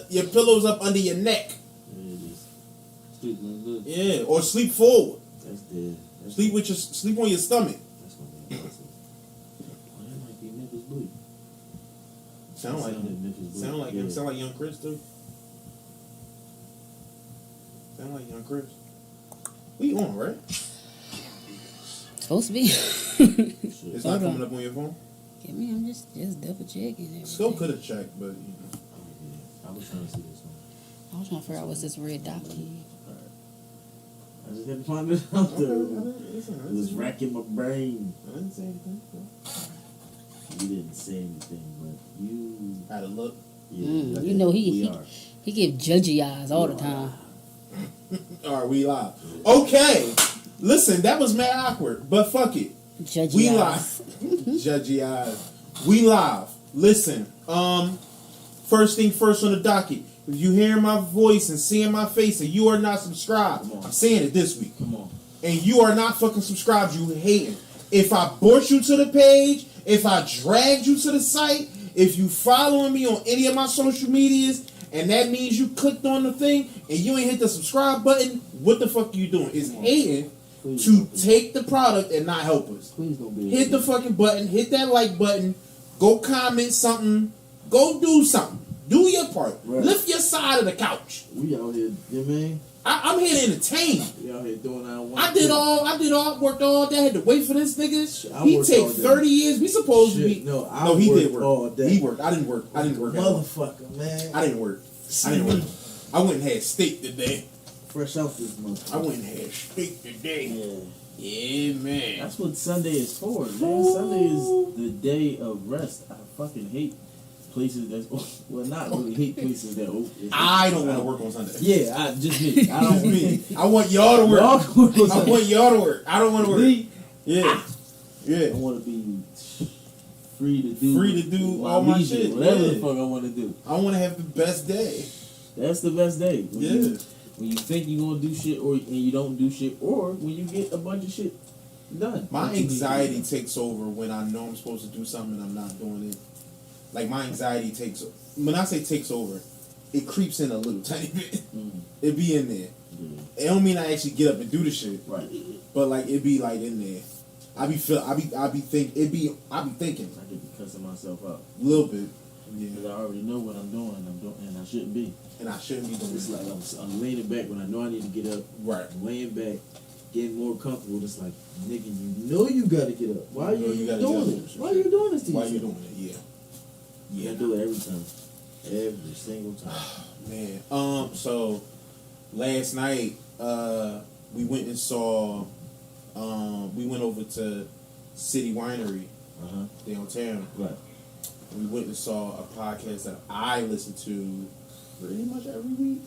your pillows up under your neck. Sleep good. Yeah, or sleep forward. That's dead. Sleep on your stomach. That's gonna be awesome. Oh, that might be Memphis Bleak. Sound like him. Sound like Young Chris too. Sound like Young Chris. We on, right? Supposed to be. It's not coming up on your phone. Yeah, me, I'm just double checking. Still could have checked, but you know. I was trying to see this one. I was trying to figure out what's this red dot key. I just had to find it out there. Listen, It was racking my brain. I didn't say anything. You didn't say anything, but you Had a look. Yeah, You know we are. he give judgy eyes all the time. All right, we live. Okay, listen, that was mad awkward, but fuck it. Judgy We eyes. live. Judgy eyes. We live. Listen, first thing first on the docket. If you hearing my voice and seeing my face and you are not subscribed, I'm saying it this week. Come on. And you are not fucking subscribed, you hating. If I brought you to the page, if I dragged you to the site, if you following me on any of my social medias, and that means you clicked on the thing and you ain't hit the subscribe button, what the fuck are you doing? It's hating to take the product and not help us. Please don't be. Hit the fucking button, hit that like button, go comment something, go do something. Do your part. Right. Lift your side of the couch. We out here, you mean? I'm here to entertain. We out here doing our one. I did all, worked all day. I had to wait for this nigga. I He worked take all day. 30 years. We supposed to be. No, he did work. all day. He worked. I didn't work. I didn't work. at all. Motherfucker, man. I didn't work. I went and had steak today. Fresh out this month. I went and had steak today. Yeah, man. That's what Sunday is for, man. Sunday is the day of rest. I fucking hate places that's not really hate places that open. I don't want to work on Sunday. Yeah, I just me. I don't me. I want y'all to work. Y'all can work on I Sunday. want y'all to work. I don't want to work. Me, Yeah. Yeah. I want to be free to do all my leisure, shit. whatever the Yeah. fuck I want to do. I want to have the best day. That's the best day. Yeah. When you think you're gonna do shit and you don't do shit, or when you get a bunch of shit done. My anxiety takes over when I know I'm supposed to do something and I'm not doing it. Like, my anxiety takes, when I say takes over, it creeps in a little tiny bit. It be in there. It don't mean I actually get up and do the shit. Right. But like, it be like in there. I be thinking. I could be cussing myself out. A little bit. Yeah. Because I already know what I'm doing, and I shouldn't be. And I shouldn't be doing It's it. like I'm laying back when I know I need to get up. Right. I'm laying back, getting more comfortable. It's like, nigga, you know you gotta get up. Why are you doing this? Why are you doing this to Why yourself? you doing it? Yeah. Yeah, I do it every time. Every single time. Man. So last night, we went and saw. We went over to City Winery downtown. Right. We went and saw a podcast that I listen to pretty much every week,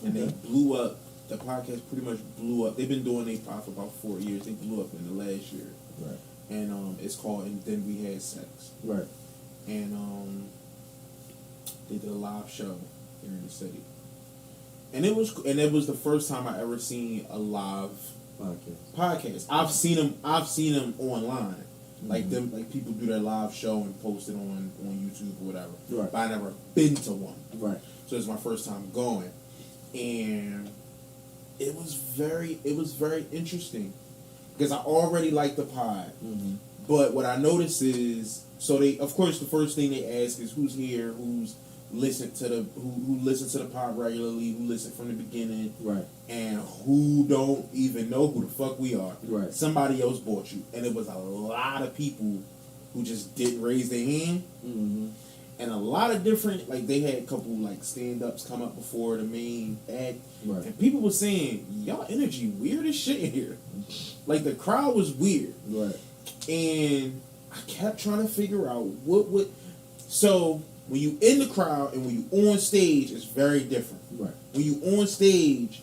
and they blew up. The podcast pretty much blew up. They've been doing their pod for about 4 years. They blew up in the last year. Right. And it's called And Then We Had Sex. Right. And they did a live show here in the city. And it was the first time I ever seen a live podcast. I've seen them online. Like them, like people do their live show and post it on YouTube or whatever. Right. But I never been to one. Right. So it's my first time going, and it was very interesting because I already like the pod. Mm-hmm. But what I noticed is, so they, of course, the first thing they ask is who's here, who's listened to who listens to the pod regularly, who listened from the beginning, Right. and who don't even know who the fuck we are. Right. Somebody else bought you, and it was a lot of people who just didn't raise their hand, and a lot of different, like they had a couple like stand-ups come up before the main act, Right. and people were saying y'all energy weird as shit in here, like the crowd was weird, Right. and I kept trying to figure out what would. So when you in the crowd and when you on stage, it's very different. Right. When you on stage,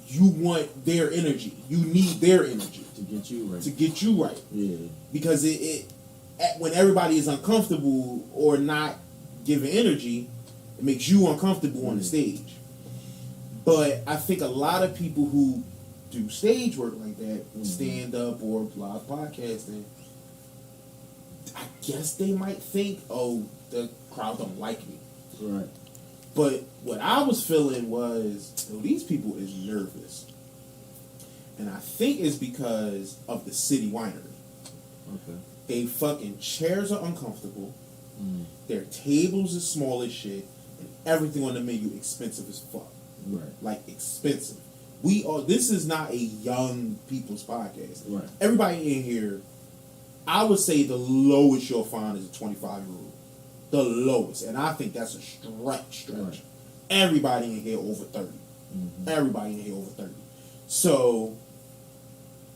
you want their energy. You need their energy To get you right. to get you right. Yeah. Because when everybody is uncomfortable or not giving energy, it makes you uncomfortable on the stage. But I think a lot of people who do stage work like that, stand up or live podcasting, I guess they might think, oh, the crowd don't like me. Right. But what I was feeling was, yo, these people is nervous. And I think it's because of the city winery. Okay. They fucking chairs are uncomfortable. Mm. Their tables is small as shit. And everything on the menu expensive as fuck. Right. Like, expensive. This is not a young people's podcast. Right. Everybody in here, I would say the lowest you'll find is a 25-year-old. The lowest. And I think that's a stretch. Right. Everybody in here over 30. Mm-hmm. Everybody in here over 30. So,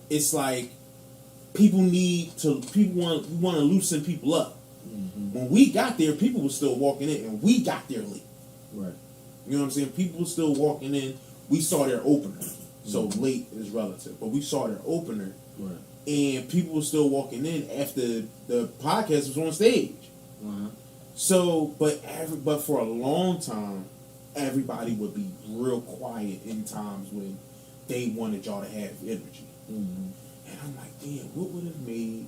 it's like, people want to loosen people up. Mm-hmm. When we got there, people were still walking in, and we got there late. Right. You know what I'm saying? People were still walking in. We saw their opener. So Mhm. late is relative. But we saw their opener. Right. And people were still walking in after the podcast was on stage. Uh-huh. So, but for a long time, everybody would be real quiet in times when they wanted y'all to have energy. Mm-hmm. And I'm like, damn, what would have made,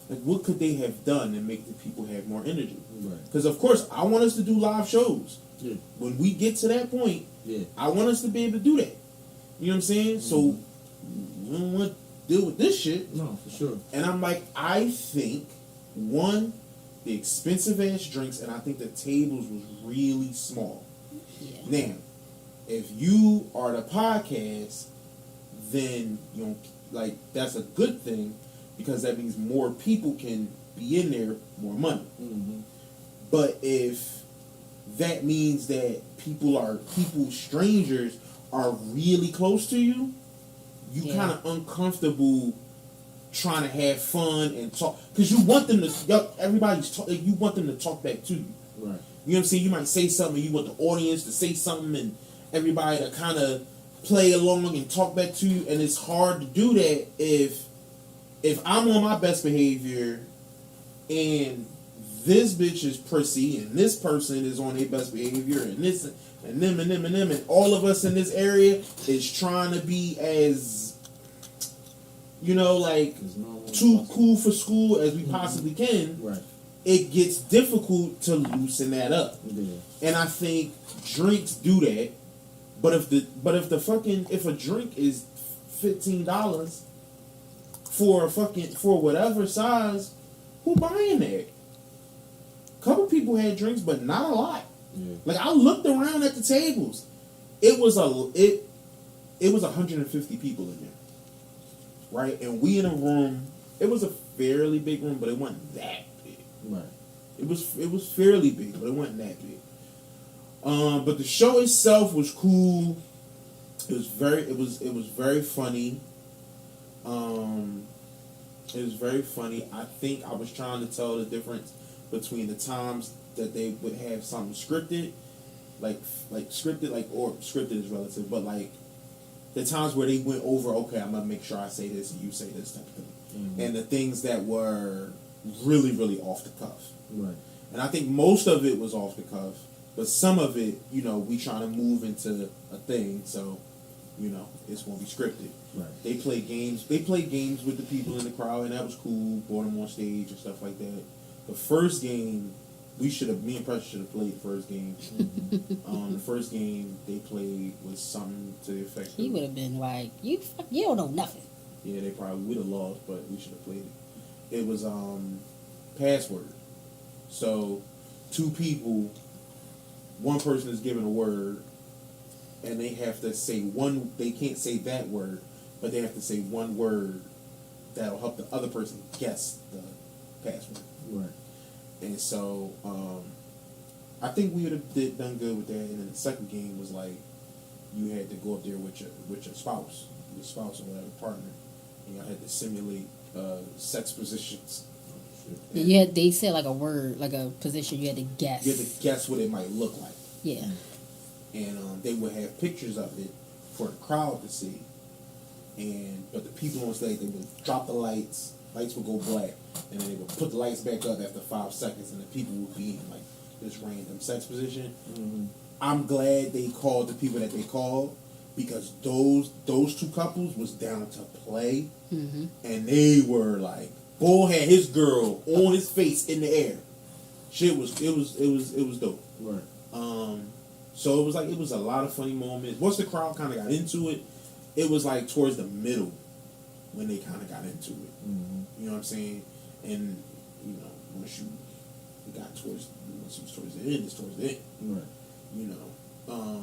like, what could they have done to make the people have more energy? Right. Because, of course, I want us to do live shows. Yeah. When we get to that point, Yeah. I want us to be able to do that. You know what I'm saying? So, we don't want to deal with this shit. No, for sure. And I'm like, I think, one, the expensive ass drinks, and I think the tables was really small. Yeah. Now, if you are the podcast, then you know, like, that's a good thing because that means more people can be in there, more money. Mm-hmm. But if that means that strangers are really close to you, you Yeah. kind of uncomfortable trying to have fun and talk because you want them to. You want them to talk back to you. Right. You know what I'm saying? You might say something, and you want the audience to say something, and everybody to kind of play along and talk back to you. And it's hard to do that if I'm on my best behavior, and this bitch is prissy, and this person is on their best behavior, and this and them and them and them, and all of us in this area is trying to be as, you know, like too cool for school as we possibly can. Right. It gets difficult to loosen that up. Yeah. And I think drinks do that. But if a drink is $15 for whatever size, who buying that? Couple people had drinks, but not a lot. Yeah. Like, I looked around at the tables. It was 150 people in there. Right? And we in a room, it was a fairly big room, but it wasn't that big. Right. It was fairly big, but it wasn't that big. But the show itself was cool. It was very funny. It was very funny. I think I was trying to tell the difference between the times that they would have something scripted, or scripted is relative, but like the times where they went over, okay, I'm gonna make sure I say this and you say this type of thing, and the things that were really, really off the cuff. Right. And I think most of it was off the cuff, but some of it, you know, we trying to move into a thing, so, you know, it's gonna be scripted. Right. They play games with the people in the crowd, and that was cool. Brought them on stage and stuff like that. The first game, me and Precious should have played the first game. The first game they played was something to the effect. He would have been like, you don't know nothing. Yeah, they probably would have lost, but we should have played it. It was password. So, two people, one person is given a word, and they have to say they can't say that word, but they have to say one word that'll help the other person guess the password. Right. And so, I think we would have done good with that. And then the second game was like, you had to go up there with your spouse or whatever, partner, and y'all had to simulate sex positions. Yeah, they said like a word, like a position you had to guess. You had to guess what it might look like. Yeah. And they would have pictures of it for the crowd to see. But the people on stage, they would drop the lights would go black, and then they would put the lights back up after 5 seconds, and the people would be in like this random sex position. Mm-hmm. I'm glad they called the people that they called, because those two couples was down to play, Mm-hmm. and they were like, Bull had his girl on his face in the air. Shit was it was dope. Right. So it was a lot of funny moments. Once the crowd kind of got into it, it was like towards the middle when they kind of got into it. Mm-hmm. You know what I'm saying? And you know, once you got towards the end, it's towards the end. Right. You know,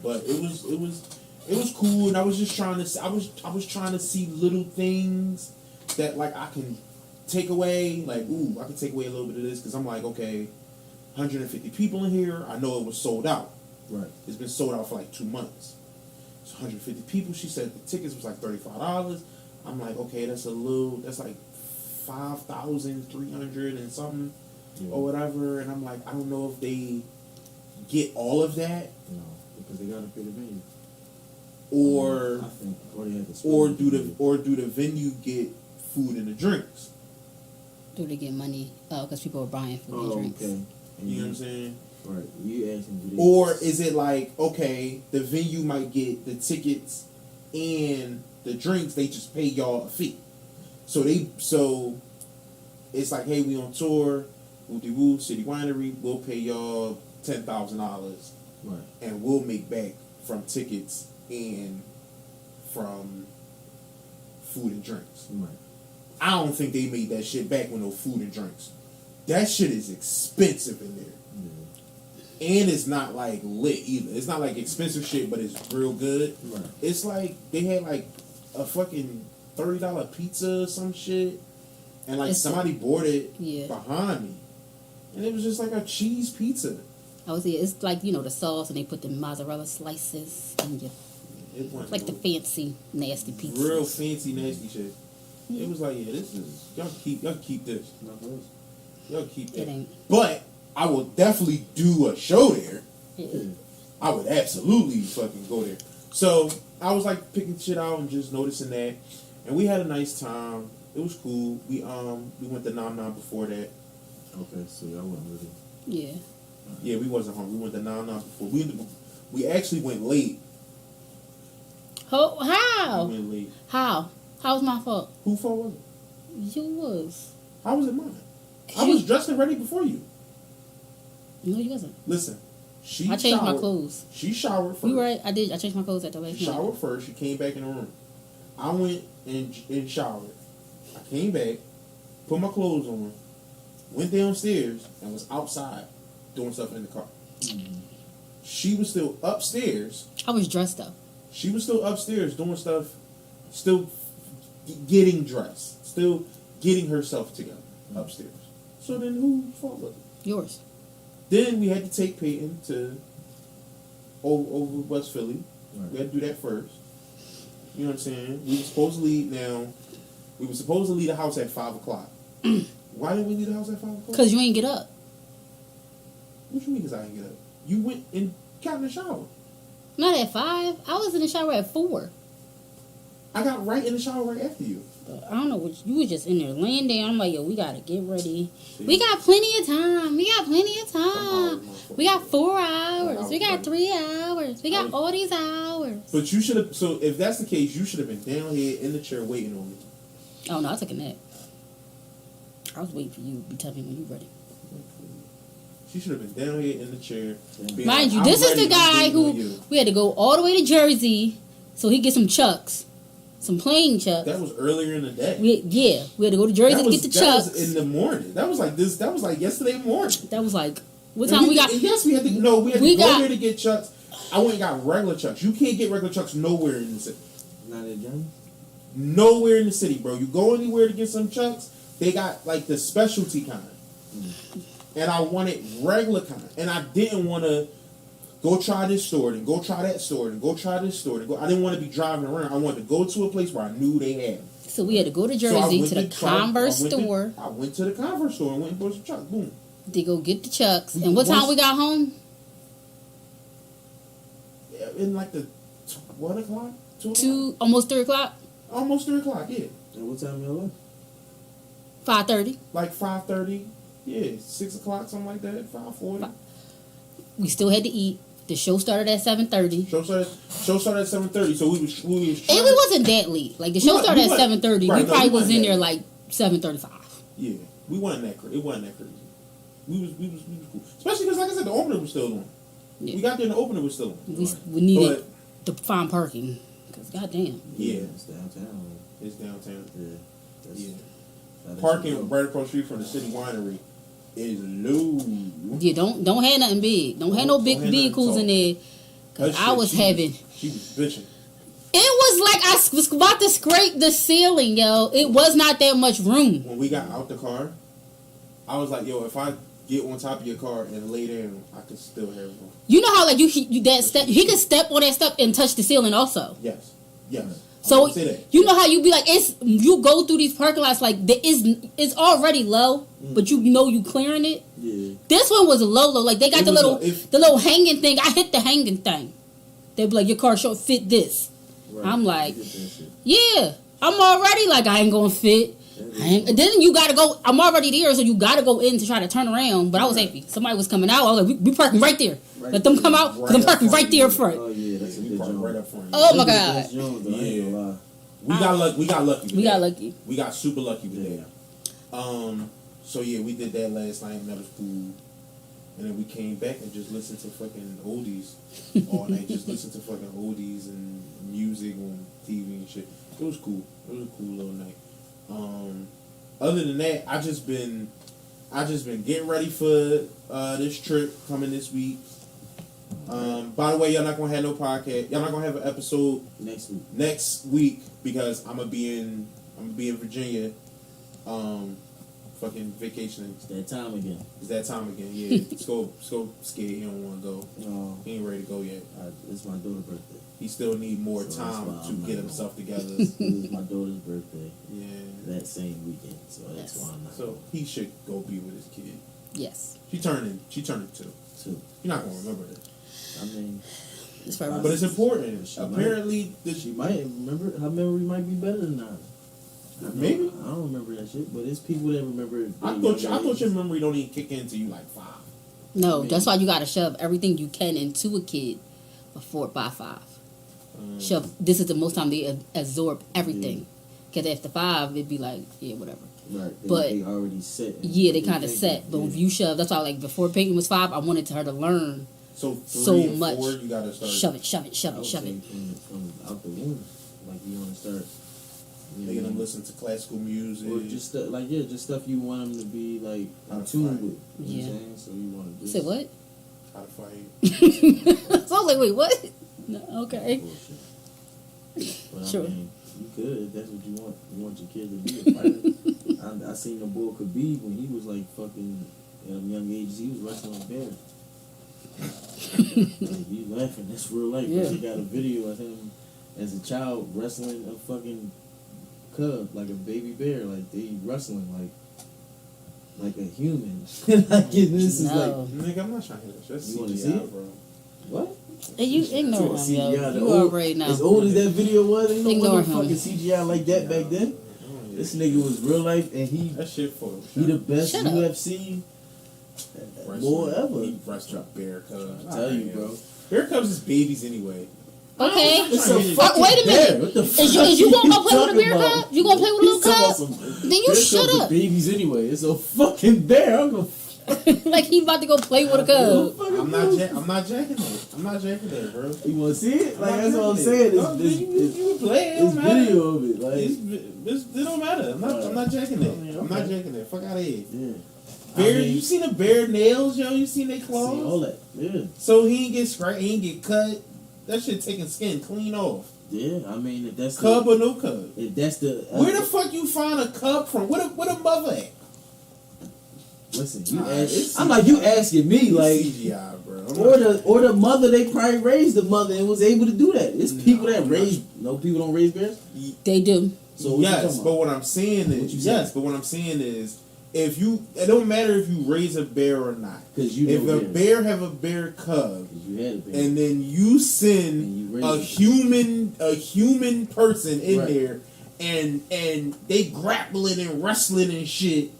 but it was cool, and I was just trying to. I was trying to see little things that like I can take away. Like, ooh, I can take away a little bit of this because I'm like, okay, 150 people in here. I know it was sold out. Right. It's been sold out for like 2 months. It's 150 people. She said the tickets was like $35. I'm like, okay, that's like 5,300 and something or whatever. And I'm like, I don't know if they get all of that. No, because they gotta pay the venue. Or I think, or they had to do the venue get food and the drinks? Do they get money? Because people are buying food and drinks. Okay. You know what I'm saying? Right. You asking, do they? Or is it like, okay, the venue might get the tickets and the drinks, they just pay y'all a fee. So it's like, hey, we on tour, Woo City Winery, we'll pay y'all $10,000, right, and we'll make back from tickets and from food and drinks. right. I don't think they made that shit back with no food and drinks. That shit is expensive in there. Yeah. And it's not like lit either. It's not like expensive shit, but it's real good. Right. It's like they had like a fucking $30 pizza or some shit, and like somebody bought it behind me, and it was just like a cheese pizza. I was here. It's like, you know, the sauce, and they put the mozzarella slices and It wasn't like the fancy nasty pizza. real fancy nasty shit. It was like, yeah, this is y'all keep this. Y'all keep It that. ain't. But I will definitely do a show there. Yeah. I would absolutely fucking go there. So I was like picking shit out and just noticing that, and we had a nice time. It was cool. We went to Nam Nam before that. Okay, so y'all went with it. Yeah. Yeah, we wasn't home. We went to Nam Nam before. We actually went late. How? We went late. How? How was my fault? Who fault was it? You was. How was it mine? I was dressed and ready before you. No, you wasn't. Listen, I changed my clothes. She showered first. You right? I did. I changed my clothes at the last She minute. showered first. She came back in the room. I went and showered. I came back, put my clothes on, went downstairs, and was outside doing stuff in the car. Mm-hmm. She was still upstairs. I was dressed up. She was still upstairs doing stuff, still getting dressed, still getting herself together upstairs. So then whose fault was it? Yours. Then we had to take Peyton to over West Philly. Right. We had to do that first. You know what I'm saying? We were supposed to leave now. We were supposed to leave the house at 5 o'clock. Why didn't we leave the house at 5 o'clock? Because you ain't get up. What you mean because I didn't get up? You went and got in the shower. Not at 5. I was in the shower at 4. I got right in the shower right after you. But I don't know what you was just in there laying down. I'm like, yo, we gotta get ready. See? We got plenty of time. We got plenty of time. Somehow, We got 4 hours. was We got ready. 3 hours. We got all these hours. But you should have. So if that's the case, you should have been down here in the chair waiting on me. Oh no, I took a nap. I was waiting for you to tell me when you ready. She should have been down here in the chair. being Mind like, you, "I'm this is ready, the I'm guy waiting on who you." we had to go all the way to Jersey so he get some chucks, some plain chucks. That was earlier in the day. We had to go to Jersey to get the that chucks. was in the morning. That was like this. That was like yesterday morning. That was like what And time we got? Yes, we had to. No, we had We to go got- there to get chucks. I went and got regular chucks. You can't get regular chucks nowhere in the city. Not at Johnny? Nowhere in the city, bro. You go anywhere to get some chucks, they got like the specialty kind. And I wanted regular kind. And I didn't want to go try this store, and go try that store, and go try this store. I didn't want to be driving around. I wanted to go to a place where I knew they had them. So we had to go to So I Jersey went to the Converse store I went to the Converse store and went and bought some chucks. Boom. to go get the chucks. And what time we got home? In like the 1 o'clock? 2 o'clock? Almost 3 o'clock. Almost 3 o'clock, yeah. And what time y'all left? 5:30. Like 5:30, yeah, 6 o'clock, something like that. 5:40. We still had to eat. The show started at 7:30. Show started at 7:30, so we was And we wasn't that late. Like the show We started at wasn't- 7:30. right, We no, probably we was wasn't in that there late. like 7:35. Yeah, we wasn't that crazy. It wasn't that crazy. We was cool. Especially because, like I said, the opener was still on. Yeah. We got there and the opener was still on. We needed to find parking. Because, goddamn. Yeah. It's downtown. It's downtown. Yeah. That's, Yeah. Parking right across the street from the city winery is low. Yeah, don't have nothing big. Don't have no big vehicles in there. Because I was having... She was bitching. It was like I was about to scrape the ceiling, yo. It was not that much room. When we got out the car, I was like, yo, if I get on top of your car and lay down, I can still have room. You know how like you that step he can step on that step and touch the ceiling also. Yes. Yes. So say that. you know how you be like you go through these parking lots like it's already low, but you know you clearing it. Yeah. This one was low. Like they got It the was little hanging thing. I hit the hanging thing. They be like your car should fit this. Right. I'm like, yeah, I'm already like I ain't gonna fit. And then you gotta go. I'm already there, so you gotta go in to try to turn around. But I was happy. Somebody was coming out. I was like, we parking right there. Right. Let them come out. Cause I'm parking right there in front. Oh yeah, that's a We good parked job. right up front. Oh my god. Yeah. We got lucky. We got lucky. We got lucky. We got super lucky with that. So yeah, we did that last night, and that was cool. And then we came back and just listened to fucking oldies all night. Just listened to fucking oldies and music on TV and shit. It was cool. It was a cool little night. Other than that, I just been getting ready for this trip coming this week. By the way, y'all not gonna have no podcast. Y'all not gonna have an episode next week because I'm gonna be in Virginia. Fucking vacationing. It's that time again. Yeah. Scope scared. He don't want to go. No. He ain't ready to go yet. It's my daughter's birthday. He still need more So time that's why to I'm get not himself together. It's my daughter's birthday Yeah. that same weekend, so that's why I'm not. So he should go be with his kid. Yes. She turning 2. Too. You're not gonna remember that. I mean, It's very But it's important. She Apparently, she might remember. Her memory might be better than mine. Maybe. I don't remember that shit, but it's people that remember. I thought your memory don't even kick in until you like 5. No, that's why you gotta shove everything you can into a kid by 5. Shove. This is the most time they absorb everything. Because after 5, it'd be like, yeah, whatever. Right, But they already set. Yeah, they kind of set. But if you shove, that's why like before Peyton was 5, I wanted her to learn So 3 so and 4, much. you gotta start Shove it. I would say from out the womb, like you want to start. making them listen to classical music. Or just just stuff you want them to be like in tune with. You know what I'm saying? So you want to Say what? How to fight. So I was like, wait, what? No, okay. Bullshit. But Sure. I mean, you could if that's what you want. You want your kid to be a fighter. I seen the boy Khabib when he was like fucking at a young age. He was wrestling bears. Like, you laughing? That's real life. Yeah. He got a video of him as a child wrestling a fucking cub, like a baby bear. Like they wrestling like a human. Like this is like Nigga, I'm not trying to hear this. That's You wanna CGI, see it? bro. what? Hey, you ignore him, CGI, yo. the You old- already know. As old as that video was, ain't no Ignore one him. fucking CGI like that back then. This nigga was real life, and That shit for he the best Shut up. UFC boy ever. He wrestled bear cubs. I tell you, bro. Bear cubs is babies anyway. Okay. It's a fucking Wait a bear. minute. What the fuck Is you gonna go play with a talking bear about? cub? You gonna play with a little He's talking cub? about some- Then you bear shut cubs are up. babies anyway. It's a fucking bear. I'm gonna Like he about to go play with a cub. I'm not jacking that. I'm not jacking that, bro. You want to see it? Like I'm that's not what I'm jacking saying. it. No, you can play it. It It's don't matter. video of it. Like It don't matter. I'm not jacking that. I'm not jacking that. Fuck out of here. yeah. Bear, I mean, you seen a bear nails, yo? You seen their see all claws? that. Yeah. So he ain't get scratched, he ain't get cut. That shit taking skin clean off. Yeah. I mean, if that's Cub or no cub? if that's the Where the fuck you find a cub from? Where the mother at? listen, you Nah, ask, it's I'm like you asking me like. CGI, bro. Or the mother, they probably raised the mother and was able to do that. It's people that raise. No, people don't raise bears. They do. So what you Yes, talking but about? what I'm saying What is you yes, saying? but what I'm saying is if you, it don't matter if you raise a bear or not. 'Cause you if know a bears. bear have a bear cub, 'Cause you had a bear. and then you And send you raise a it. human person in Right. there, and they grappling and wrestling and shit.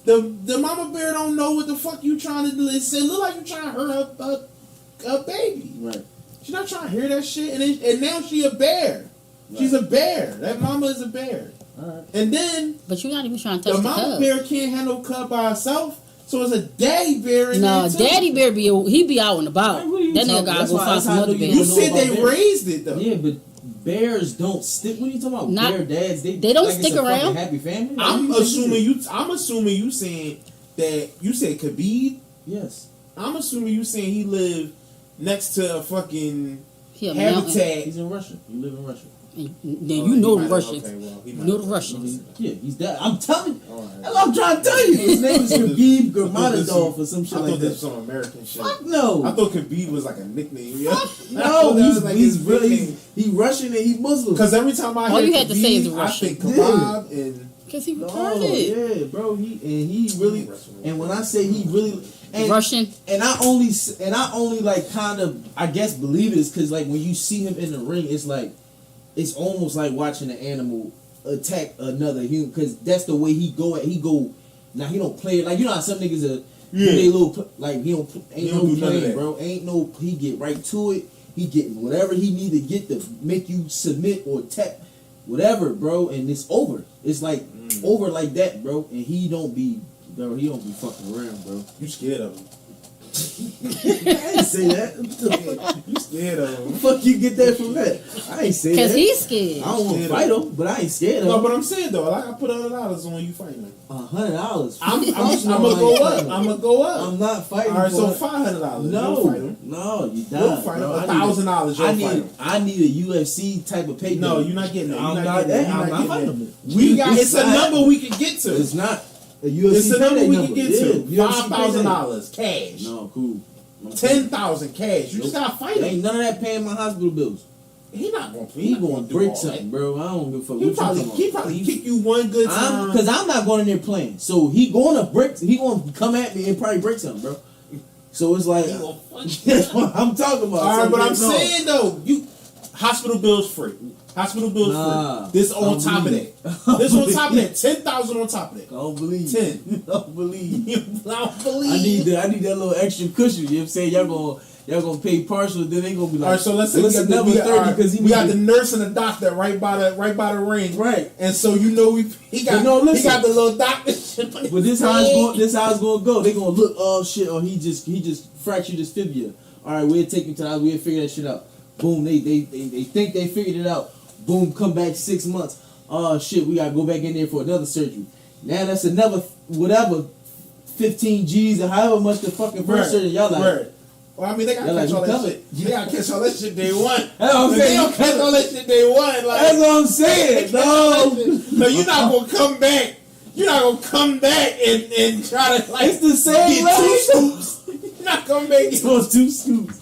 The mama bear don't know what the fuck you trying to do. It look like you trying to hurt her baby. Right. She's not trying to hear that shit, and now she a bear. She's a bear. That mama is a bear. All right. And then But you're not even trying to touch the the mama cub. bear can't handle cub by herself, so it's a daddy bear in No, there too. daddy bear he be out and about. Like, what are you you That nigga talking? gotta That's go why- find that's some how I other know bears. don't You know said about they bears. raised it though. Yeah, but bears don't stick. What are you talking about? Not- Bear dads, they don't like stick it's a fucking around. Happy family. Like, I'm what do you think it is? assuming you saying that you said Khabib. Yes, I'm assuming you saying he lived next to a fucking He a mountain. habitat. he's in Russia. You live in Russia. And Oh, then you know he the might- Russians. okay, well, he You might know the have- Russians. Yeah, he's that. I'm telling you. All right. That's what I'm trying to tell you. His name is Khabib Nurmagomedov or some shit I like thought this was that. some American shit. Fuck no. I thought Khabib was like a nickname. Yeah. No, he's really he Russian and he Muslim. Because every time I All hear you had to say is Khabib, I Russian. think kebab and Because he No, retarded. yeah, bro. He really. And when I say he really, and Russian. and I only like kind of I guess believe it is because like when you see him in the ring, it's like it's almost like watching an animal attack another human because that's the way he go. Now he don't play it like you know how some niggas are. Yeah. They little like he don't ain't He don't no do none of playing, that. bro. Ain't no he get right to it. He getting whatever he need to get to make you submit or tap whatever, bro. And it's over. It's like over like that, bro. And he don't be fucking around, bro. you scared of him. I ain't say that. You scared of him. Fuck you get that from that? I ain't say Because that. he's scared. I don't want to Scared fight of him, but I ain't scared No, of but him. I'm saying though, like I put $100 on you fighting him. $100. I'm gonna go up. I'm gonna go up. I'm not fighting. All right, so for $500. no, You'll fight him. no, you You'll die. fight him. bro. $1,000. You'll I fight need, him. I need a UFC type of pay. No, you're not getting that. You're I'm not not getting that. that. You're I'm not not fighting getting him. We got. It's a not- number we can get to. It's not a UFC. It's a number payday we number. can get Yeah, to. UFC payday. $5,000 cash. No, cool. 10,000 cash. You just gotta fight him. Ain't none of that paying my hospital bills. He not gonna. He gonna do break all something, that. bro. I don't give a fuck. He What you probably talking about? kick you one good time. Because I'm not going in there playing. So he gonna break. He gonna come at me and probably break something, bro. So it's like He gonna fuck you. that's what I'm talking about. All right, So but I'm no. saying though, you hospital bills free. Hospital bills Nah, free. This on don't top of believe that. it. This on top of that. 10,000 on top of I that. don't believe. 10. I don't believe. I don't believe. I need that little extra cushion. You know what I'm saying? Y'all gonna pay partial. Then they gonna be like, All right, so let's say listen, we got, the, we got, all right, because we got the nurse and the doctor right by the ring, right. and so you know he got But no, he listen. got the little doctor. But this how it's going. This how it's gonna go. They gonna look. Oh shit! Or he just fractured his fibula. All right, we'll take him to the hospital. We'll figure that shit out. Boom. They think they figured it out. Boom. Come back 6 months. Oh shit! We gotta go back in there for another surgery. Now that's another whatever 15 G's or however much the fucking first surgery. Y'all like. Right. Well, I mean, they gotta They're catch like, all we that coming. shit. They gotta catch all that shit day one. That's what I'm If saying. they don't catch all that shit day one. Like, That's what I'm saying. No. No, you're not gonna come back. You're not gonna come back and try to like It's the same get two level. scoops. You're not coming back. It's supposed 2 scoops.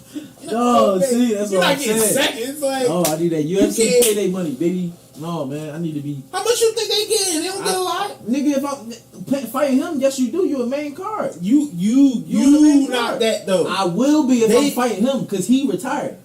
No, see, that's you're what not I'm getting saying. seconds. Like, Oh, I need that UFC can't- payday money, baby. No, man, I need to be. how much you think they getting? They don't get a lot. Nigga, if I'm fighting him, yes, you do. You're a main card. You the main not card. that though. I will be if They- I'm fighting him because he retired.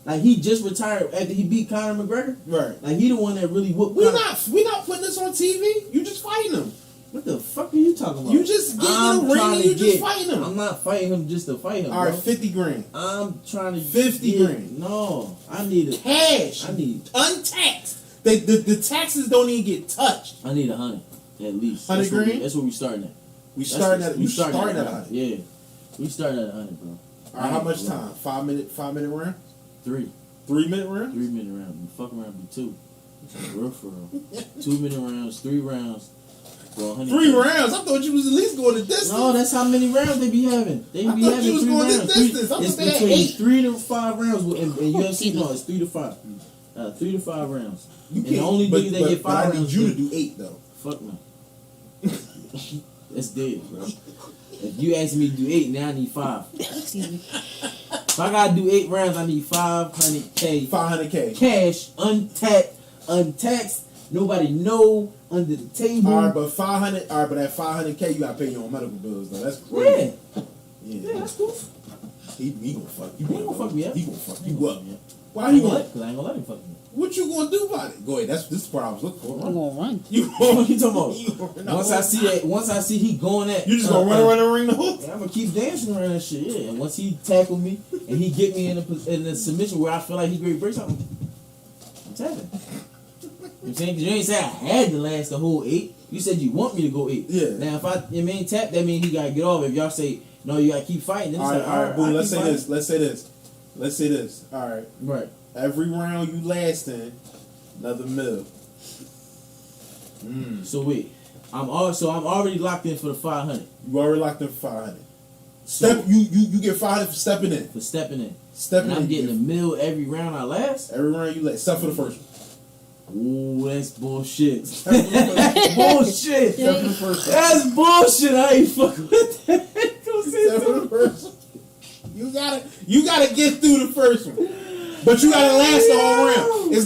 Like he just retired after he beat Conor McGregor. Right. Like he the one that really whooped. We Conor. not putting this on TV. You just fighting them. What the fuck are you talking about? You just get in the ring trying and to you just fighting him. I'm not fighting him just to fight him. All right, bro. 50 grand. I'm trying to 50 get- grand. No, I need it. Cash. I need. Untaxed. The taxes don't even get touched. I need 100 at least. 100 That's where grand? That's where we starting at. We starting at We starting at 100. Yeah, we starting at 100, bro. All right, how much time? 5 minute round? 3 3-minute round? 3 minute round. You fuck around be 2. Real for real. 2 minute rounds, 3 rounds. For 100. 3 rounds? I thought you was at least going the distance. No, that's how many rounds they be having. They I be thought having you was 3 going the rounds. distance. I thought It's they had between 8. 3 to 5 rounds. In UFC, no, it's 3 to 5. 3 to 5 rounds. You And the only but, nigga that but, get but I 5 need rounds. you to do 8 though. Fuck no. That's dead, bro. If you ask me to do 8, now I need 5. Excuse me. If I gotta do 8 rounds, I need 500K 500K. cash, untaxed. Nobody know under the table. All right, but 500. All right, but at 500K, you gotta pay your own medical bills though. That's Yeah, crazy. yeah, that's cool. He gonna fuck you. He ain't gonna fuck me up. He gonna fuck you up. Yeah. Why you gonna? Because I ain't gonna let him fuck me. What you gonna do about it? Go ahead. This is what I was looking for. I'm gonna run. You What you talking about? You gonna Once I see he going at, You just gonna run around the ring the whole time. I'm gonna keep dancing around that shit. Yeah, and once he tackle me and he get me in a submission where I feel like he ready to break something, I'm tapping. You know what I'm saying? 'Cause you ain't say I had to last the whole 8. You said you want me to go 8. Yeah. Now if I tap, that means he gotta get off. If y'all say no, you gotta keep fighting. Then All it's right, like, all right, boom. I Let's keep say fighting. this. Let's say this. let's say this. All right. Right. Every round you last in, another mil. So wait, I'm already locked in for the 500 You already locked in for 500. Step. You get 500 for stepping in. for stepping in. Stepping And in. I'm getting a meal every round I last. every round you last, except for the first one. Ooh, that's bullshit. Except for the first one. Bullshit. Except for the first one. That's bullshit. I ain't fucking with that. Go say Except for the something. first one. You gotta get through the first one. But you gotta last the whole round. It's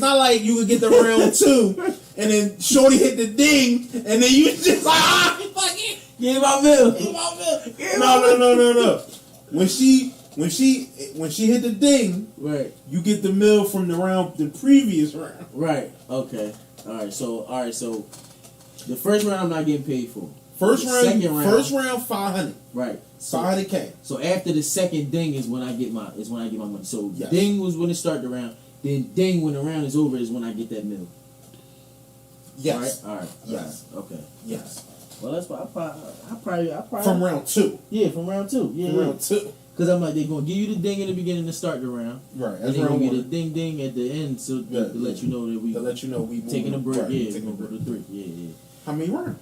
not like you would get the round 2 and then Shorty hit the ding and then you just fuck it. Give my meal. No. When she hit the ding, Right. you get the mill from the previous round. Right. Okay. All right. So the first round I'm not getting paid for. First Second round, round. first round 500. Right. So 500K. So after the second ding is when I get my money. So Yes. ding was when it started the round. Then ding when the round is over is when I get that meal. Yes. All right. Yes. All right. Okay. Yes. Well, that's why I probably From round 2. yeah from round 2. Yeah. From round 2. Because I'm like they're gonna give you the ding in the beginning to start the round. Right. And That's they're round gonna get a 1. ding ding at the end so Yeah, to let you know that we To let you know we taking a break. Right, Yeah. taking a We're gonna break. go to 3. Yeah. How many rounds?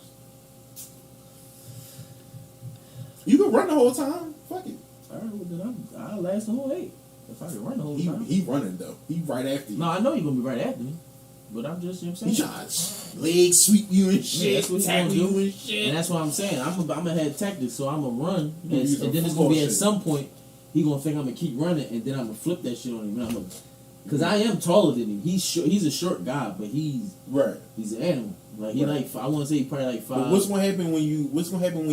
You can run the whole time. Fuck it. All right. Well then I'll last the whole 8 if I can run the whole time. He running though. He right after you. No, I know you're gonna be right after me, but I'm just, you know what I'm He saying? trying to leg sweep you and shit, that's what he tackle gonna you do. and shit. And that's what I'm saying. I'm gonna have tactics, so I'm gonna run, and, gonna use and then some it's gonna be at bullshit. some point he gonna think I'm gonna keep running, and then I'm gonna flip that shit on him. And I'm gonna, cause I am taller than him. He's a short guy, but he's Right. an animal. Like he Right. I want to say he probably like 5. But what's gonna happen when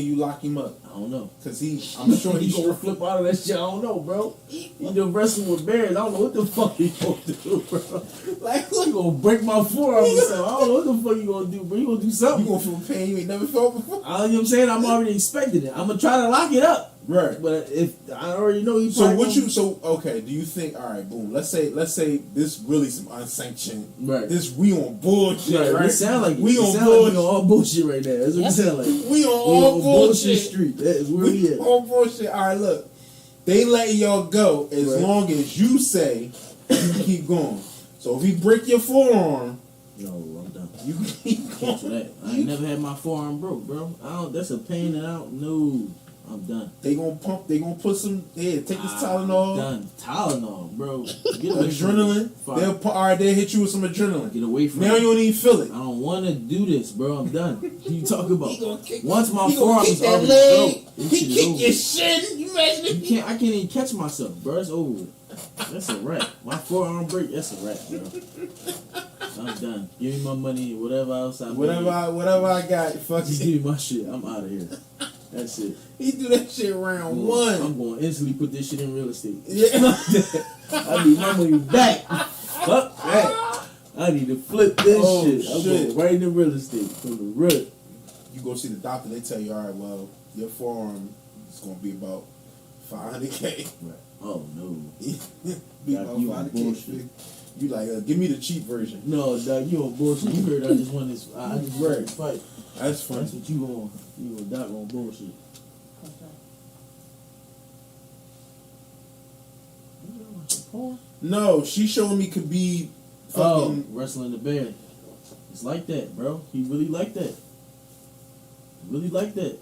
you lock him up? I don't know. Cause I'm sure He gonna flip out of that shit. I don't know, bro. He done wrestling with bears. I don't know what the fuck he gonna do, bro. like He gonna break my forearm or something. I don't know what the fuck he gonna do, bro. He gonna do you something. gonna feel pain you ain't never felt before. You know what I'm saying? I'm already expecting it. I'm gonna try to lock it up. Right. But if I already know you, So what you okay? Do you think? All right, boom. Let's say this really some unsanctioned. Right. This we on bullshit, right? It sound like we it. on It sound like bullshit. we on all bullshit right now. That's what it sound like. We on all bullshit. street. That is where We we at. on bullshit. All right, look. They letting y'all go as Right. long as you say you keep going. So if he break your forearm, No, I'm done. you keep Cancel going. that. I ain't never had my forearm broke, bro. That's a pain that I don't know. I'm done. They gonna pump. They gonna put some. Yeah, take this I'm Tylenol, done. Tylenol, bro. Get away from adrenaline. me. Fuck. All right, they'll hit you with some adrenaline. Get away from Now me. you don't even feel it. I don't want to do this, bro. I'm done. You talk about He gonna kick. once my he gonna forearm kick is that already leg. broke. This He shit is kick over. your shin. You imagine if I can't even catch myself, bro. It's over with. That's a wrap. My forearm break, that's a wrap, bro. I'm done. Give me my money, whatever else I made. whatever I got. Fuck Just it. give me my shit. I'm out of here. That's it. He do that shit round I'm one. going to instantly put this shit in real estate. Yeah. I need my money back. Fuck that. I need to flip this Oh, shit. I'm shit. going right into real estate from the rip. You go see the doctor. They tell you, all right, well, your forearm is gonna be about 500K. Right. Oh, no. Be Doc, about you on 500K. bullshit. You like, give me the cheap version. No, dog, you on bullshit. You heard I just won this. I just won this fight. That's funny. That's what you on. You and Doc on bullshit. No, she showed me could be Oh, fucking. wrestling the bear. It's like that, bro. He really like that. Really like that.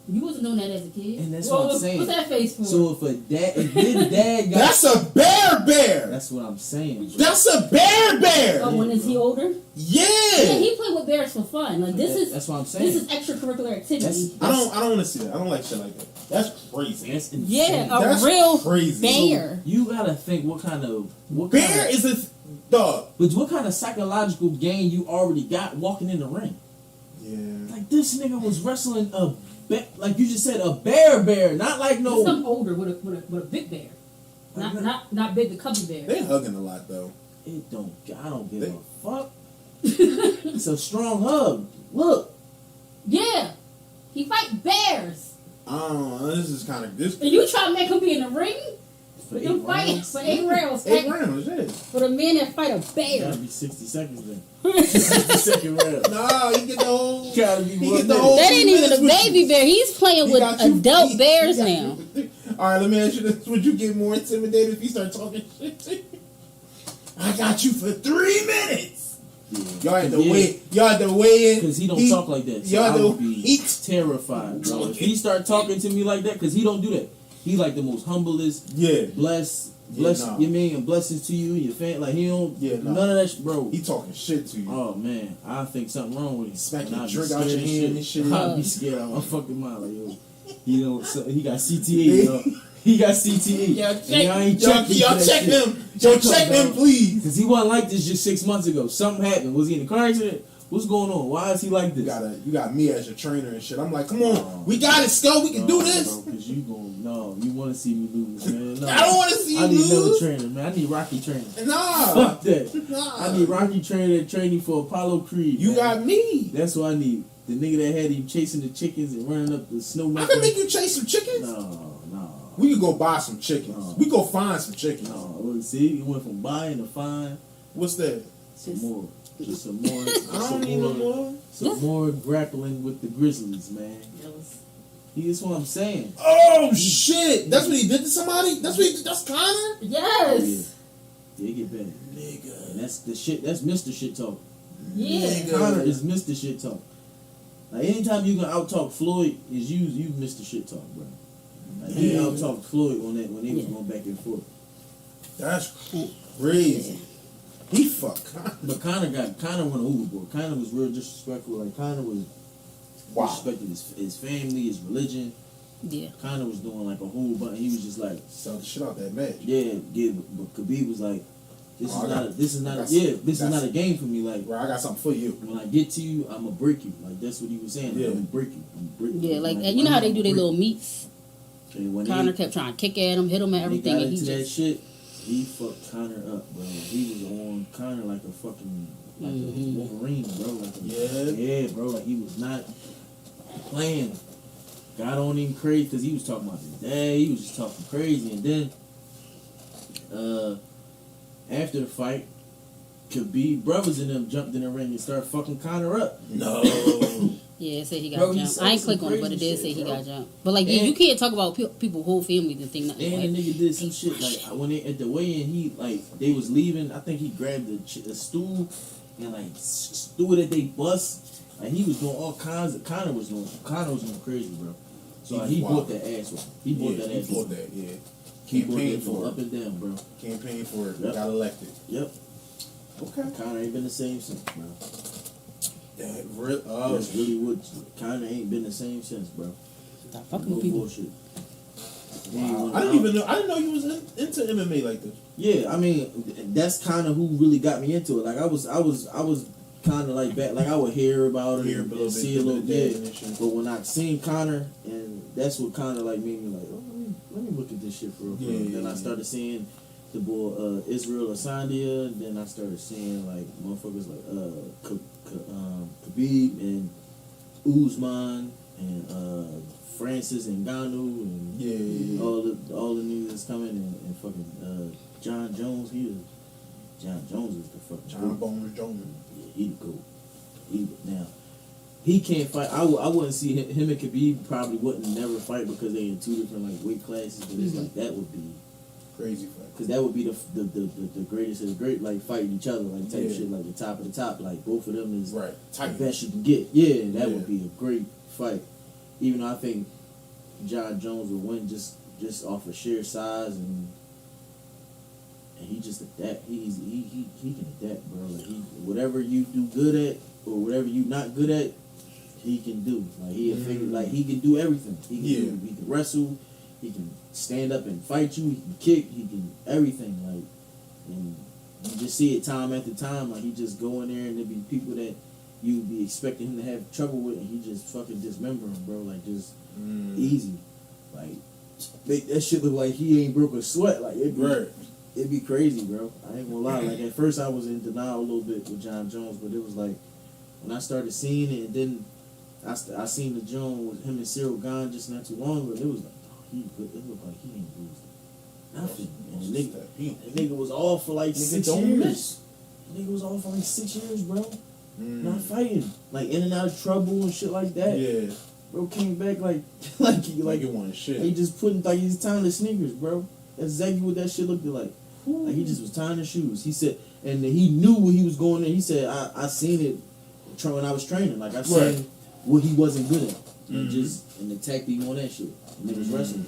You wasn't doing that as a kid. And that's what I'm saying. What's that face for? So if his dad got, That's a bear. that's what I'm saying. Bro. That's a bear. oh, when is he older? Yeah, Yeah. he played with bears for fun. Like That's what I'm saying. this is extracurricular activity. I don't want to see that. I don't like shit like that. That's crazy. That's insane. Yeah, a That's real crazy. bear. You gotta think what kind of Bear is a dog. but what kind of psychological gain you already got walking in the ring? Yeah. Like this nigga was wrestling a like you just said, a bear, not like no. Some older with a big bear. Not big the cubby bear. They hugging a lot though. It don't. I don't give a fuck. It's a strong hug. Look, Yeah, he fight bears. I don't know. This is kind of this. And you try to make him be in the ring? for You fight rounds, for 8 rounds. 8 rounds, yeah. For the men that fight a Gotta bear. be 60 seconds then. 60 second round. Nah, he get the whole. Gotta be He one get the minute. whole. That 2 ain't even minutes a with baby you. bear. He's playing He with got you- adult he- bears he got now. you- All right, let me ask you this: would you get more intimidated if he started talking shit to you? I got you for 3 minutes. Yeah. Y'all had to wait. Y'all had to weigh in Because he don't talk like that. So y'all I had would to be eat. terrified, bro. If he start talking to me like that, because he don't do that. He like the most humblest, Yeah. bless, nah. you mean, and blessings to you and your family. Like he don't, Nah. none of that, bro. He talking shit to you. Oh man, I think something wrong with him. Smack And your I'd be drink out scared your as hand and shit. I'd be scared out of my fucking mind. Like yo, you know, so he got CTE. Yo. He got CTE. Y'all And y'all ain't check, checking y'all for that check shit. him. Yo, check him, please. Because he wasn't like this just 6 months ago. Something happened. Was he in a car accident? What's going on? Why is he like this? You got me as your trainer and shit. I'm like, come on, we got it, Skull. We can do this. Because you want to see me lose, man. No. I don't want to see you I need lose. another trainer, man. I need Rocky trainer. Nah, Fuck that. nah. I need Rocky trainer that train you for Apollo Creed. You man. got me. That's what I need. The nigga that had him chasing the chickens and running up the snow I mountain. can make you chase some chickens. No. We could go buy some chickens. No. We go find some chickens. No. Look, see, he went from buying to find What's that? some more. Just some more. I don't need no more. Some more grappling with the Grizzlies, man. That's what I'm saying. Oh shit! That's what he did to somebody. That's what he did. That's Connor. Yes. Yeah, it get better. Nigga. And that's the shit. That's Mr. Shit Talk. Yeah. Nigga. Connor is Mr. Shit Talk. Like anytime you can out talk Floyd, is you Mr. Shit Talk, bro. Like he Yeah. out talked Floyd on that when they was Yeah. going back and forth. That's crazy. He fucked Connor. But Connor went overboard. Connor was real disrespectful. Like Connor was disrespecting his family, his religion. Yeah. Connor was doing like a whole bunch. He was just like, Sell the shit out that match. yeah. But Khabib was like, this Oh, is not a game for me. Like Bro, I got something for you. when I get to you, I'm gonna break you. Like that's what he was saying. Like, Yeah. I'm gonna break you. Yeah, like you know how they do their little meets. And when Connor they, kept trying to kick at him, hit him at when everything, they got and he into that just shit, he fucked Connor up, bro. He was on Connor like a fucking like Mhm. a Wolverine, bro. Like Yeah. yeah, bro. Like he was not playing. Got on him crazy because he was talking about his dad. He was just talking crazy, and then after the fight, Khabib brothers and them jumped in the ring and started fucking Connor up. No. yeah, it said he got Bro, he jumped. said I ain't some click on it, but it crazy did say shit, he bro. got jumped. But like And- you can't talk about people whole family and think nothing. And Like, the nigga did some shit like when they at the weigh-in, he like they was leaving. I think he grabbed a stool and like threw it at they bus. Like he was doing all kinds of. Connor was going crazy, bro. So like, he was wild. bought that ass with him. He bought that ass. He bought with him. that, yeah. He bought Campaign that from for up it. and down, bro. Campaign for it. Yep. Got elected. Yep. Okay. Connor ain't been the same since, bro. That real. Oh, That's really what Connor ain't been the same since, bro. stop fucking No with people. bullshit. wow. I didn't know you was into MMA like this. Yeah, I mean, that's kind of who really got me into it. Like I was kind of like back, like I would hear about it Hear a and, little and bit, see a little bit. and shit. But when I seen Connor, and that's what kind of like made me like, oh, let me look at this shit for real. Yeah, Then I yeah. started seeing the boy Israel Asandia. And then I started seeing like motherfuckers like Khabib and Usman and Francis Ngannou and Yeah. all the niggas that's coming and fucking John Jones. John Jones is the fucking John goat. Bones Jones. Yeah, he the goat. Now he can't fight. I wouldn't see him and Khabib probably wouldn't never fight because they in two different like weight classes. But it's like that would be Crazy fight. because that would be the greatest of the great, like fighting each other like type Yeah. shit, like the top of the top. Like both of them is Right. the Tight. best you can get. Yeah, that Yeah. would be a great fight. Even though I think John Jones would win just off of sheer size and he just adapt. He can adapt, bro. Like whatever you do good at or whatever you not good at, he can do. Like he figure, like he can do everything. He can wrestle. He can stand up and fight you. He can kick. He can everything. Like and you just see it time after time. Like he just go in there and there be people that you would be expecting him to have trouble with, and he just fucking dismember him, bro. Like just easy. Like make that shit look like he ain't broke a sweat. Like it'd be crazy, bro. I ain't gonna lie. Like at first I was in denial a little bit with John Jones, but it was like when I started seeing it, and then I seen the Jones with him and Cyril Gane just not too long ago. It was like, oh, it looked like he ain't losing nothing. And the nigga was off for like 6 don't years. miss. The nigga was off for like 6 years, bro. Mm. Not fighting, like in and out of trouble and shit like that. Yeah. Bro came back like Like you want shit. he just putting like he's tying the sneakers, bro. That's exactly what that shit looked like. Like he just was tying the shoes. He said, and he knew what he was going in. He said, I seen it when I was training. Like I seen Right. what he wasn't good at, and Mhm. just and the tactic on that shit. And it was wrestling.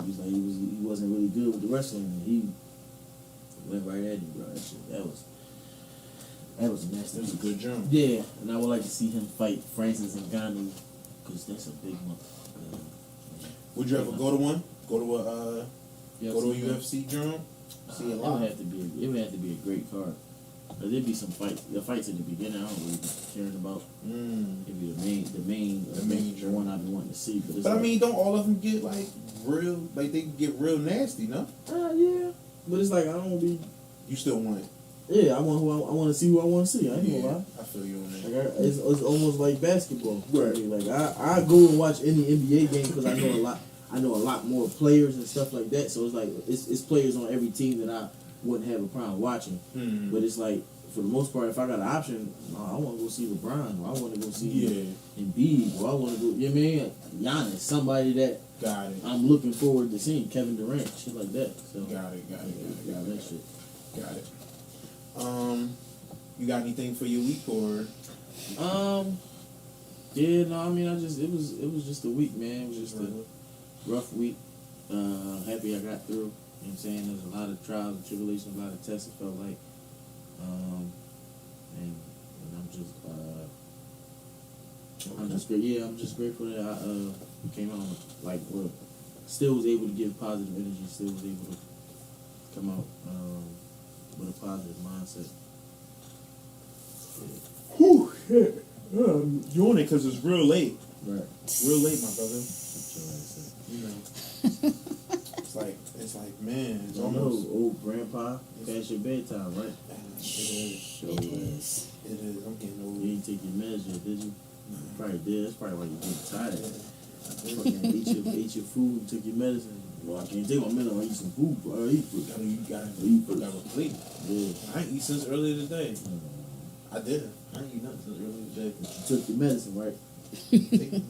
He was like he wasn't really good with the wrestling, and he went right at him, bro. That was nasty. That was a good jump. Yeah, and I would like to see him fight Francis Ngannou, because that's a big one. Would you ever go to one? Go to a UFC? UFC jump? See a It would lot. have to be. It would have to be a great card. But there'd be some fights. The fights at the beginning, I don't really be caring about. It'd be the main joint. one I'd be wanting to see. But, it's But I like, mean, don't all of them get like real? Like they can get real nasty, no? yeah. But it's like I don't be. You still want it? Yeah, I want I want to see who I want to see. I ain't gonna lie. I feel you on that. Like it's almost like basketball. Right. Like I go and watch any NBA game because I know a lot. I know a lot more players and stuff like that. So it's like it's players on every team that I wouldn't have a problem watching. Mhm. But it's like for the most part, if I got an option, I want to go see LeBron. Or I want to go see Embiid. Or I want to go. You know what I mean? Giannis, somebody that Got it. I'm looking forward to seeing. Kevin Durant, shit like that. So Got it. that shit. Got it. You got anything for your week or? Yeah, no, I mean, it was just a week, man. It was just a rough week. Happy I got through. You know what I'm saying? There's a lot of trials and tribulations, a lot of tests, it felt like. And I'm just great. Yeah, I'm just grateful that I came out like, well, still was able to give positive energy, still was able to come out with a positive mindset. Whew, shit. You on it because it's real late. Right. Real late, my brother. That's your ass. You know. It's like, man, it's I know, almost. old grandpa, past your bedtime, right? It is. It is. It is. I'm getting old. You didn't take your meds yet, did you? You probably did. That's probably why you're getting tired. Fucking ate your food and took your medicine. Well, I can't take my medicine. I eat some food, bro. I eat food. You gotta sleep. Yeah. I ain't eat since earlier today. I did. I ain't eat nothing since earlier today. You took your medicine, right? Take-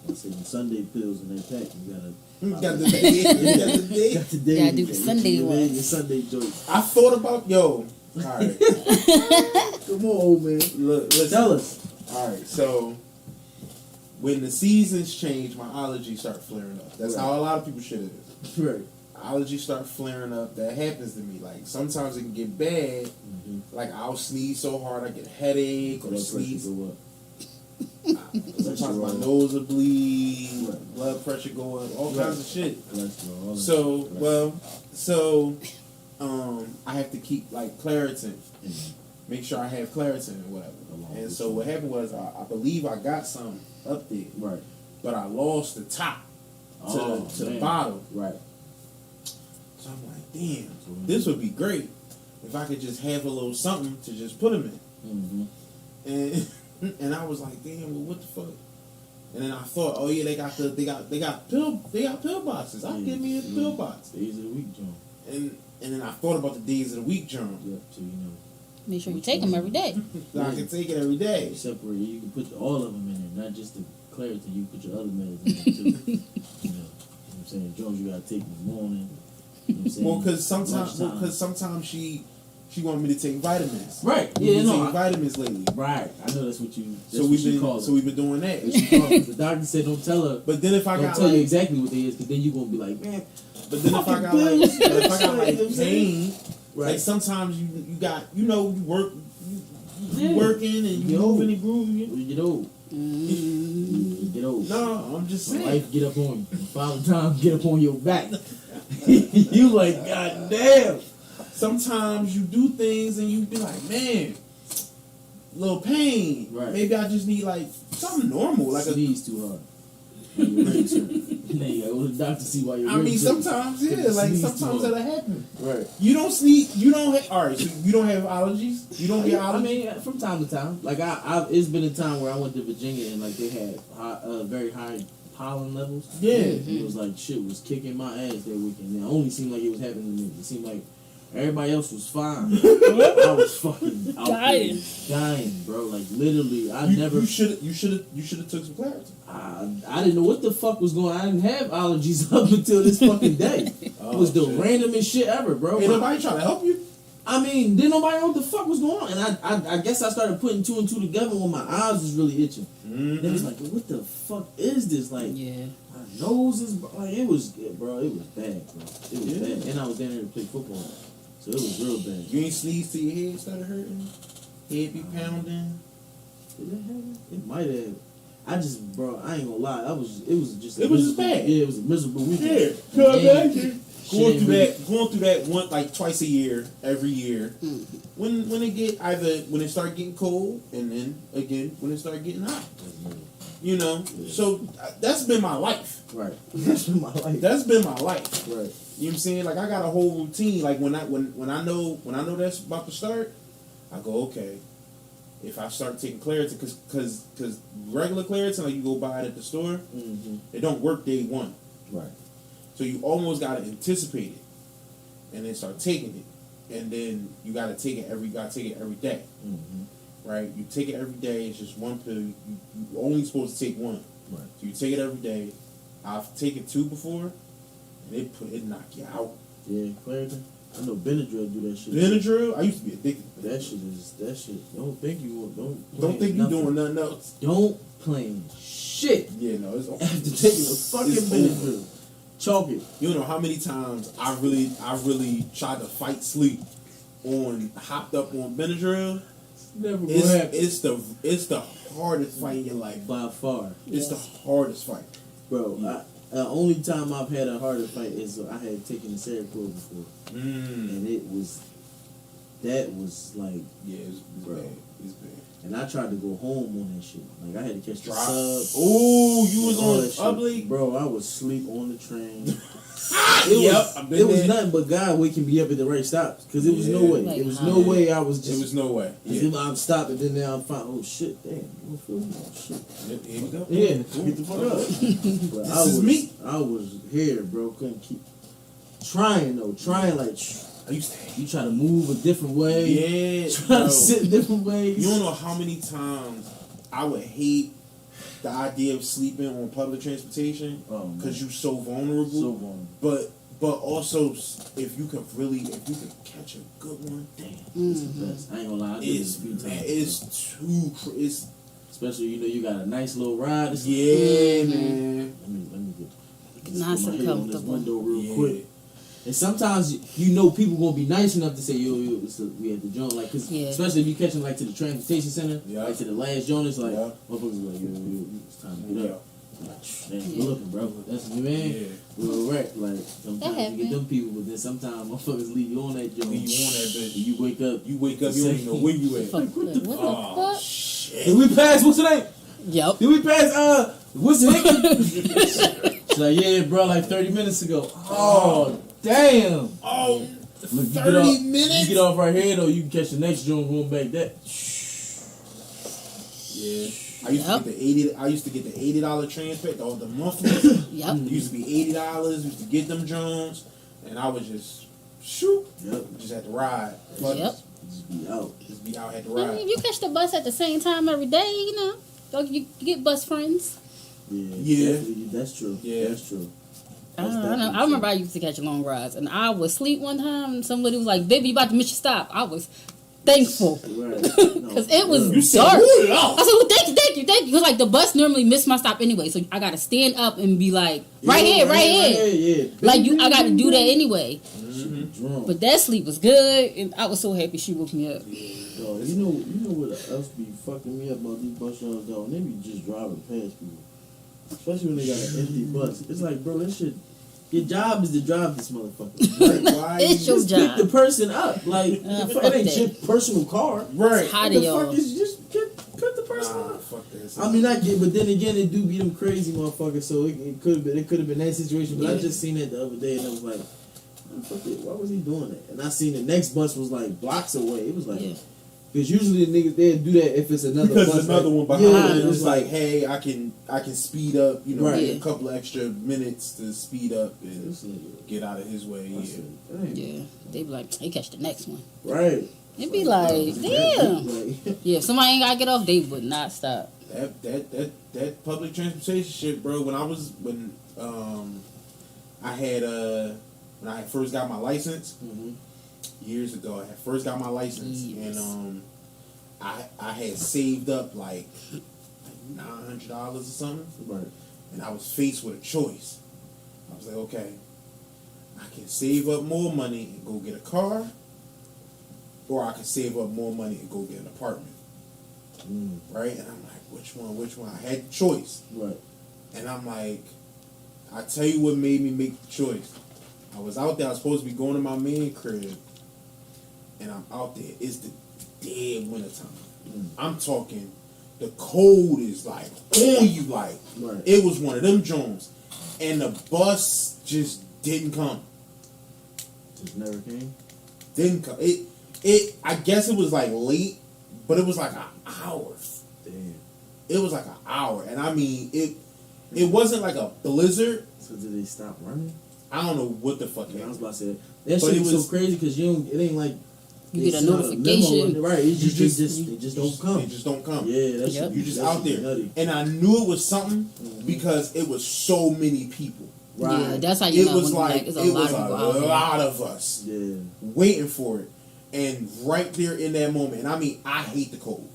I said the Sunday pills in that pack. You gotta. Got the day. Got the day. Got the day. Gotta do the Sunday one. Your Sunday joint. I thought about all right. Come on, old man. Look, listen. Tell us. All right, so when the seasons change, my allergies start flaring up. That's Right. how a lot of people shit is. Right. Allergies start flaring up. That happens to me. Like sometimes it can get bad. Like I'll sneeze so hard I get headache or Blood pressure sneeze. go up. Sometimes my nose will bleed, blood pressure go up, all kinds of shit. Cholesterol, all that So, shit. I have to keep like Claritin, make sure I have Claritin and whatever. Along And with so you. what happened was I believe I got some up there, Right. but I lost the top to the man. bottle. Right. So I'm like, damn, this would be great if I could just have a little something to just put them in. Mm-hmm. And I was like, damn, well, what the fuck? And then I thought, oh yeah, they got pill boxes. I'll give me a pill box. Days of the week, John. And then I thought about the days of the week, John. Yep. So you know, Make sure you take them every day. So I can take it every day. you separate. You can put all of them in there, not just the Claritin. You can put your other meds in there too. you know what I'm saying? Jones, you gotta take in the morning. You know what I'm saying? Well, because Lunchtime. sometimes she wanted me to take vitamins. Right. We've Yeah. been No. taking vitamins lately. Right. I know that's what you. That's So what we've she been called so it. we've been doing that. That's what she called it. The doctor said don't tell her. But then if I Don't got tell you like, exactly what they is, because then you gonna be like, man. but then if I fucking got pills. like, but if I got You know like what I'm saying? pain, Right. like sometimes you got you work you Yeah. working and you Yo. moving and grooving. When you get old, you get old. No, I'm just When saying. life get up on you. Father time get up on your back. You like, God damn. Sometimes you do things and you be like, man, little pain. Right. Maybe I just need like something normal, like a. Sneeze too hard. You're ready to. Then you gotta go to the doctor to see why you're I ready mean, to. sometimes yeah, like Sneeze too sometimes hard. that'll happen. Right. You don't sneeze. You don't. All right. So you don't have allergies. You don't get allergies. I mean, from time to time. Like, it's been a time where I went to Virginia and, like, they had very high pollen levels. Yeah. It was like shit was kicking my ass that weekend. It only seemed like it was happening to me. It seemed like Everybody else was fine. I was fucking out Dying. there, dying, bro. Like literally, You should have took some clarity. I didn't know what the fuck was going on. I didn't have allergies up until this fucking day. It was the randomest shit ever, bro. Ain't nobody trying to help you. I mean, didn't nobody know what the fuck was going on. And I guess I started putting two and two together when my eyes was really itching. Mm-hmm. Then it's like, what the fuck is this? Like, Yeah. my nose is, like, it was bad, bro. It was bad. And I was down there to play football. So it was real bad. You ain't sneeze till your head started hurting? Head be pounding? Did that happen? It might have. I just, bro, I ain't gonna lie. It was just bad. Yeah, it was a miserable weekend. Yeah, And going through that one like twice a year, every year. When it start getting cold, and then again when it start getting hot. You know, so that's been my life. Right. That's been my life. That's been my life. Right. You know what I'm saying? Like I got a whole routine. Like when I know that's about to start, I go okay. If I start taking Claritin, because regular Claritin, like you go buy it at the store, it don't work day one. Right. So you almost gotta anticipate it, and then start taking it, and then you gotta take it every day, right? You take it every day. It's just one pill. You only supposed to take one. Right. So you take it every day. I've taken 2 before, and it knock you out. Yeah, Claritin. I know Benadryl do that shit. Benadryl, I used to be addicted to That shit. Don't think you Don't think you're doing nothing else. Don't plan shit. Yeah, no, it's After taking a fucking it's Benadryl. Chalk it. You know how many times I really tried to fight sleep hopped up on Benadryl. Never gonna happen. It's the hardest fight in your life. By far. It's the hardest fight. Bro, the only time I've had a harder fight is I had taken the Seroquel before. And that was like, yeah, it's bro. bad. It's bad. And I tried to go home on that shit. Like I had to catch the Drop. sub. Ooh, you was all on that shit. ugly. Bro, I was asleep on the train. It was nothing but God waking me up at the right stops. Because it was no way. Like, it was no way I was just. It was no way. Yeah. I'm stopping, then now I'm fine. Oh shit, damn. Oh shit. Here we go. Yeah, get the fuck up. But This is me. I was here, bro. Couldn't keep trying like I used to you try to move a different way. Yeah, Try to sit different ways. You don't know how many times I would hate the idea of sleeping on public transportation because you're so vulnerable. So vulnerable. But also if you could catch a good one, damn, It's the best. I ain't gonna lie. I did this a few times. It's especially you got a nice little ride. It's yeah, man. Let me get Nice put my and head on this comfortable. window real Yeah. quick. And sometimes people gonna be nice enough to say, yo, we at the joint, like, cause especially if you catch them like to the transportation center, like to the last joint, it's like, motherfuckers like, yo, it's time to get up. Like, damn, good looking, bro. That's you, man. Yeah. Real right. Like sometimes you get them people, but then sometimes motherfuckers leave you on that joint. Leave you on that bitch. And you wake up, You don't even know where you at. Fuck, what the fuck? Shit. did we pass? What's today? Yep. Did we pass? What's the It's like, yeah, bro, like 30 minutes ago. Oh, damn. Oh, Look, 30 minutes? You get off right here, though, you can catch the next joint going back that. Yeah. I used to get the $80 transfer, the monthly. Yep. It used to be $80. Used to get them Jones, and I was just just had to ride. Fuck Yep. it. Just be out. Just be out, had to I ride. mean, you catch the bus at the same time every day, you know. You get bus friends. Yeah. Definitely. That's true. Yeah. That's true. I know. I remember I used to catch long rides, and I would sleep one time, and somebody was like, "Baby, you about to miss your stop." I was thankful Right. because it was You said, dark. "Ooh, I said, "Well, thank you." Because like the bus normally missed my stop anyway, so I got to stand up and be like, "Right here." Yeah. Like I got to do that anyway. Drunk. But that sleep was good, and I was so happy she woke me up. Yo, you know what else be fucking me up about these bus drivers, though? And they be just driving past people. Especially when they got an empty bus. It's like, bro, that shit. Your job is to drive this motherfucker. Like, why It's your just job. pick the person up? Like, fuck it ain't that. your personal car. Right. Hot The of y'all. fuck is just put the person up. Fuck this. I mean, I get, but then again, it do be them crazy motherfuckers. So it could have been that situation. But I Yeah. just seen it the other day, and I was like, fuck it, why was he doing that? And I seen the next bus was like blocks away. It was like, Yeah. Because usually the niggas they'll do that if it's another because bus, there's another right? one behind Yeah, it. It's it's like, hey, I can speed up, you know, Right. get a couple of extra minutes to speed up and This nigga- get out of his way. I Yeah. said, dang. Yeah, they be like, they catch the next one. Right. It'd be like, damn. Like, Yeah, if somebody ain't gotta get off, they would not stop. That public transportation shit, bro. When I first got my license mhm. years ago, I had first got my license, Yes. and I had saved up like $900 or something, Right. and I was faced with a choice. I was like, okay, I can save up more money and go get a car, or I can save up more money and go get an apartment, Mm. right? And I'm like, which one? I had the choice. Right. And I'm like, I tell you what made me make the choice. I was out there, I was supposed to be going to my man crib, and I'm out there. It's the dead wintertime. I'm talking, the cold is like on you, like Right. it was one of them Jones, and the bus just didn't come. Just never came. Didn't come. I guess it was like late, but it was like an hour. Damn. It was like an hour, and I mean it wasn't like a blizzard. So did they stop running? I don't know what the fuck Yeah, I was happened. about to say that But shit it was was- so crazy because you don't. It ain't like You they get a send out notification. memo, right? It's You just, just- they just don't come. They just don't come. Yeah, that's Yep. You just out there. Nutty. And I knew it was something Mhm. because it was so many people. Right. Yeah, that's how you It know was when like it's it a lot was of people a out there. lot of us Yeah. waiting for it. And right there in that moment, and I mean, I hate the cold.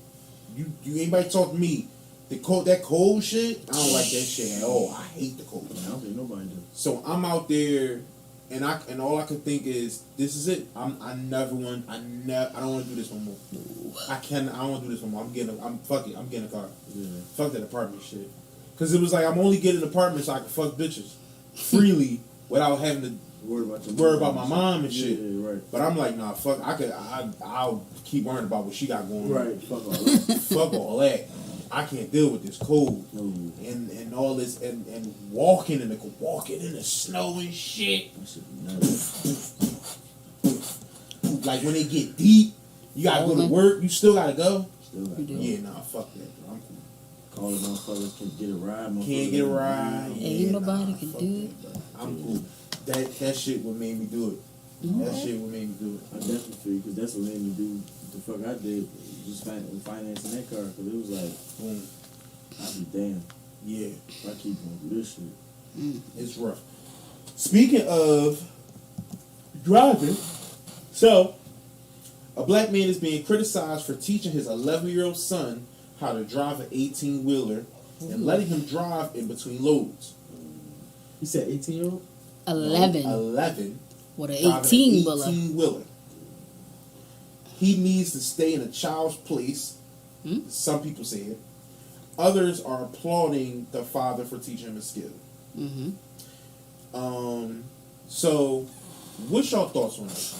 You anybody talk to me, that cold shit, I don't like that shit at all. I hate the cold. I don't think nobody do. So I'm out there, and all I could think is, this is it. I don't want to do this no more. I don't want to do this no more. Fuck it. I'm getting a car. Yeah. Fuck that apartment shit. Cause it was like I'm only getting an apartment so I can fuck bitches freely without having to worry about my mom and shit. Yeah, right. But I'm like, nah, fuck. I'll keep worrying about what she got going on. Right. Fuck all that. Fuck all that. I can't deal with this cold No. and all this and walking in the snow and shit. That shit be nuts. Like when they get deep, you gotta go to Rolling. work. You still gotta go. Still got You do. Yeah, nah, fuck that. Bro. I'm cool. calling motherfuckers can get a ride. Can't get a ride. Ain't nobody nah, can fuck do that, bro. I'm cool. That shit what made me do it. That shit what made me do I it. definitely feel because that's what made me do the fuck I did. Just financing that car because it was like, Boom. I'd be damn Yeah, if I keep on do this shit. it's rough. Speaking of driving, so a black man is being criticized for teaching his 11-year-old son how to drive an 18-wheeler and letting him drive in between loads. He said 18-year-old? 11 11. with an driving 18 an wheeler. 18-wheeler. He needs to stay in a child's place. Some people say it. Others are applauding the father for teaching him a skill. Mm-hmm. So, what's your thoughts on that?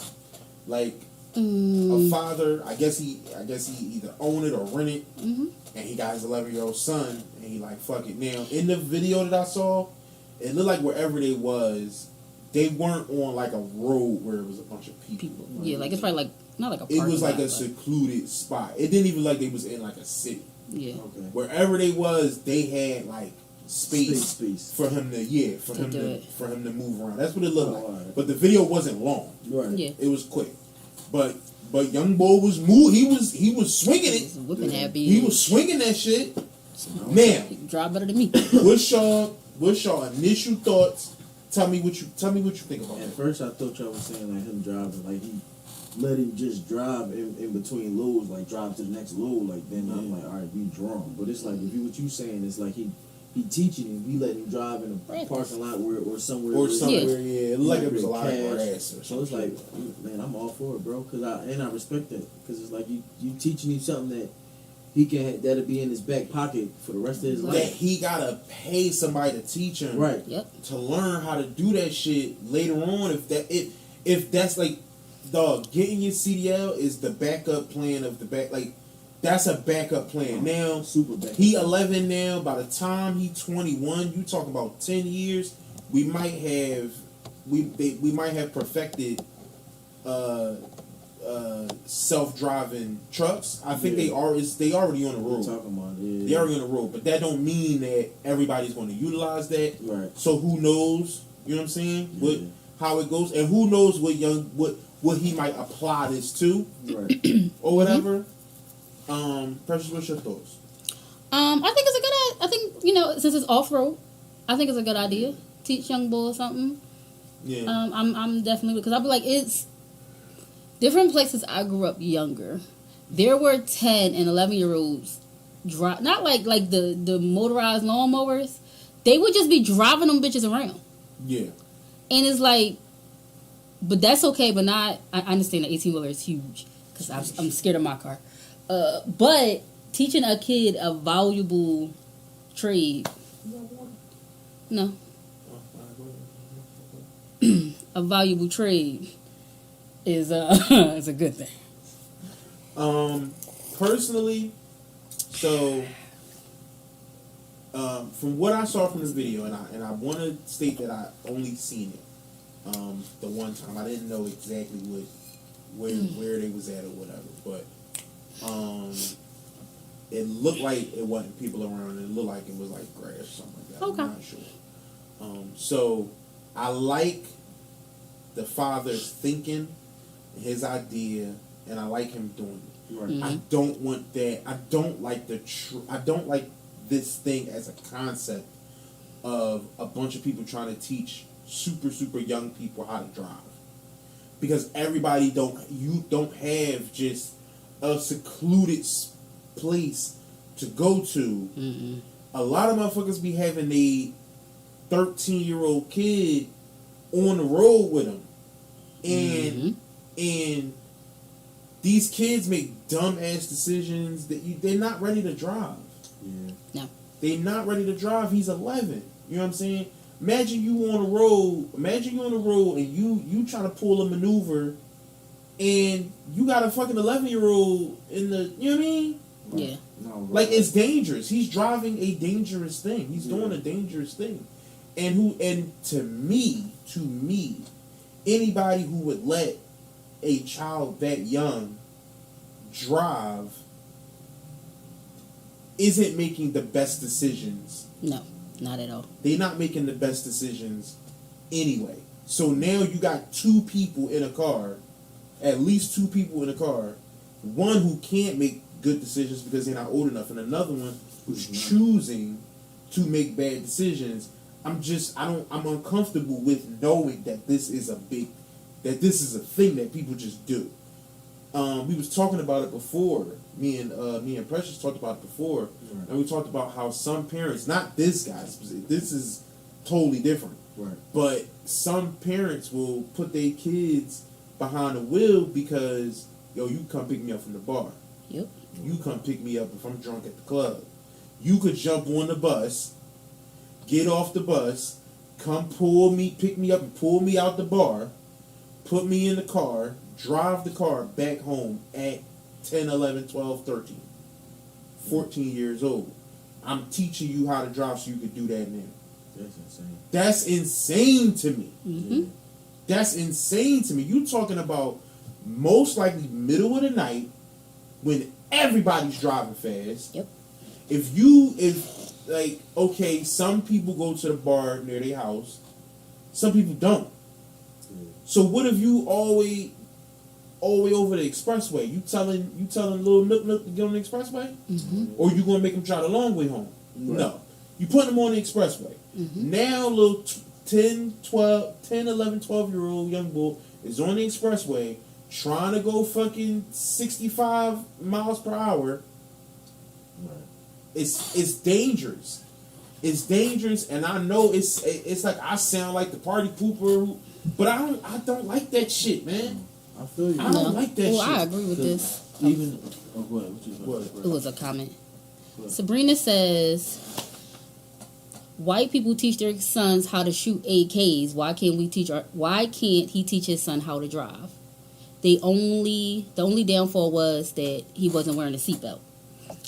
Like, a father, I guess he either own it or rent it, and he got his 11-year-old son, and he like, fuck it. Now, in the video that I saw, it looked like wherever they was, they weren't on like a road where it was a bunch of people. Yeah, like it's probably like not like a It parking was like lot, a but- secluded spot. It didn't even like they was in like a city. Yeah. Okay. Wherever they was, they had like space Space. for him to do it. for him to move around. That's what it looked Oh, like. alright. But the video wasn't long. Right. Yeah. It was quick. But young boy was he was swinging He's it. whipping happy. He was swinging that shit. Now, He can drive better than me. what's your initial thoughts? Tell me what you think about At that. first, I thought y'all was saying like him driving, like he let him just drive in between loads, like drive to the next load. Like then I'm like, all right, we drawn. But it's like if you what you saying is like he teaching him, he letting him drive in a Right. parking lot or somewhere. Or where- somewhere, yeah. It looked like it was a lot of cash. grass. Or So it's like, man, I'm all for it, bro. Cause I respect that. Cause it's like you teaching him something that he can that'll be in his back pocket for the rest of his that life. he gotta pay somebody to teach him. Right. Yep. To learn how to do that shit later on, if that's like, dog, getting your CDL is the backup plan of the back. Like, that's a backup plan. Now, Super back. he 11 now. By the time he 21, you talk about 10 years. We might have perfected self-driving trucks. I think they already on the road. Talking about it. They already on the road, but that don't mean that everybody's going to utilize that. Right. So who knows? You know what I'm saying? Yeah. How it goes, and who knows what he might apply this to, Right. or whatever. Precious, what's your thoughts? I think it's a good. I think since it's off road, I think it's a good idea. Teach young boys something. Yeah. I'm definitely because I'll be like it's different places. I grew up younger. There were 10 and 11-year-olds not like the motorized lawnmowers. They would just be driving them bitches around. Yeah. And it's like, but that's okay. But not. I understand the 18-wheeler is huge because I'm scared of my car. But teaching a kid a valuable trade. No. A valuable trade is is a good thing. Personally, so from what I saw from the video, and I want to state that I only seen it the one time. I didn't know exactly where they was at or whatever, but it looked like it wasn't people around. It looked like it was like grass or something like that. Okay. I'm not sure. So I like the father's thinking, his idea, and I like him doing it. Right. Mm-hmm. I don't want that. I don't like I don't like this thing as a concept of a bunch of people trying to teach super young people how to drive, because everybody don't have just a secluded place to go to. Mm-mm. A lot of motherfuckers be having a 13-year-old kid on the road with them, and these kids make dumb ass decisions that they're not ready to drive. Yeah. No. They're not ready to drive. He's 11. You know what I'm saying? Imagine you on the road and you trying to pull a maneuver, and you got a fucking 11-year-old in the. You know what I mean? Yeah. No, Like, it's dangerous. He's driving a dangerous thing. He's doing a dangerous thing. And to me, anybody who would let a child that young drive isn't making the best decisions. No, not at all. They're not making the best decisions anyway. So now you got two people in a car, at least two people in a car, one who can't make good decisions because they're not old enough, and another one who's choosing to make bad decisions. I'm uncomfortable with knowing that this is a thing that people just do. We was talking about it before. Me and Precious talked about it before, right. and we talked about how some parents, not this guy, this is totally different. Right. But some parents will put their kids behind the wheel because, yo, you come pick me up from the bar. Yep. You come pick me up if I'm drunk at the club. You could jump on the bus, get off the bus, come pick me up and pull me out the bar, put me in the car, drive the car back home at 10, 11, 12, 13, 14 years old. I'm teaching you how to drive so you could do that now. That's insane. That's insane to me. Mm-hmm. That's insane to me. You talking about most likely middle of the night when everybody's driving fast. Yep. Okay, some people go to the bar near their house, some people don't. Yeah. So what if you all the way over the expressway? You telling little Nook to get on the expressway, or you gonna make him try the long way home? Right. No, you put him on the expressway. Now, little 10, 11, 12-year-old young bull is on the expressway trying to go fucking 65 miles per hour. Right. It's dangerous. It's dangerous, and I know it's like I sound like the party pooper, but I don't like that shit, man. I feel you. I don't like that Well, shit. I agree with this. Even go ahead. What you gonna say? It was a comment. What? Sabrina says, "White people teach their sons how to shoot AKs. Why can't he teach his son how to drive? The only downfall was that he wasn't wearing a seatbelt."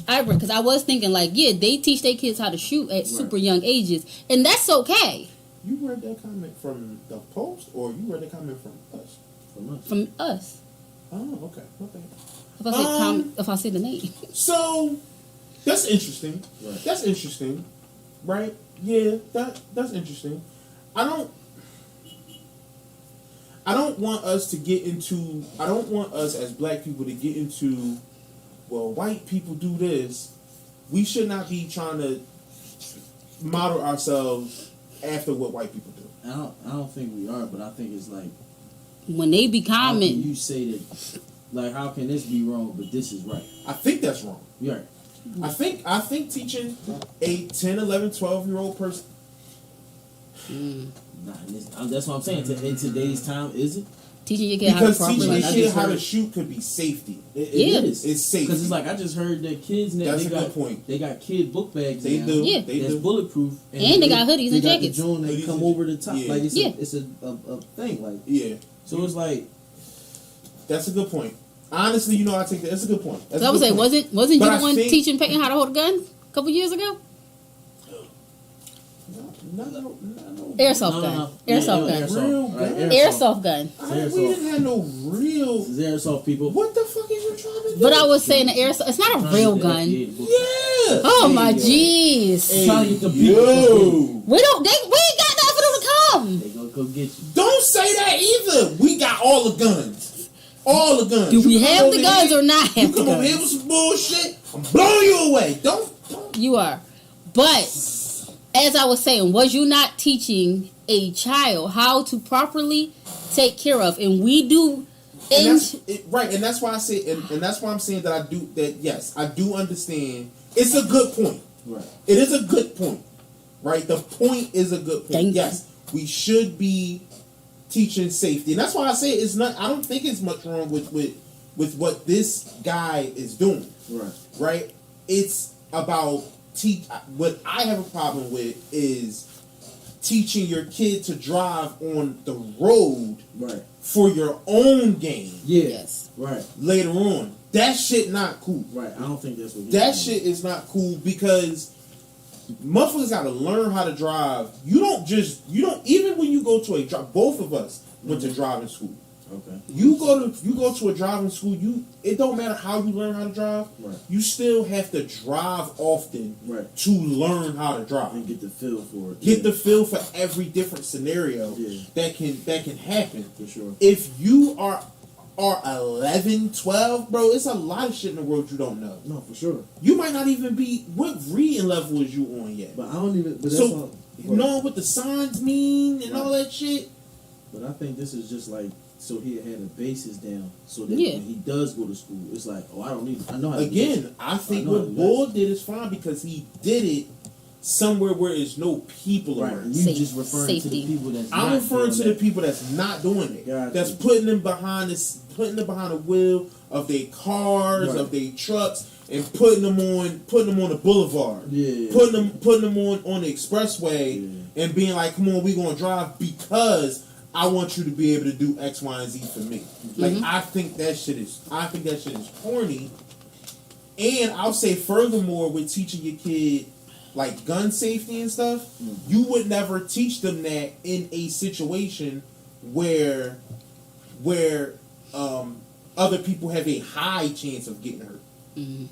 I agree, because I was thinking they teach their kids how to shoot at super young ages, and that's okay. You read that comment from the Post, or you read the comment from us? From us. From us. Oh, okay. If I say the name. So that's interesting. Right. That's interesting, right? Yeah, that's interesting. I don't want us to get into. I don't want us as black people to get into. Well, white people do this. We should not be trying to model ourselves after what white people do. I don't think we are, but I think it's like, When they be how can commenting, you say that? Like, how can this be wrong, but this is right? I think that's wrong. You're right. I think teaching a 10, 11, 12-year-old person. Nah, that's what I'm saying. In today's time, is it? teaching your kid how to Because teaching properly. your I kid just how to heard- shoot could be safety. It Yeah. is. It's safety. Because it's like, I just heard that kids now, That's they a got good point. They got kid book bags They now do. Yeah. They that's do. bulletproof. And they got hoodies and got jackets. The joint that Hoodies come and- over the top. yeah. Like, it's, Yeah. a thing. Like, Yeah, so it's like, that's a good point. Honestly, I take that. That's a good point. That's So I a would good say, point. wasn't But you I the one think- teaching Peyton how to hold a gun a couple years ago? No. Airsoft gun. Airsoft gun. Real Right, gun. Airsoft gun. We didn't have no real. It's airsoft people. What the fuck is you trying to do? But I was saying the airsoft. It's not a real gun. Yeah. Oh my Hey, jeez. Trying to get the people. Yo. We ain't got nothing for them to come. They gonna go get you. Don't say that either. We got all the guns. All the guns. Do we You come have over the guns here- or not You have the come over here with guns? some bullshit. I'm blowing you away. Don't. You are. But as I was saying, was you not teaching a child how to properly take care of? And we do. And that's right, and that's why I say, and that's why I'm saying that I do that. Yes, I do understand. It's a good point. Right. It is a good point, right? The point is a good point. Thank you. Yes, we should be teaching safety, and that's why I say it's not. I don't think it's much wrong with what this guy is doing. Right. Right? It's about What I have a problem with is teaching your kid to drive on the road Right. for your own gain Yeah. Yes. Right. later on. That shit not cool. Right. I don't think that's what. That shit is not cool because motherfuckers got to learn how to drive. You don't even when you go to a drive. Both of us went to driving school. Okay. You go to a driving school. It don't matter how you learn how to drive. Right. You still have to drive often Right. to learn how to drive. And get the feel for it. Get Yeah, the feel for every different scenario Yeah. that can happen. for sure. If you are 11, 12, bro, it's a lot of shit in the world you don't know. No, for sure. You might not even be, what reading level is you on yet? But I don't even. But that's So, all, knowing what the signs mean and all that shit. But I think this is just like so he had a basis down, so that Yeah. when he does go to school, it's like, oh, I don't need. I know how to do Again, this. I think know what how to do Bull did is fine because he did it somewhere where there's no people Right. around. And you Safe- just referring to safety. the people that's. I'm not referring doing to the that. people that's not doing it. Gotcha. That's putting them behind the wheel of their cars, Right. of their trucks, and putting them on the boulevard. Yeah. Putting them on the expressway Yeah. and being like, come on, we gonna drive because I want you to be able to do X, Y, and Z for me. Like I think that shit is corny. And I'll say furthermore with teaching your kid like gun safety and stuff, you would never teach them that in a situation where other people have a high chance of getting hurt. Mm-hmm.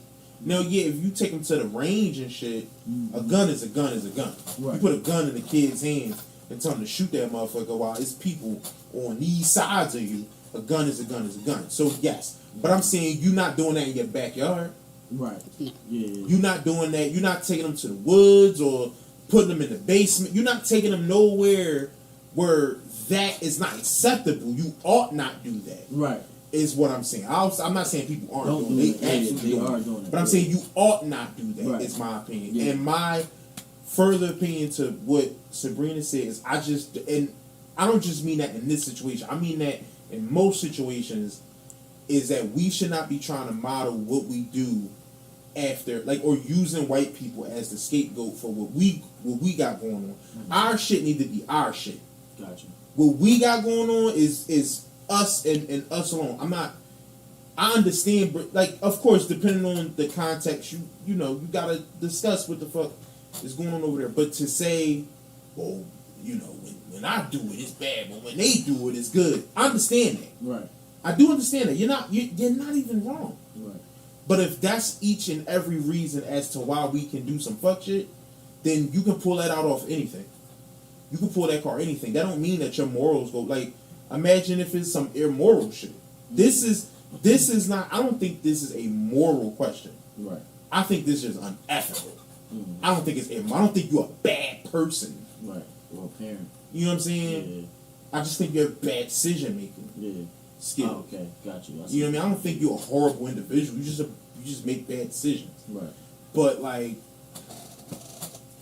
Now, yeah, if you take them to the range and shit, a gun is a gun is a gun. Right. You put a gun in the kid's hand and tell them to shoot that motherfucker while it's people on these sides of you. A gun is a gun is a gun. So yes, but I'm saying you're not doing that in your backyard. Right. No. Yeah. You're not doing that. You're not taking them to the woods or putting them in the basement. You're not taking them nowhere where that is not acceptable. You ought not do that. Right. Is what I'm saying. I'm not saying people aren't Don't doing do it. it. They Yeah, absolutely they doing are it. doing it. But I'm saying you ought not do that. Right. Is my opinion. Yeah. And my further opinion to what Sabrina said is and I don't just mean that in this situation. I mean that in most situations is that we should not be trying to model what we do after or using white people as the scapegoat for what we got going on. Our shit need to be our shit. Gotcha. What we got going on is us and us alone. I understand, but of course, depending on the context, you gotta discuss what the fuck is going on over there. But to say, well, when I do it, it's bad, but when they do it, it's good. I understand that. Right. I do understand that. You're not even wrong. Right. But if that's each and every reason as to why we can do some fuck shit, then you can pull that out off anything. You can pull that car anything. That don't mean that your morals go like. Imagine if it's some immoral shit. This is not. I don't think this is a moral question. Right. I think this is unethical. Mm-hmm. I don't think it's. I don't think you're a bad person. Right. Or parent. You know what I'm saying? Yeah. I just think you're bad decision making. Yeah. Skill. Oh, okay. Got you. You know what I mean? I don't think you're a horrible individual. You just make bad decisions. Right. But like,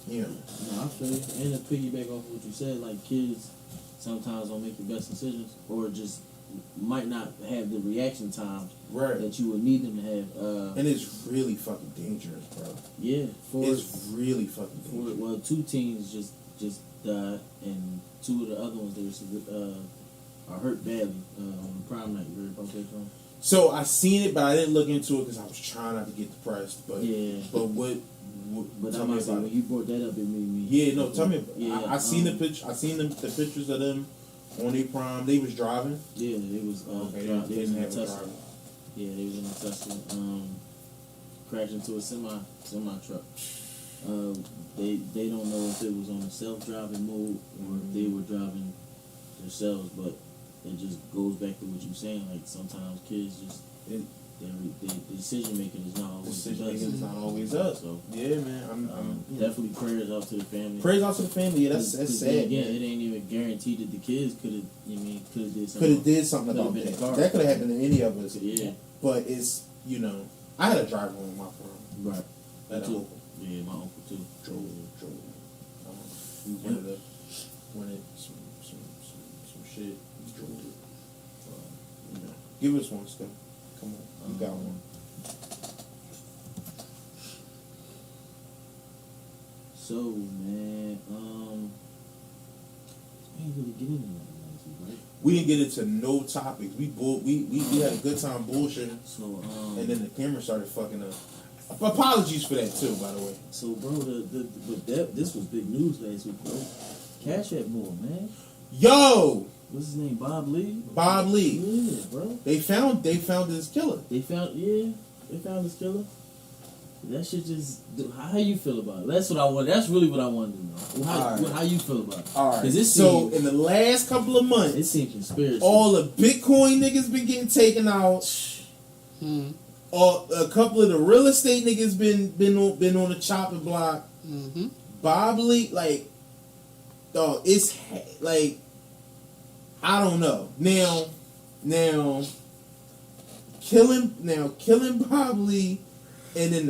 you know. No, I feel you. And to piggyback off what you said, like kids sometimes don't make the best decisions, or just might not have the reaction time Right. that you would need them to have. And it's really fucking dangerous, bro. Yeah. It's really fucking dangerous. Well, 2 teens just died, and 2 of the other ones are hurt badly on the prom night. You heard about that, John? So I seen it, but I didn't look into it because I was trying not to get depressed. But Yeah. But what But tell I'm me not saying about when it. you brought that up, it made me. Yeah, no, tell me. Yeah, I seen the pitch. I seen the pictures of them on their prom. They was driving. Yeah, it was. Okay, they they was didn't in a have a Tesla. driver. Yeah, they was in a Tesla. Crashed into a semi truck. They don't know if it was on a self-driving mode or if they were driving themselves, but it just goes back to what you're saying. Like sometimes kids just their decision making is not always Decision the best. making is not always us. So Yeah, man. I'm definitely prayers out to the family. praise out to the family. Yeah, that's 'Cause sad. then again, man. it ain't even guaranteed that the kids could have. Did something. Could have did something Could've about been a that. car. That could have happened to any of us. Yeah, But it's I had a driver on my prom. right. At Me a too. uncle. Yeah, my uncle too. Drove. We wanted some shit. We drove it. Give us one, Steph. Come on, you got one. So man, we ain't really get into that last week, right? We didn't get into no topics. We had a good time bullshitting, So and then the camera started fucking up. Apologies for that too, by the way. so bro, this was big news last week, bro. Cash App more, man. Yo, What's his name? Bob Lee. Bob Lee. Yeah, bro. They found this killer. They found his killer. That shit just. How you feel about it? That's what I want. That's really what I wanted to know. How you feel about it? All right. 'Cause it So seemed- in the last couple of It months, seemed conspiracy. all the Bitcoin niggas been getting taken out. Mm-hmm. A couple of the real estate niggas been on the chopping block. Mm-hmm. Bob Lee, like, dog, it's like, I don't know. Now, killing Bob Lee, and then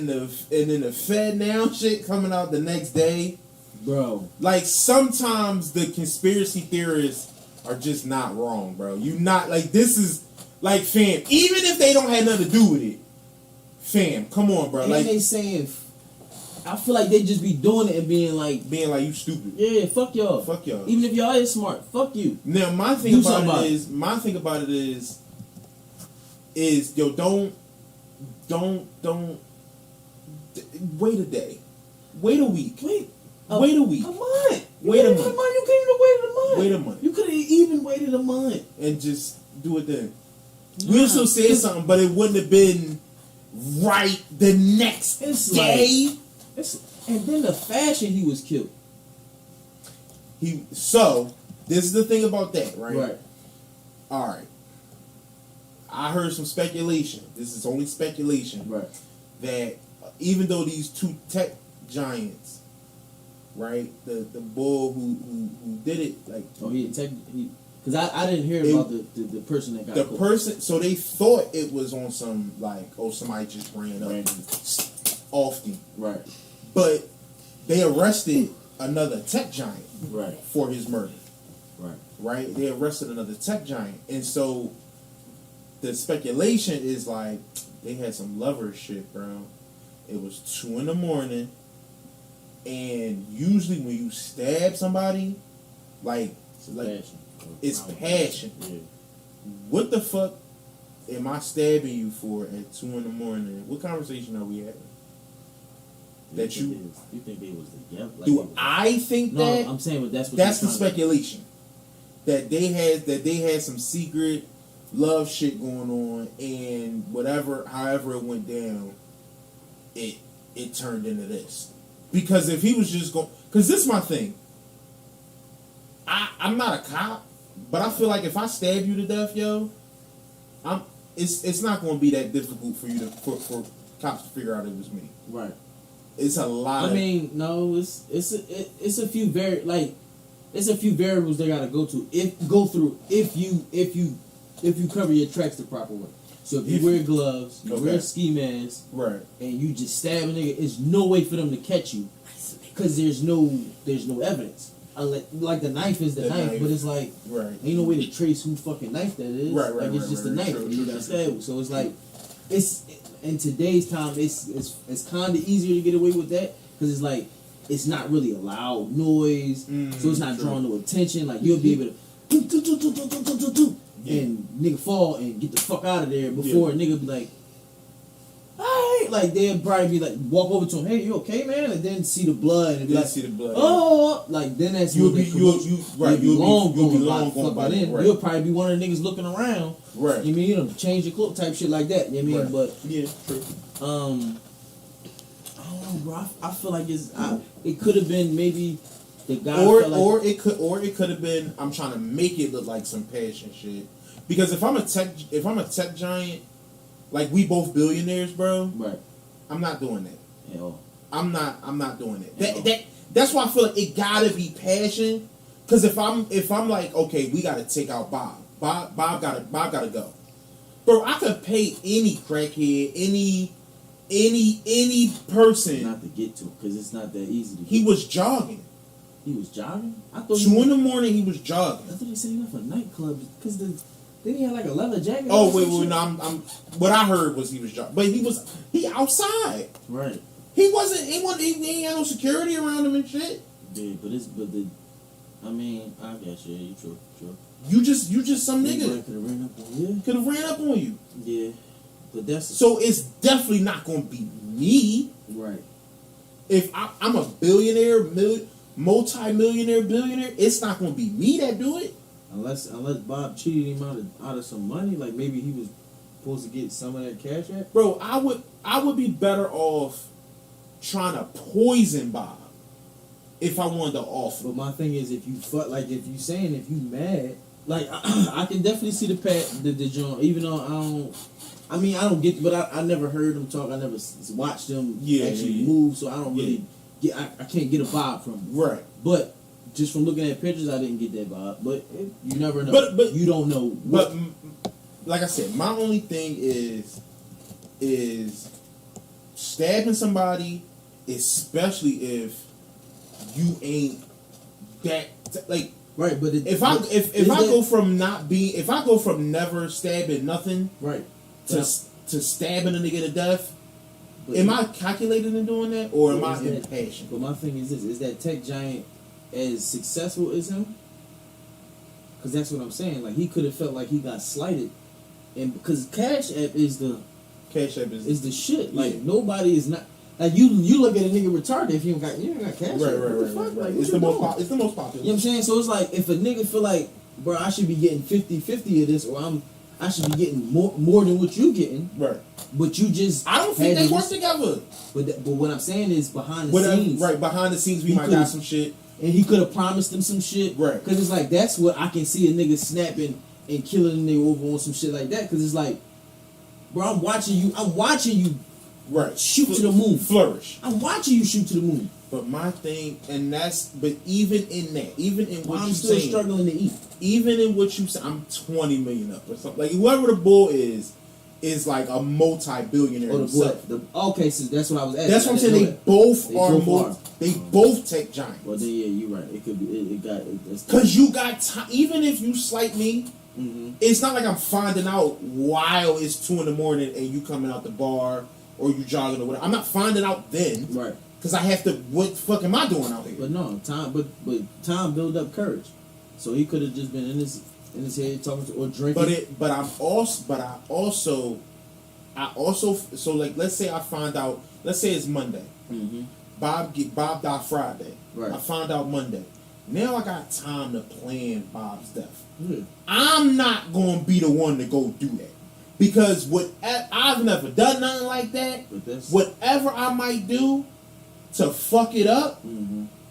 the Fed now shit coming out the next day. Bro. Like sometimes the conspiracy theorists are just not wrong, bro. You not like this is like fam. Even if they don't have nothing to do with it, fam, come on, bro. And Like they saying, I feel like they just be doing it and being like, you stupid. yeah, fuck y'all. Fuck y'all. Even if y'all is smart, fuck you. Now my Do thing something about about it it. is yo don't wait a day, wait a week, wait a week, A month. Wait a month. You can't even wait a month. Wait a month. You could have even waited a month. and just do it then. We'll still say something, but it wouldn't have been right the next It's day. And then the fashion he was killed. So this is the thing about that, right? Right. All right. I heard some speculation. This is only speculation. Right. That even though these 2 tech giants, right, the bull who did it, like Oh, because I didn't hear about the person that got the caught. person, so they thought it was on some like, oh, somebody just ran up Random. off them, Right. but they arrested another tech giant Right. for his murder. Right. Right? They arrested another tech giant, and so the speculation is like they had some lover shit, bro. It was 2 a.m, and usually when you stab somebody, like Passion. it's passion. Yeah. What the fuck am I stabbing you for at 2 a.m? What conversation are we having? That you think they was together? Like do I think no, that? I'm saying, but that's what That's the you're trying to- speculation that they had some secret love shit going on, and however it went down, it turned into this. Because if he was just going, because this is my thing. I'm not a cop, but I feel like if I stab you to death, yo, it's not going to be that difficult for you to for cops to figure out it was me. Right. It's a lot. I mean, no, it's a few it's a few variables they gotta go to if you cover your tracks the proper way. So if you wear gloves, you wear a ski mask, right, and you just stab a nigga, there's no way for them to catch you because there's no evidence. Unless, like the knife is the knife, but it's like ain't no way to trace who fucking knife that is. Like it's just a knife, and you got stabbed. So it's like it's in today's time, it's kind of easier to get away with that because it's like it's not really a loud noise, so it's not drawing no attention. Like you'll be able to and nigga fall and get the fuck out of there before a nigga be like, alright, like they'll probably be like walk over to him, hey, you okay, man, and then see the blood and be like, oh, like then that's you'll be long gone by then. You'll probably be one of the niggas looking around, right? You mean, you know, change your cloak type shit like that. You know what I mean? But yeah, true. I don't know, bro. I feel like it could have been maybe the guy, or it could have been. I'm trying to make it look like some passion shit. Because if I'm a tech giant, like we both billionaires, bro. Right. I'm not doing that. Hell. I'm not doing it. That's why I feel like it gotta be passion. Because if I'm like, okay, we gotta take out Bob. Bob gotta go. Bro, I could pay any crackhead, any person not to get to, because it's not that easy to get. He was jogging. He was jogging? I thought 2 in the morning he was jogging. I thought he said he left a nightclub because then he had like a leather jacket. Oh wait, no, I'm what I heard was he was jogging. But he outside. Right. He ain't had no security around him and shit. Yeah, I mean, I guess you true. You just some nigga. Could have ran up on you. Could have ran up on you. Yeah. But so it's definitely not gonna be me. Right. If I'm a billionaire, multi-millionaire, billionaire, it's not gonna be me that do it. Unless Bob cheated him out of some money, like maybe he was supposed to get some of that cash at. Bro, I would be better off trying to poison Bob if I wanted to offer. But my thing is, if you mad, like I can definitely see the joint, even though I don't get, but I never heard him talk. I never watched him move, so I don't really get. I can't get a vibe from him. Right. But just from looking at pictures, I didn't get that vibe. But you never know. But you don't know. But like I said, my only thing is stabbing somebody, especially if you ain't that like. Right, but if I go from never stabbing nothing, right, to stabbing a nigga to death, am I calculated in doing that, or am I impatient? But my thing is this: is that tech giant as successful as him? Because that's what I'm saying. Like he could have felt like he got slighted, and because Cash App is the shit. Like nobody is not. Like you look at a nigga retarded if you ain't got cash. Right. Like, it's the most popular. You know what I'm saying? So it's like if a nigga feel like, bro, I should be getting 50-50 of this, or I should be getting more than what you getting. Right. But you just I don't think they work together. But what I'm saying is behind the scenes. Right, behind the scenes we might got some shit. And he could have promised them some shit. Right. Because it's like that's what I can see a nigga snapping and killing a nigga over on some shit like that. Because it's like, bro, I'm watching you. Right. Shoot to the moon. Flourish. I'm watching you shoot to the moon. But my thing, but even in that, even in what I'm you still saying, struggling to eat. Even in what you say, I'm 20 million up or something. Like whoever the bull is like a multi-billionaire himself. Okay, so that's what I was asking. That's what I'm saying. They both take giants. Well, then yeah, you're right. It could be. Because you got time. Even if you slight me, it's not like I'm finding out while it's 2 a.m. and you coming out the bar. Or you jogging or whatever. I'm not finding out then. Right. Because I have to, what the fuck am I doing out here? But no, time build up courage. So he could have just been in his head talking to, or drinking. But I also, so like, let's say I find out, let's say it's Monday. Bob died Friday. Right. I found out Monday. Now I got time to plan Bob's death. Yeah. I'm not gonna be the one to go do that because I've never done nothing like that. But that's Whatever I might do to fuck it up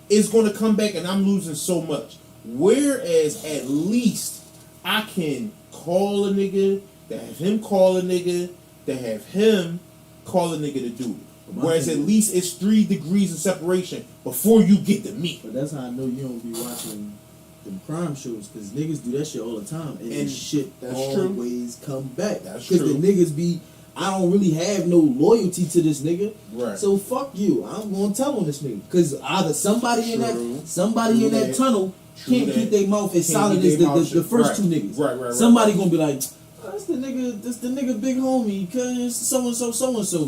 is gonna come back, and I'm losing so much. Whereas at least I can call a nigga, to have him call a nigga, to have him call a nigga to do it. Whereas at least it's 3 degrees of separation before you get to me. But that's how I know you don't be watching them crime shows, because niggas do that shit all the time, and the shit that's always come back. That's Because true. the niggas be, I don't really have no loyalty to this nigga, Right. so fuck you. I'm gonna tell on this nigga, because either somebody in True. that tunnel True can't that. keep their mouth as Can't solid keep as their mouth the shut. first Right. 2 niggas. Right. Somebody gonna be like, that's the nigga big homie, cause so and so told us True.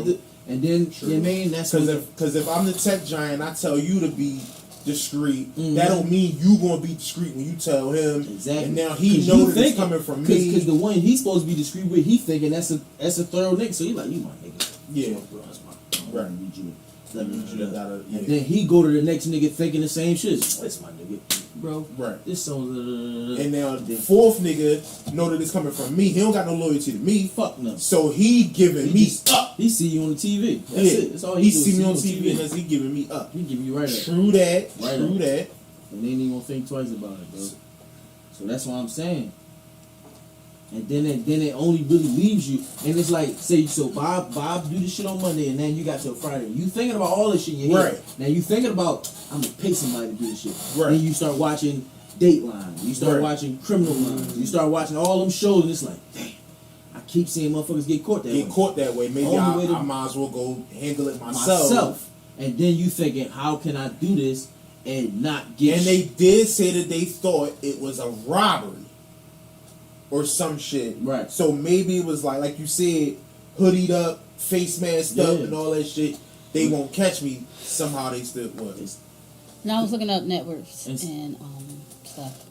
that, and then True. you know what I mean, that's Because if I'm the tech giant, I tell you to be discreet. Mhm. That don't mean you gonna be discreet when you tell him. Exactly. And now he knows it's coming from me. Because the one he's supposed to be discreet with, he thinking that's a thorough nigga. So he like, you my nigga. Yeah. Bro, that's my. Right. Let me read you. Let me read you that. Gotta- yeah. And then he go to the next nigga thinking the same shit. That's my nigga, bro. Right. This song. And now the 4th nigga know that it's coming from me. He don't got no loyalty to me. Fuck no. So he giving He me just- up. He see you on the TV. That's Yeah. it. That's all He do. see me on you TV and that's he giving me up. He give you right up. True that. Right True on. that. And they ain't even gonna think twice about it, bro. So that's what I'm saying. And then it only really leaves you, and it's like, say, so Bob do this shit on Monday, and then you got till Friday. You thinking about all this shit in your head. Right. Now you thinking about, I'm gonna pay somebody to do this shit. Right. Then you start watching Dateline. You start Right. watching Criminal Minds. You start watching all them shows, and it's like, damn, I keep seeing motherfuckers get caught that Get way. caught that way. Maybe Only way to- I might as well go handle it myself. And then you thinking, how can I do this and not get? And they did say that they thought it was a robbery or some shit. Right. So maybe it was like you said, hoodied up, face masked up, Yeah. and all that shit. They won't catch me. Somehow they still what? Now I was looking up net worths It's- and stuff.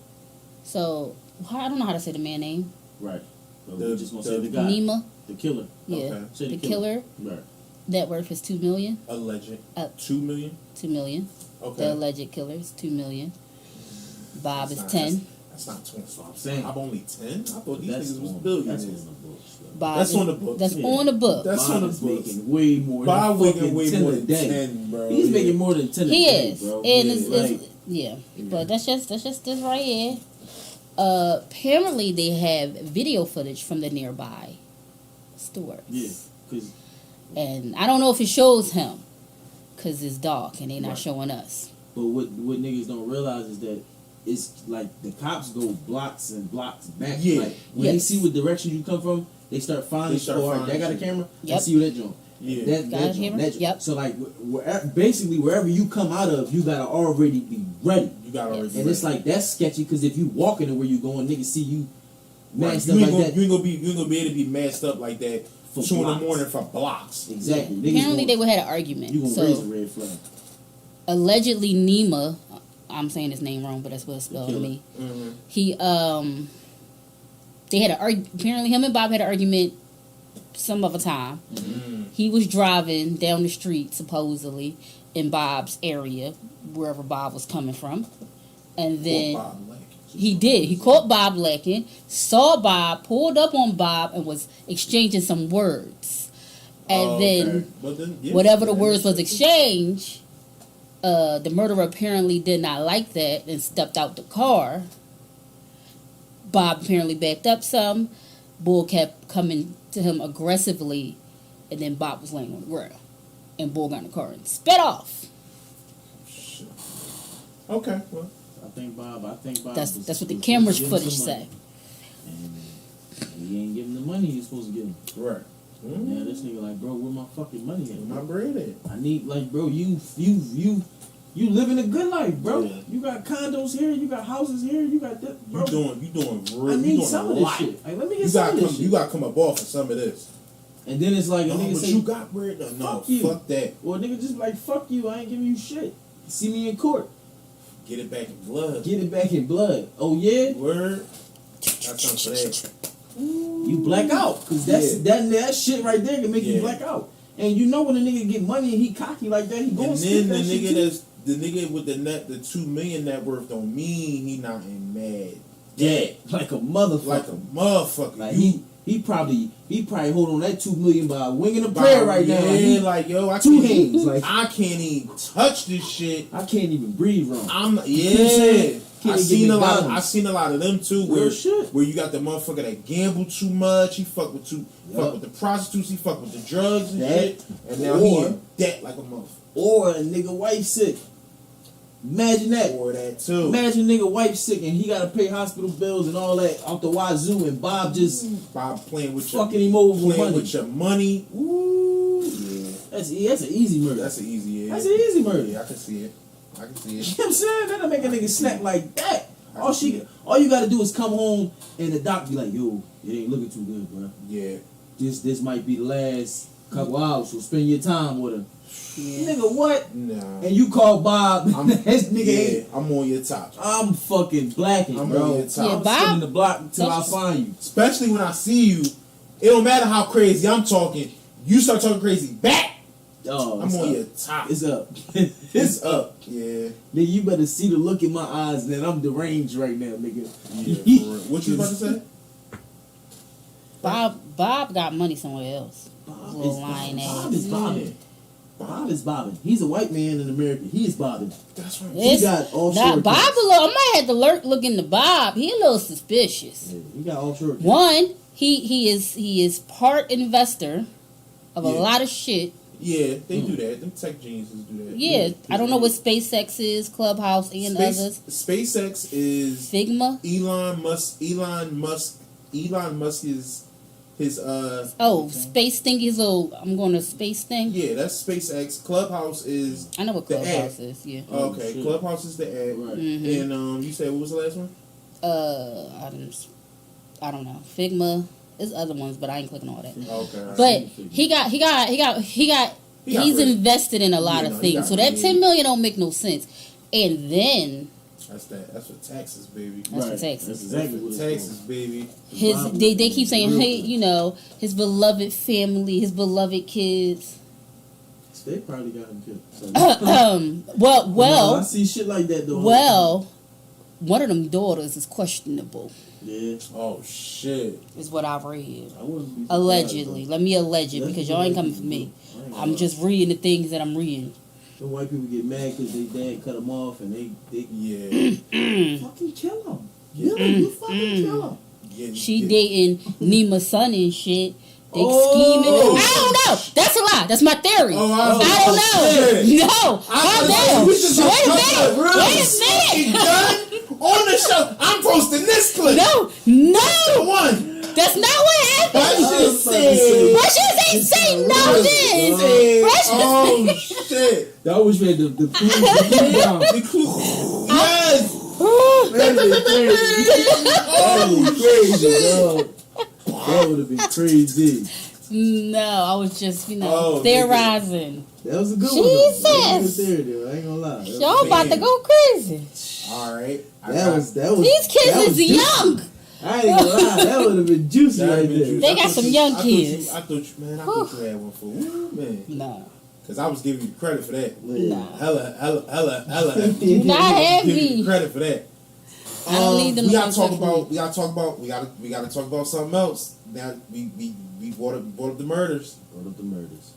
So I don't know how to say the man name. Right. So The- we're just gonna the- say the guy, Nima. the killer. Yeah. Okay. Say The killer Right. net worth is $2 million. Alleged. 2 $2 million. million. Okay. The alleged killer is $2 million. Bob That's is not- 10. That's not 20. That's what I'm saying. I'm only 10. I thought these That's niggas was on- billionaires. That's on the books. though. Bob That's is- on the books. That's Yeah. on the book. That's Bob on the is books. making way more. Bob than making fucking way 10 more a than day. 10, bro. He's Yeah. making more than 10 a He day, is, bro. and Yeah, it's like- yeah. But that's just this right here. Apparently they have video footage from the nearby stores. Yeah, because And I don't know if it shows him, cause it's dark and they not Right. showing us. but what niggas don't realize is that it's like the cops go blocks and blocks back. Yeah. Like when they Yes. see what direction you come from, they start finding. They start oh, finding that got a shit. camera. Yep. Let's see what that joint. Yeah. That Got a joint, camera? that joint. Yep. So like basically wherever you come out of, you gotta already be ready. You got already. Yes. And it's like that's sketchy because if you walking to where you going, niggas see you Right. masked You up ain't like gonna, that. you ain't gonna be able to be masked up like that For 2 in the blocks. morning for blocks. Exactly. Niggas Apparently gonna- they would had an argument. You gonna So raise a red flag. allegedly Nima, I'm saying his name wrong, but that's what it's spelled to Killer. me. Mm-hmm. He they had an apparently him and Bob had an argument some other time. Mm-hmm. He was driving down the street supposedly in Bob's area, wherever Bob was coming from, and then he did. He caught Bob lacking, saw Bob, pulled up on Bob, and was exchanging some words, and then whatever the words was exchanged, the murderer apparently did not like that and stepped out the car. Bob apparently backed up some. Bull kept coming to him aggressively, and then Bob was laying on the ground. And Bull got in the car and sped off. Okay, well, I think Bob. That's was- what the was camera's supposed to give him footage some say. money. And he ain't giving the money he's supposed to give him. right. Yeah, this nigga like, bro, where my fucking money at? My Bro? bread at. I need like, bro, you living a good life, bro. Yeah. You got condos here, you got houses here, you got that, bro. You doing real. I you need doing some a of this lot. shit. Like, let me get You some gotta of this come. shit. You gotta come up off of some of this. And then it's like a No, nigga but say, you got bread. No, fuck you. fuck that. or a nigga just like, fuck you, I ain't giving you shit. See me in court, Get it back in blood. get it back in blood. Oh yeah, Word. That's something for that. you black out, cause that's that shit right there can make you Yeah. black out. And you know when a nigga get money and he cocky like that, he gonna And spit then the that shit nigga too. the nigga with the 2 million net worth don't mean he not in mad debt. Like a motherfucker. Like a motherfucker. Like he probably hold on that 2 million by winging a prayer right now. Yeah, like yo, I two can't, hands. Like I can't even touch this shit. I can't even breathe wrong. I seen a lot of them too. Real shit. Where you got the motherfucker that gamble too much. He fuck with the prostitutes. He fuck with the drugs and shit. And now he in debt like a motherfucker. Or a nigga wife sick. Imagine that. Or that too. Imagine nigga wife sick and he gotta pay hospital bills and all that out the wazoo, and Bob playing with fucking him over with money. With your money. Ooh, yeah. That's an easy murder. That's an easy. Yeah. That's an easy murder. Yeah, I can see it. You know what I'm saying? That'll make a nigga snap like that. All you gotta do is come home and the doc be like, yo, it ain't looking too good, bro. Yeah. This might be the last couple hours, so spend your time with her. Yeah. Nigga, what? Nah. And you call Bob. I'm on your top. I'm fucking blacking, I'm bro. on your top. Yeah, I'm Bob, sitting in the block until I find you. Especially when I see you. It don't matter how crazy I'm talking. You start talking crazy back. Oh, I'm on your top. It's up. It's up. Yeah. Nigga, you better see the look in my eyes that I'm deranged right now, nigga. Yeah, for real. What you about to say? Bob got money somewhere else. Bob Little is lying bobbing. ass. Bob is bobbing. Bob is bobbing. He's a white man in America. He is bobbing. That's right. He got offshore. Bob accounts. a little. I might have to look into Bob. He a little suspicious. Yeah, he got offshore accounts. One, he is part investor of a Yeah. lot of shit. Yeah, they do that. Them tech geniuses do that. Yeah, I don't know what SpaceX is, Clubhouse, and others. SpaceX is Figma. Elon Musk is his Space thing is I'm going to space thing. yeah, that's SpaceX. Clubhouse is I know what the Clubhouse ad. is. Yeah. Okay, shit. Clubhouse is the ad. Right. Mhm. And you said what was the last one? I don't know. Figma. There's other ones, but I ain't clicking all that. Okay. But he's bread. invested in a lot Yeah, of no, he things. got So that bread. 10 million don't make no sense. And then That's for taxes, baby. That's for Texas. That's exactly what it's Texas, for. baby. they keep saying, hey, you know, his beloved family, his beloved kids. They probably got him killed. So. Well, I see shit like that though. well, one of them daughters is questionable, Yeah. Oh shit. is what I've read. I wouldn't be surprised, Allegedly. though. Let me allege it because y'all ain't coming for me. I'm just reading the things that I'm reading. The white people get mad because they dad cut them off and they Yeah. fucking kill them. You fucking kill them. Yeah, She yeah. dating Neema's son and shit. They Oh. scheming. I don't know. That's a lie. That's my theory. Oh, I don't know. shit. No. Calm down. Wait a minute. On the show, I'm posting this clip. No. One. That's not what happened. That shit said. Why should they say no then? Said, Why should oh shit. That was where the clue down. Yes. That would have been crazy. No, I was just, Oh, theorizing. That was a good Jesus. one. That was a good theory, though. I ain't gonna lie. Y'all about to go crazy. All right. That was. These kids is young. I ain't gonna lie. That would have been juicy right there. They got some young kids. I thought you had one for woo, man. Nah. Because I was giving you credit for that. Nah. Hella. Do not have Giving you me. credit for that. I don't need them We gotta to talk touch about. me. We gotta talk about something else. Now we brought up the murders. One of the murders.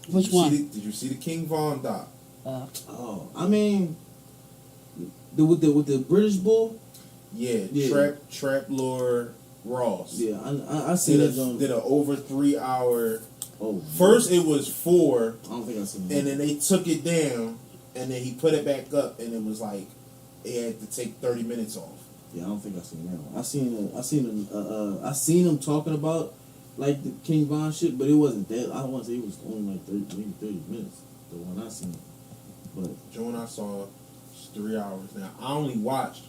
Which one? Did you see the King Von doc? Oh, I mean, with the British bull. Yeah. Trap Lord Ross. Yeah, I see that on. Did a over 3 hour. Oh, First it was 4, I don't think I seen that. and then they took it down, and then he put it back up, and it was like it had to take 30 minutes off. Yeah, I don't think I seen that one. I seen him talking about like the King Von shit, but it wasn't that. I don't want to say it was only like 30 minutes. The one I seen, but Joan I saw was 3 hours. Now I only watched.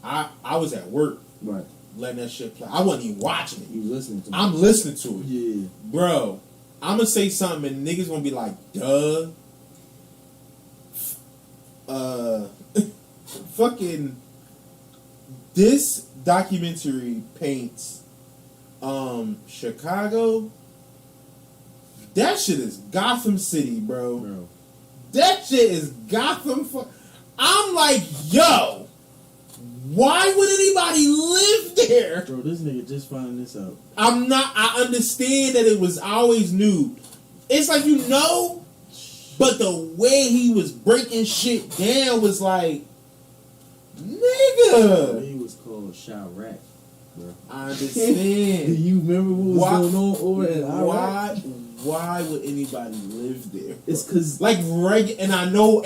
I was at work right, letting that shit play. I wasn't even watching it. you was listening to me. I'm listening to it, Yeah, bro. I'm gonna say something, and niggas gonna be like, "Duh." Fucking. This documentary paints Chicago. That shit is Gotham City, bro. bro. That shit is Gotham. I'm like, yo, why would anybody live there? Bro, this nigga just finding this out. I understand that it was always new. It's like, you know, but the way he was breaking shit down was like, nigga. He was called Chirac, bro. I Do understand. you remember what was going on over at Iraq? Why would anybody live there? It's cause Like and I know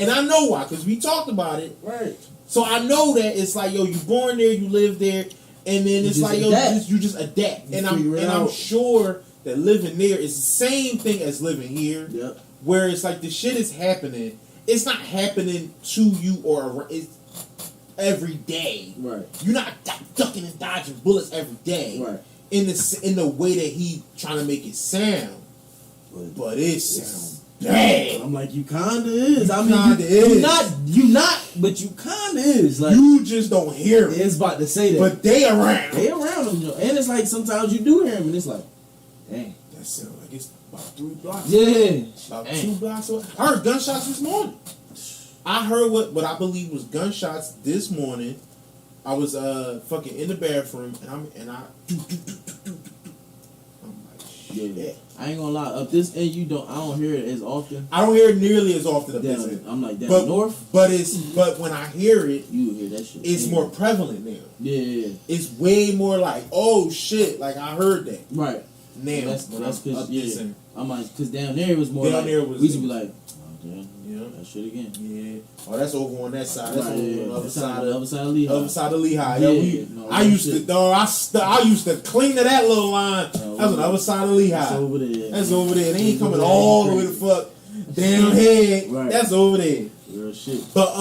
why, because we talked about it. right. So I know that it's like, yo, you born there, you live there, and then it's just like, yo, adapt. you just adapt. You And figure it I'm out. sure that living there is the same thing as living here, Yep. where it's like the shit is happening. It's not happening to you it's every day. Right. You're not ducking and dodging bullets every day. Right. In the way that he trying to make it sound, but it sounds bad. I'm like, you kinda is. I mean, kinda you is. not, but you kinda is. Like, You just don't hear it, it's about to say that. but they around. They around them, you know. And it's like sometimes you do hear them, and it's like, dang. That sounds like it's about 3 blocks. Yeah. About Dang. 2 blocks away. I heard gunshots this morning. I heard what I believe was gunshots this morning. I was fucking in the bathroom, and I'm like, shit. Yeah. I ain't gonna lie. Up this end, I don't hear it as often. I don't hear it nearly as often up this Down, end. I'm like, down But north, but when I hear it, you hear that shit. it's Yeah. more prevalent now. Yeah. It's way more like, oh shit, like I heard that. Right. Now, That's when because I'm up this yeah. end. I'm like, because down there it was more Down like, there was- we used to be like, oh damn, Yeah. that shit again. Yeah. Oh, that's over on that side. That's Right, over yeah, on the other that's side the of other side of Lehigh. other side of Lehigh. Yeah, Yeah, no, I that used to, shit. dog. I used to cling to that little line. No, That's on the other side of Lehigh. That's over there. That's over there. They ain't Over coming there, all the way crazy. to fuck down head. Right. That's over there. Real shit. But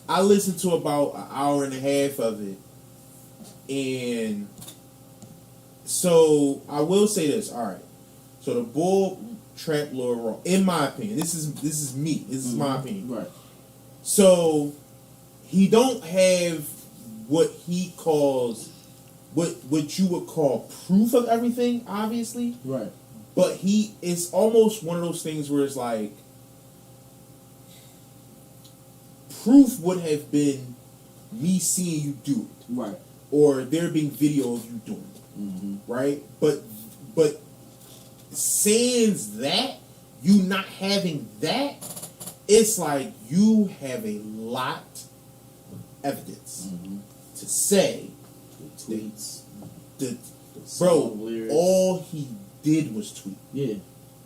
I listened to about an hour and a half of it, and so I will say this. All right. So the bull trapped Lil Raw, in my opinion. This is me. This is my opinion. Right. So he don't have what he calls what you would call proof of everything, obviously. Right. But it's almost one of those things where it's like proof would have been me seeing you do it, Right. or there being video of you doing it, Mm-hmm. right? But sans that, you not having that, it's like you have a lot of evidence Mm-hmm. to say The tweets. that, The bro, song lyrics. all he did was tweet. Yeah.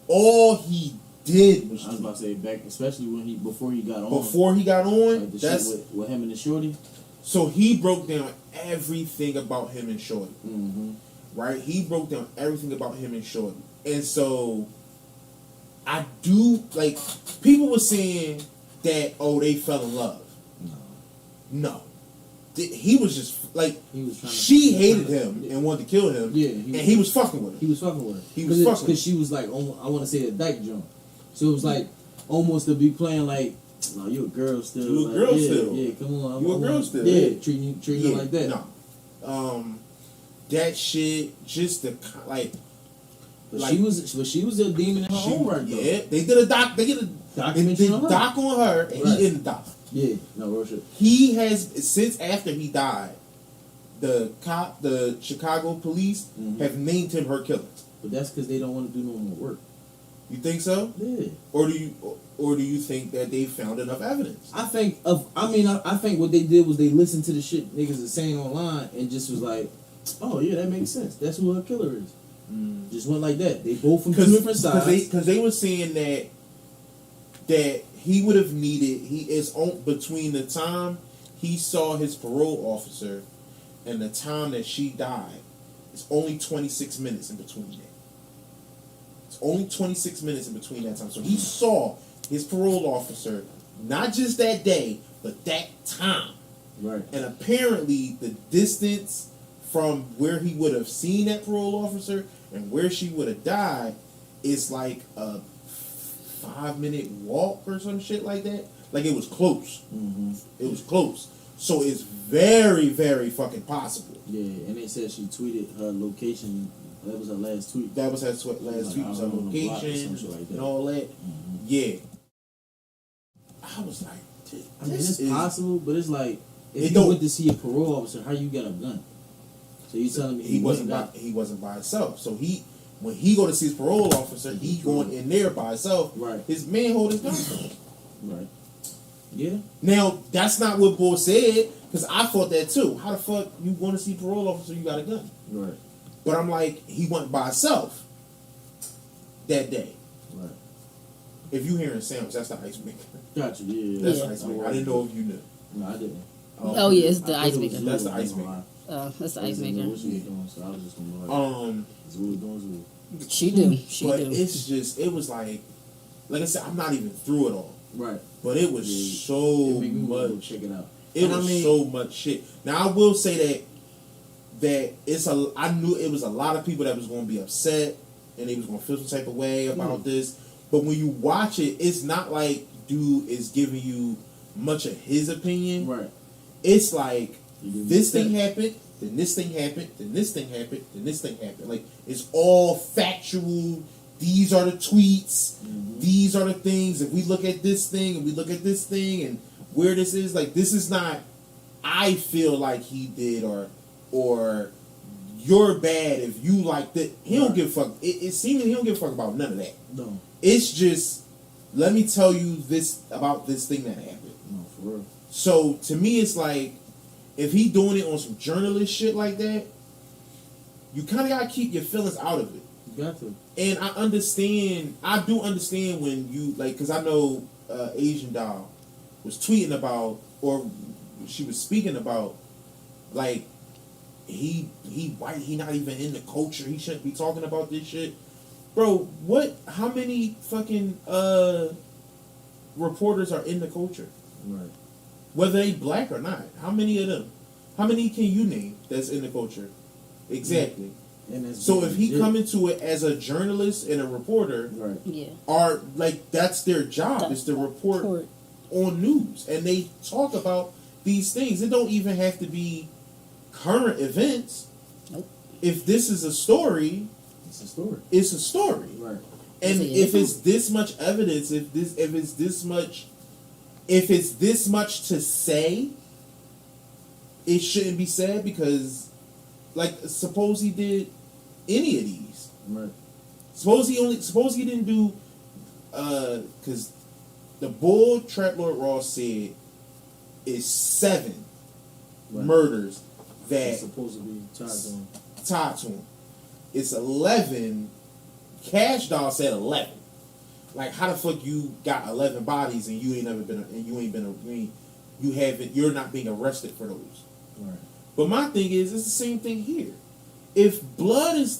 All he did was I was tweet. about to say back, especially before he got on. Before he got on, Like the that's shit with him and the shorty. so he broke down everything about him and Shorty, Mm-hmm. right? He broke down everything about him and Shorty, and so I do like people were saying that they fell in love. No, he was just like He was trying to. she hated him and wanted to kill him. Yeah, and he was fucking with her. He was fucking with her. He was fucking. Because she was like, I want to say a dyke jump. So it was like almost to be playing like, no, you a girl still. You a like, girl yeah, still. Yeah, come on. You a girl still, Yeah, yeah. treating you like that. No, that shit just the like. But Like- she was a demon in her own right though. Yeah, they did a doc. They did a Documentary on her. doc on her, and Right. he in the doc. Yeah, no real shit. He has since after he died, the Chicago police Mhm. have named him her killer. But that's because they don't want to do no more work. You think so, Yeah. or do you think that they found enough evidence? I think I think what they did was they listened to the shit niggas is saying online and just was like, oh yeah, that makes sense. That's who her killer is. Just went like that. They both from two different sides. Because they were saying that he would have needed between the time he saw his parole officer and the time that she died, it's only 26 minutes in between that. It's only 26 minutes in between that time. So he saw his parole officer not just that day, but that time. Right. And apparently the distance from where he would have seen that parole officer and where she would have died is like a 5-minute walk or some shit like that. Like it was close. Mm-hmm. It was close. So it's very, very fucking possible. Yeah, and they said she tweeted her location. That was her last tweet. That was her last Like, tweet, was her I was on the block or some location shit like that. and all that. Mhm. Yeah. I was like, I mean, this it's possible, but it's like if It you don't- went to see a parole officer, how you got a gun? So you telling me he wasn't by himself. So when he go to see his parole officer, he going in there by himself. Right. His man hold his gun. Right. Yeah. Now that's not what Bull said, because I thought that too. How the fuck you going to see parole officer? You got a gun. Right. But I'm like, he went by himself that day. Right. If you hearing sounds, that's the ice maker. Gotcha. Yeah. That's Yeah. the ice maker. I didn't know if you knew. No, I didn't. Oh yeah, it's the I ice thought it was maker. Zulu, That's the I ain't ice gonna maker. lie. That's the I ice didn't know maker. what she was doing, so I was just gonna like, Zulu doing Zulu. She do. She but do. it's just, it was like I said, I'm not even through it all. Right. But it was Yeah. so It make me wanna go much. check it out. It And was I mean- so much shit. Now I will say that I knew it was a lot of people that was going to be upset and they was going to feel some type of way about this. But when you watch it, it's not like dude is giving you much of his opinion. Right. It's like You give me this the thing steps. happened, then this thing happened, then this thing happened, then this thing happened. Like it's all factual. These are the tweets. Mhm. These are the things. If we look at this thing and we look at this thing and where this is, like this is not. I feel like he did or you're bad if you like that. He don't Right. give a fuck. It seems he don't give a fuck about none of that. No. It's just let me tell you this about this thing that happened. No, for real. So to me, it's like if he doing it on some journalist shit like that, you kind of gotta keep your feelings out of it. You got to. And I do understand when you like, because I know Asian Doll was tweeting about, or she was speaking about, like he white, he not even in the culture. He shouldn't be talking about this shit, bro. What? How many fucking reporters are in the culture? Right. Whether they black or not. How many of them? How many can you name that's in the culture? Exactly. And that's So if he legit. come into it as a journalist and a reporter, Right. Yeah. are like that's their job That's is to report Report. on news, and they talk about these things. It don't even have to be current events. Nope. If this is a story, It's a story. it's a story. Right. And Yeah. if it's this much evidence, if it's this much to say, it shouldn't be said because, like, suppose he did any of these. Right. Suppose he didn't do, because the Bull Trap Lord Ross said is 7 Right. murders It's that supposed to be tied to him. tied to him. It's 11. Cash Doll said 11. Like, how the fuck you got 11 bodies and you ain't never been, you're not being arrested for those. Right. But my thing is, it's the same thing here. If blood is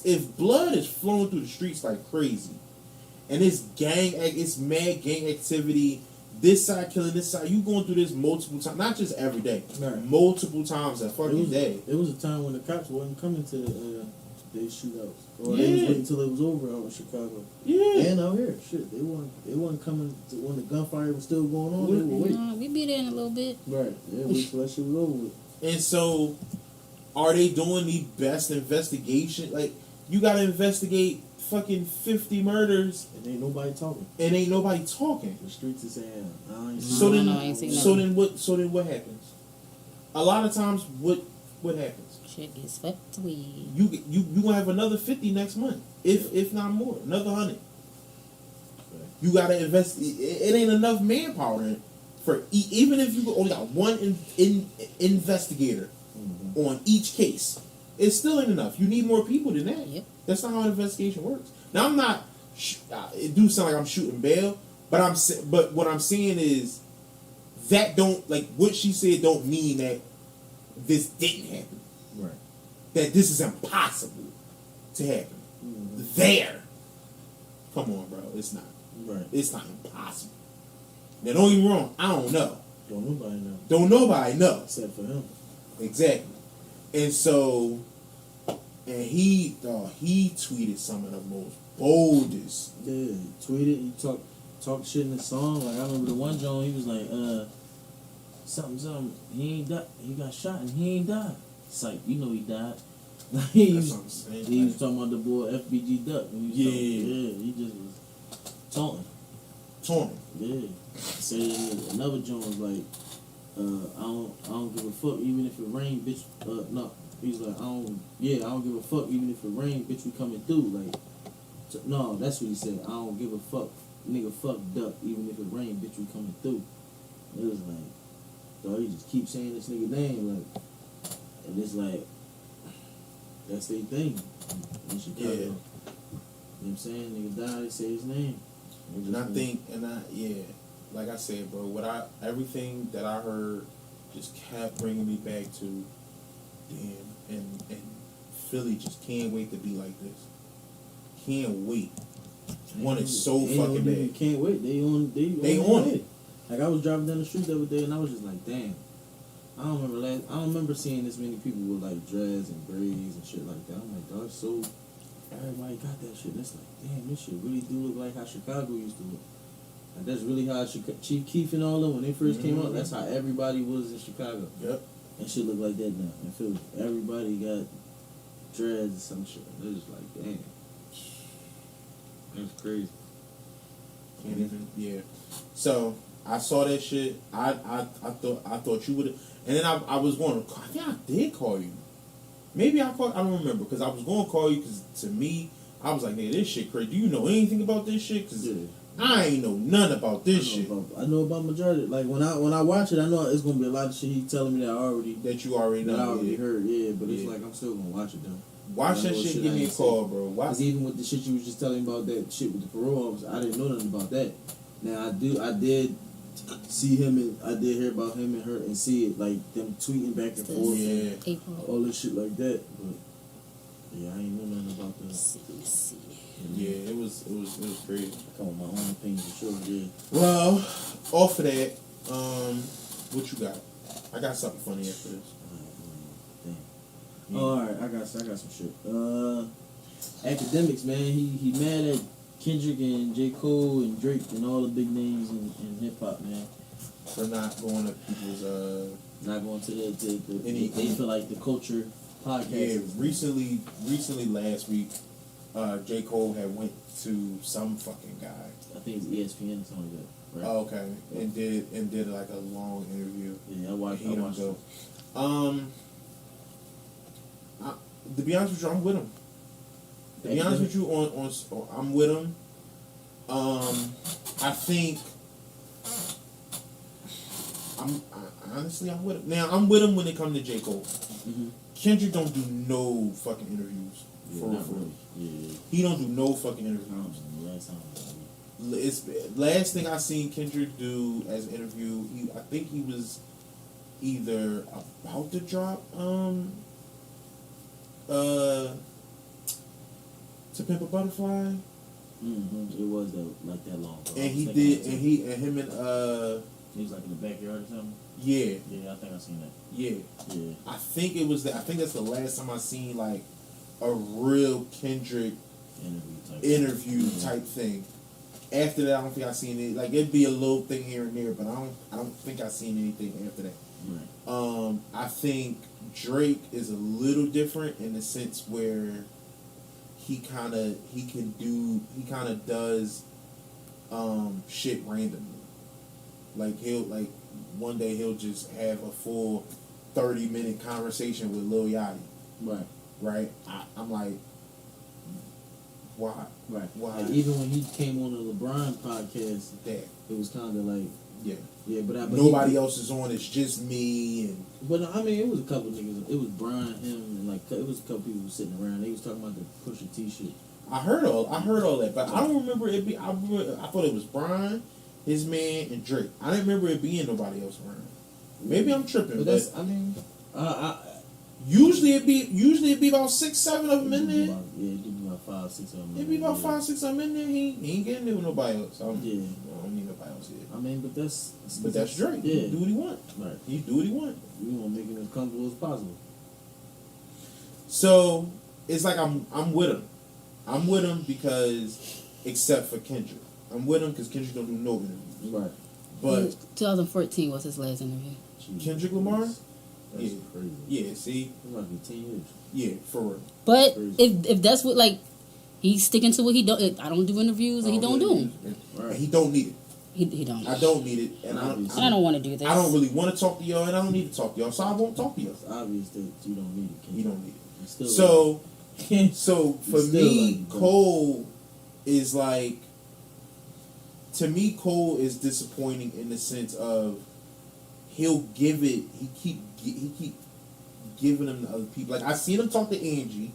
flowing through the streets like crazy, and it's mad gang activity, this side killing this side, you going through this multiple times, not just every day, Right. multiple times a fucking day. It was a time when the cops wasn't coming to the shootouts, or Yeah. they was waiting until it was over out in Chicago. Yeah, And out here, shit, they wasn't coming to when the gunfire was still going on. They were waiting. We be there in a little bit. Right. Yeah, wait till that shit was over with. and so are they doing the best investigation? Like, you gotta investigate fucking 50 murders And ain't nobody talking. and ain't nobody talking. The streets is saying, I ain't So No, then, no, I ain't seen so nothing. then what happens? A lot of times, what happens? Shit gets swept away. You gonna have another 50 next month, if not more, another 100. You gotta invest. It ain't enough manpower for even if you only got one investigator Mhm. on each case. It still ain't enough. You need more people than that. Yep. That's not how an investigation works. Now I'm not. It do sound like I'm shooting bail, but but what I'm saying is that don't like what she said don't mean that this didn't happen. Right. That this is impossible to happen. Mhm. There. Come on, bro. It's not. Right. It's not impossible. Now, don't get me wrong. I don't know. Don't nobody know Don't nobody know. except for him. Exactly. And so, and he tweeted some of the most boldest. Yeah, he tweeted. He talked shit in the song. Like I remember the one John. He was like, something. He ain't died. He got shot and he ain't died. It's like you know he died. he That's was, what I'm saying. he was talking about the boy FBG Duck. When he was Yeah. talking, yeah. He just was taunting. taunting. Yeah. Say another joint was like, I don't give a fuck even if it rain, bitch. No, he's like, I don't give a fuck even if it rain, bitch. We coming through. Like, no, that's what he said. I don't give a fuck, nigga. Fuck duck, even if it rain, bitch. We coming through. It was like, dog, he just keep saying this nigga name, like, and it's like, that's their thing in Chicago. Yeah. You know what I'm saying? Nigga die, they say his name. And I think, like I said, bro, everything that I heard just kept bringing me back to, damn, and Philly just can't wait to be like this. Can't wait. Want it so fucking bad. Can't wait. They on it. Like I was driving down the street the other day and I was just like, damn. I don't remember seeing this many people with like dreads and braids and shit like that. I'm like, dog, so everybody got that shit. And it's like, damn, this shit really do look like how Chicago used to look. Like that's really how Chief Keef and all them when they first came out. That's how everybody was in Chicago. Yep. And shit look like that now. In Philly, everybody got dreads and some shit. They're just like, damn, that's crazy. Can't even. Yeah. So I saw that shit. I thought you would have. And then I was going to. I think I did call you. Maybe I called. I don't remember because I was going to call you because to me I was like, "Nigga, this shit crazy. Do you know anything about this shit? Because I ain't know nothing about this shit. I know about majority. Like when I watch it, I know it's gonna be a lot of shit he telling me that you already know. That I already heard. Yeah, but it's like I'm still gonna watch it though. Watch that shit. Give me a call, bro. Because even with the shit you was just telling me about that shit with the parole officer, I didn't know nothing about that. Now I did see him and I did hear about him and her and see it like them tweeting back and forth, and all this shit like that. But yeah, I ain't know nothing about that. Let's see. Yeah, it was crazy. Come on, my own opinion for sure. Yeah. Well, off of that, what you got? I got something funny after this. Damn. Yeah. All right, I got some shit. Academics, man. He mad at Kendrick and J. Cole and Drake and all the big names in hip hop, man. For not going to people's not going to the they feel like the culture podcast. Yeah, recently last week, J. Cole had went to some fucking guy. I think it's ESPN or something like that. Right? Oh, okay. And did like a long interview. Yeah, I watched it. To be honest with you, I'm with him. To be honest with you, on I'm with him. I think honestly I'm with him. Now I'm with him when it comes to J. Cole. Mm-hmm. Kendrick don't do no fucking interviews. For real. Yeah. He don't do no fucking interviews. It's last thing I seen Kendrick do as an interview. I think he was either about to drop To Pimp a Butterfly. Mm-hmm. It was like that long ago. And he was like in the backyard or something. Yeah. Yeah, I think I seen that. Yeah. Yeah. I think it was that. I think that's the last time I seen like a real Kendrick interview type thing. After that, I don't think I seen it. Like it'd be a little thing here and there, but I don't think I seen anything after that. Right. I think Drake is a little different in the sense where he kind of does shit randomly. Like one day he'll just have a full 30-minute conversation with Lil Yachty. Right. I'm like, why? Right. Why? Like even when he came on the LeBron podcast, it was kind of like, yeah, but nobody else is on. It's just me. But I mean, it was a couple niggas. It was Brian, him, and like it was a couple people sitting around. They was talking about the Pusha T shit. I heard all that, but I don't remember it. I thought it was Brian, his man, and Drake. I didn't remember it being nobody else around. Maybe I'm tripping. But usually it be about 6-7 of them in there. It'd be about 5-6 of them. It'd be about 5-6 of them in there. He ain't getting there with nobody else. I don't need nobody else here. I mean, but that's Drake. Yeah. He do what he want. Right. He do what he want. We want to make him as comfortable as possible. So it's like I'm with him. I'm with him because, except for Kendrick, I'm with him because Kendrick don't do no interviews. Right. But 2014 was his last interview. Kendrick Lamar. That's crazy. Yeah. See. It's like 10 years. Yeah, for real. But if that's what he's sticking to what he don't. I don't do interviews and he don't do them. Right. He don't need it. He don't. I don't need it, and I don't want to do this. I don't really want to talk to y'all, and I don't need to talk to y'all, so I won't talk to y'all. It's obvious that you don't need it. Ken. You don't need it. You still So for still me, like Cole is like, to me, Cole is disappointing in the sense of he'll give it. He keep giving them to other people. Like I seen him talk to Angie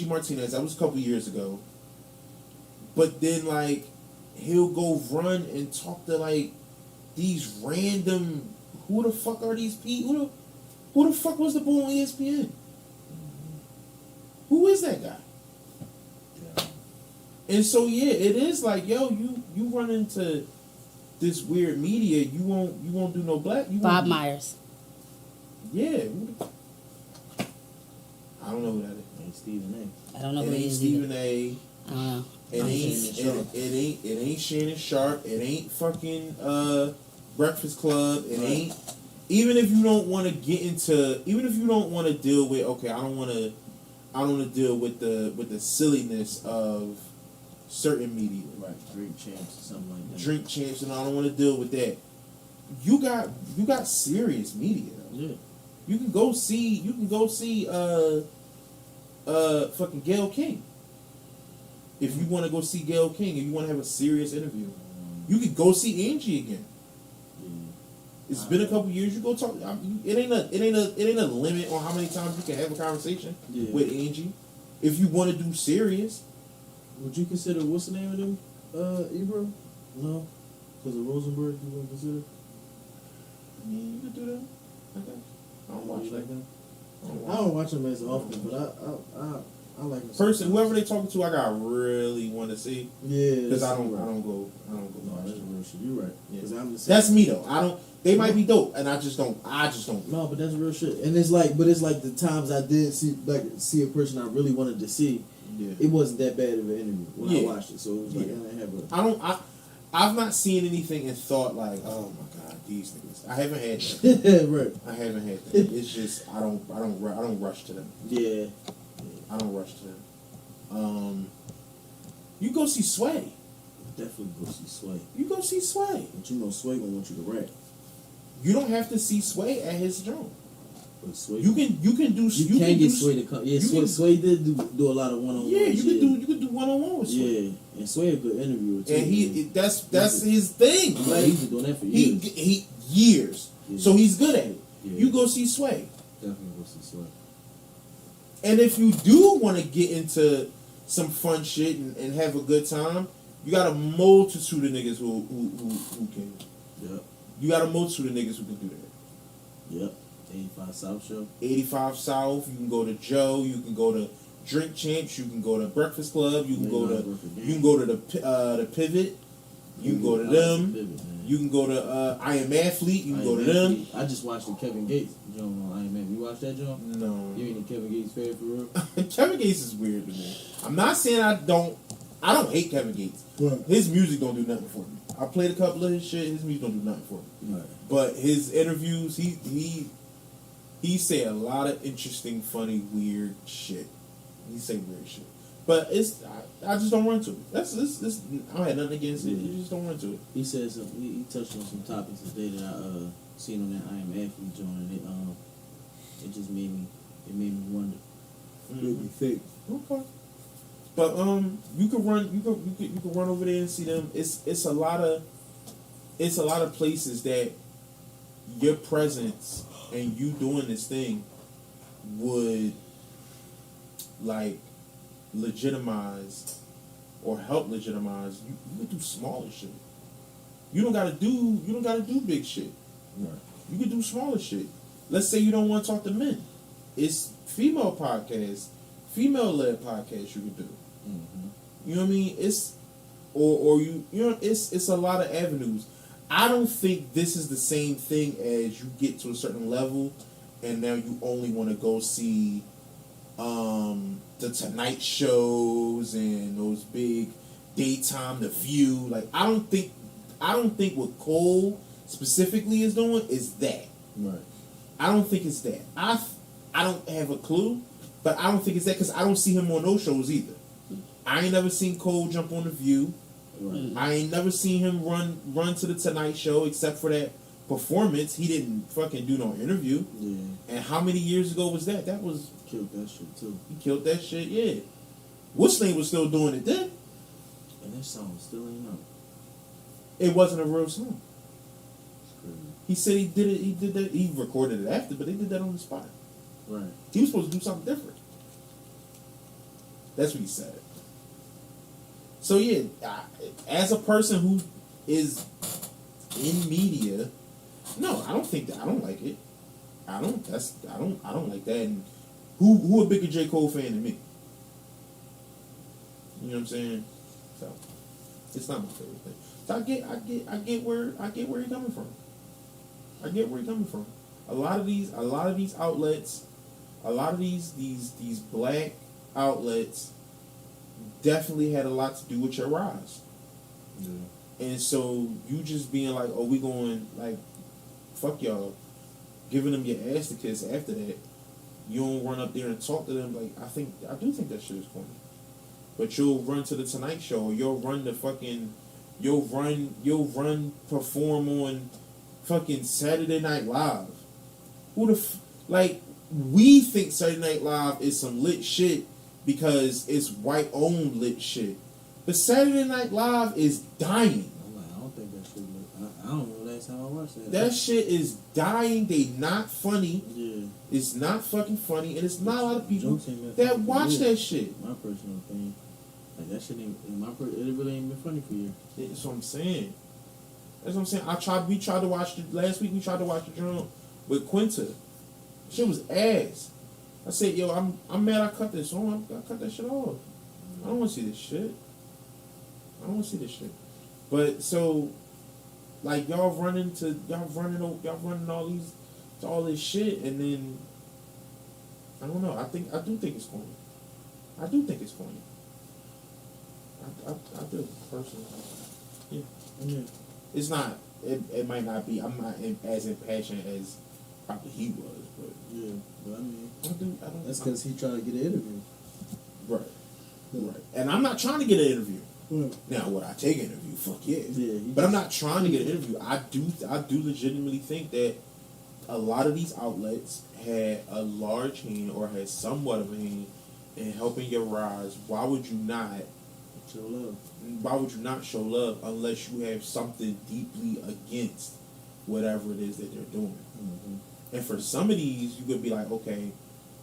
Martinez. That was a couple years ago. But then like he'll go run and talk to like these random. Who the fuck are these people? Who the fuck was the boy on ESPN? Who is that guy? Yeah. And so yeah, it is like, yo, you run into this weird media, you won't do no black. Bob Myers. Yeah. I don't know who that is. Ain't Stephen A. I don't know It who he ain't is Stephen either. A. I don't know. It ain't Shannon Sharp. It ain't fucking Breakfast Club. It Right. ain't. Even if you don't want to get into, even if you don't want to deal with, okay, I don't want to deal with the silliness of certain media, Right, Drink Champs or something like that. Drink Champs, and I don't want to deal with that. You got serious media. Though. Yeah. You can go see fucking Gayle King. If you want to go see Gayle King, if you want to have a serious interview, you could go see Angie again. Yeah. It's been a couple years. You go talk. It ain't a limit on how many times you can have a conversation with Angie. If you want to do serious, Would you consider, what's the name of them? Ebro? No? Because of Rosenberg, you wouldn't consider? yeah, you could do that. Okay. I don't watch You like that. them? I don't watch them as often, but I like them. Person, whoever they talking to, I got really want to see Yeah. because I that's don't right. go. No, that's real shit. You're right. Yeah. Because I'm the same. That's me though. I don't. They might be dope, and I just don't. No, but that's real shit. And it's like the times I did see a person I really wanted to see, Yeah. it wasn't that bad of an interview when I Yeah. watched it. So it was like Yeah. I didn't have a. I've not seen anything and thought like, oh my god, these niggas. I haven't had that. Right. I haven't had that. It's just I don't rush to them. Yeah. I don't rush to them. You go see Sway. Definitely go see Sway. You go see Sway. But you know Sway gonna want you to rap. You don't have to see Sway at his joint. But Sway. You can do. You can get Sway to come. Yeah, Sway did do a lot of one on one. Yeah, you could do one-on-one with Sway. Yeah, and Sway a good interviewer too. And that's his thing. Like, Like he's been doing that for years. he years. Yeah. So he's good at it. Yeah. You go see Sway. Definitely go see Sway. And if you do want to get into some fun shit and have a good time, you got a multitude of niggas who can. Yep. You got a multitude of niggas who can do that. Yep. 85 South Show. 85 South. You can go to Joe. You can go to Drink Champs. You can go to Breakfast Club. You can go to the Pivot. You can go to them. You can go to I Am Athlete. You can go to them. I just watched the Kevin Gates joint on I Am Athlete. You watched that joint? No. You ain't a Kevin Gates fan for real? Kevin Gates is weird to me. I'm not saying I don't hate Kevin Gates. Right. His music don't do nothing for me. I played a couple of his shit. His music don't do nothing for me. Right. But his interviews, he say a lot of interesting, funny, weird shit. He say weird shit. But I just don't run to it. That's I had nothing against it. You just don't run to it. He said something. He touched on some topics today that I seen on that I Am Athlete joint, and it just made me wonder. Made me think. Okay. But you could run over there and see them. It's a lot of places that your presence and you doing this thing would like legitimize or help legitimize. You could do smaller shit. You don't gotta do big shit. Right. You could do smaller shit. Let's say you don't want to talk to men. It's female podcasts, female-led podcasts you could do. Mm-hmm. You know what I mean? It's it's a lot of avenues. I don't think this is the same thing as you get to a certain level and now you only want to go see the Tonight shows and those big daytime The View. Like I don't think what Cole specifically is doing is that. Right. I don't think it's that. I don't have a clue, but I don't think it's that because I don't see him on those shows either. I ain't never seen Cole jump on The View. Right. I ain't never seen him run to the Tonight Show except for that performance. He didn't fucking do no interview. Yeah. And how many years ago was that? That was Killed that shit too. he killed that shit. Yeah, Whistling was still doing it then. And that song still ain't out. It wasn't a real song. It's crazy. He said he did it. He did that. He recorded it after, but they did that on the spot. Right. He was supposed to do something different. That's what he said. So yeah, as a person who is in media, no, I don't think that. I don't like it. I don't like that. And who a bigger J. Cole fan than me? You know what I'm saying? So it's not my favorite thing. So I get where you're coming from. I get where you're coming from. A lot of these outlets, a lot of these black outlets definitely had a lot to do with your rise. Yeah. And so you just being like, oh, we going like, fuck y'all, giving them your ass to kiss after that, you don't run up there and talk to them. Like, I do think that shit is corny. But you'll run to the Tonight Show, or you'll run perform on fucking Saturday Night Live. We think Saturday Night Live is some lit shit because it's white owned lit shit. But Saturday Night Live is dying. I'm like, I don't think that shit look. I don't know last time I watched that. That shit is dying. They not funny. Yeah. It's not fucking funny, and it's not a lot of people Jokes ain't been that funny for watch years. that shit. My personal opinion. Like that shit ain't it really ain't been funny for you. That's what I'm saying. We tried to watch last week. We tried to watch the joint with Quinta. Shit was ass. I said, yo, I'm mad I cut this on. I cut that shit off. I don't want to see this shit. But so, like y'all running all this shit, and then I don't know. I do think it's corny. I do personally. Yeah. It's not. It might not be. I'm not as impassioned as probably he was, but Yeah, but I mean, I don't. that's because he tried to get an interview. Right. And I'm not trying to get an interview. Right. Now, would I take an interview? Fuck yeah. Yeah, But I'm not trying to get an interview. I do legitimately think that a lot of these outlets had a large hand or had somewhat of a hand in helping your rise. Why would you not show love? Why would you not show love unless you have something deeply against whatever it is that they're doing? Mm-hmm. And for some of these, you could be like, okay,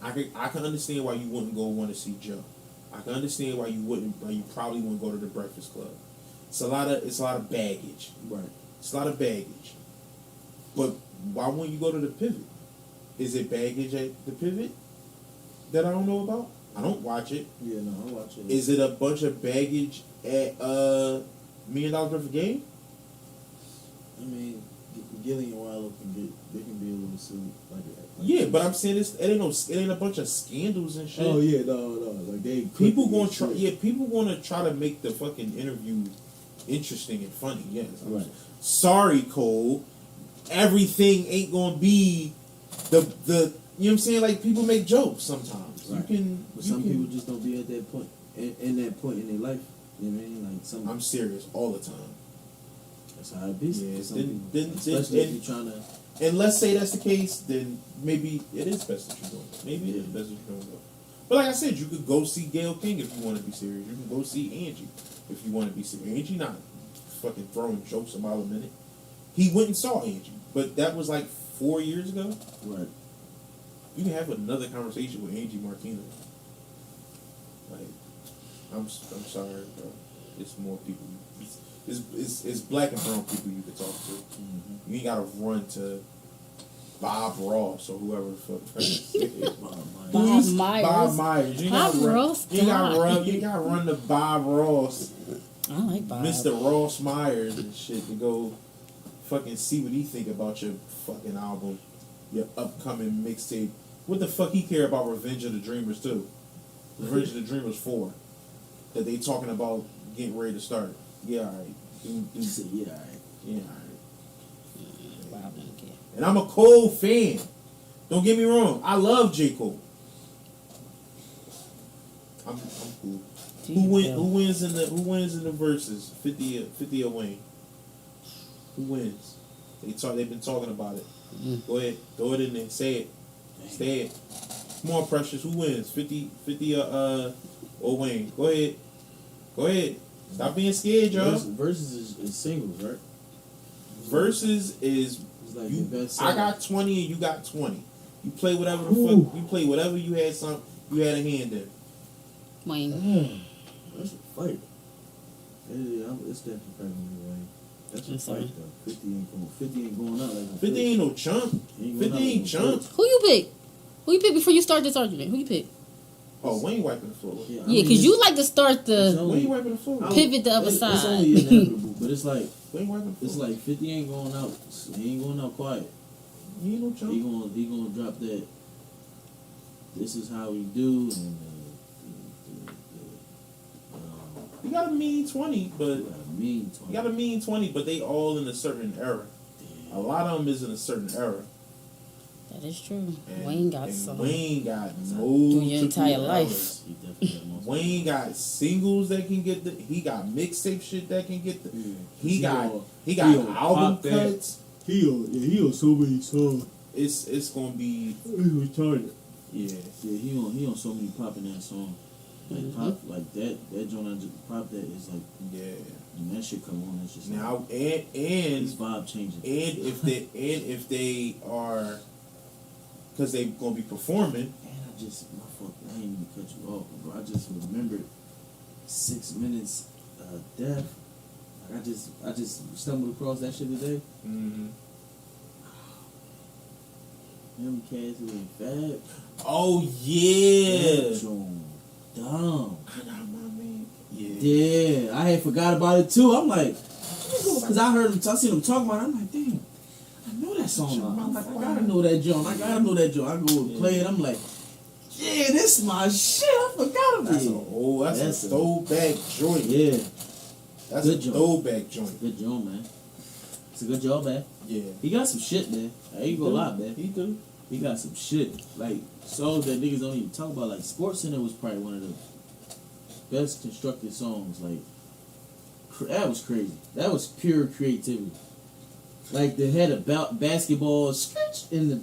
I can understand why you wouldn't go want to see Joe. I can understand why you probably wouldn't go to the Breakfast Club. It's a lot of baggage. Right. It's a lot of baggage. But why wouldn't you go to the Pivot? Is it baggage at the Pivot that I don't know about? I don't watch it. Yeah, no, I watch it. Is it a bunch of baggage at $1 Million Worth of Game? I mean, Gillian Wallow can be a little silly like that. Yeah, but I'm saying it ain't a bunch of scandals and shit. Oh yeah, no, like they People gonna try to make the fucking interview interesting and funny. Yes, Right. Sorry, Cole. Everything ain't gonna be the you know what I'm saying. Like people make jokes sometimes. Right. But some people just don't be at that point in that point in their life. You know what I mean? Like some. I'm serious all the time. That's how it be. Yeah, for some then- people. then- Especially if then- you're trying to. And let's say that's the case, then maybe it is best that you're doing it. Maybe it is best that you're doing it. But like I said, you could go see Gayle King if you want to be serious. You can go see Angie if you want to be serious. Angie not fucking throwing jokes a mile a minute. He went and saw Angie, but that was like 4 years ago. Right. You can have another conversation with Angie Martinez. Like, I'm sorry, bro. It's more people. It's black and brown people you could talk to. Mm-hmm. You ain't gotta run to Bob Ross or whoever the fuck. Bob Myers. Bob Myers. You Bob Ross. You gotta run to Bob Ross, I like Bob. Mr. Ross Myers and shit to go fucking see what he think about your fucking album, your upcoming mixtape. What the fuck he care about Revenge of the Dreamers too? Revenge of the Dreamers 4 that they talking about getting ready to start. Yeah, alright. Yeah, alright. Yeah, alright. Bob don't care. And I'm a Cole fan. Don't get me wrong. I love J. Cole. I'm cool. Do Who you, wins in the verses? 50 or Wayne? Who wins? They've been talking about it. Go ahead, throw it in there. Say it. Say it. Come on, Precious. Who wins? 50 or Wayne? Go ahead. Go ahead. Stop being scared, y'all. Versus is singles, right? Versus is It's like you. the best I song. got 20 and you got 20. You play whatever the Ooh. fuck. You play whatever you had a hand in. Wayne. That's a fight. It's definitely probably gonna be Wayne. That's a I'm sorry. fight though. 50 ain't going out like a 50 ain't no chump. He ain't 50 going out ain't like a chump. Who you pick? Who you pick before you start this argument? Who you pick? Oh, Wayne wiping the floor. Yeah, Yeah, because you like to start it's the only- Wayne wiping the floor. pivot the other It's side. only inevitable, but it's like Wayne wiping the floor. 50 ain't going out. He ain't going out quiet. He ain't no chump. He gonna drop that. This is how we do, and He got a mean 20, but mean he got a mean 20, but they all in a certain era. A lot of them is in a certain era. That is true. And, Wayne got and some. Wayne got Through multiple your entire life. eras. He definitely got most. Wayne got singles that can get the. He got mixtape shit that can get the. Yeah. He got he album pop that. cuts. He on so many songs. It's gonna be retarded. yeah. Yeah, he on so many popping ass songs. Like pop like that joint I just pop that is like Yeah. when that shit come on, it's just Now like, and his vibe changing. if they are, because they gonna be performing. And I ain't even cut you off, bro. I just remembered 6 minutes death. Like I just stumbled across that shit today. Mm-hmm. Him, Cassidy, and Fab. Oh yeah. That joint dumb. Yeah. Yeah, I had forgot about it too. I'm like, because I seen him talk about it. I'm like, damn, I know that song. I'm like, I gotta know that joint. I go and play it. I'm like, yeah, this is my shit. I forgot about it. That's a throwback joint. Yeah, That's good a joint. throwback joint. good joint, man. It's a good job, man. Yeah. He got some shit, man. I ain't gonna lie, man. He do. He got some shit. Like, songs that niggas don't even talk about. Like, Sports Center was probably one of the best constructed songs. Like, that was crazy. That was pure creativity. Like, they had a basketball scratch in the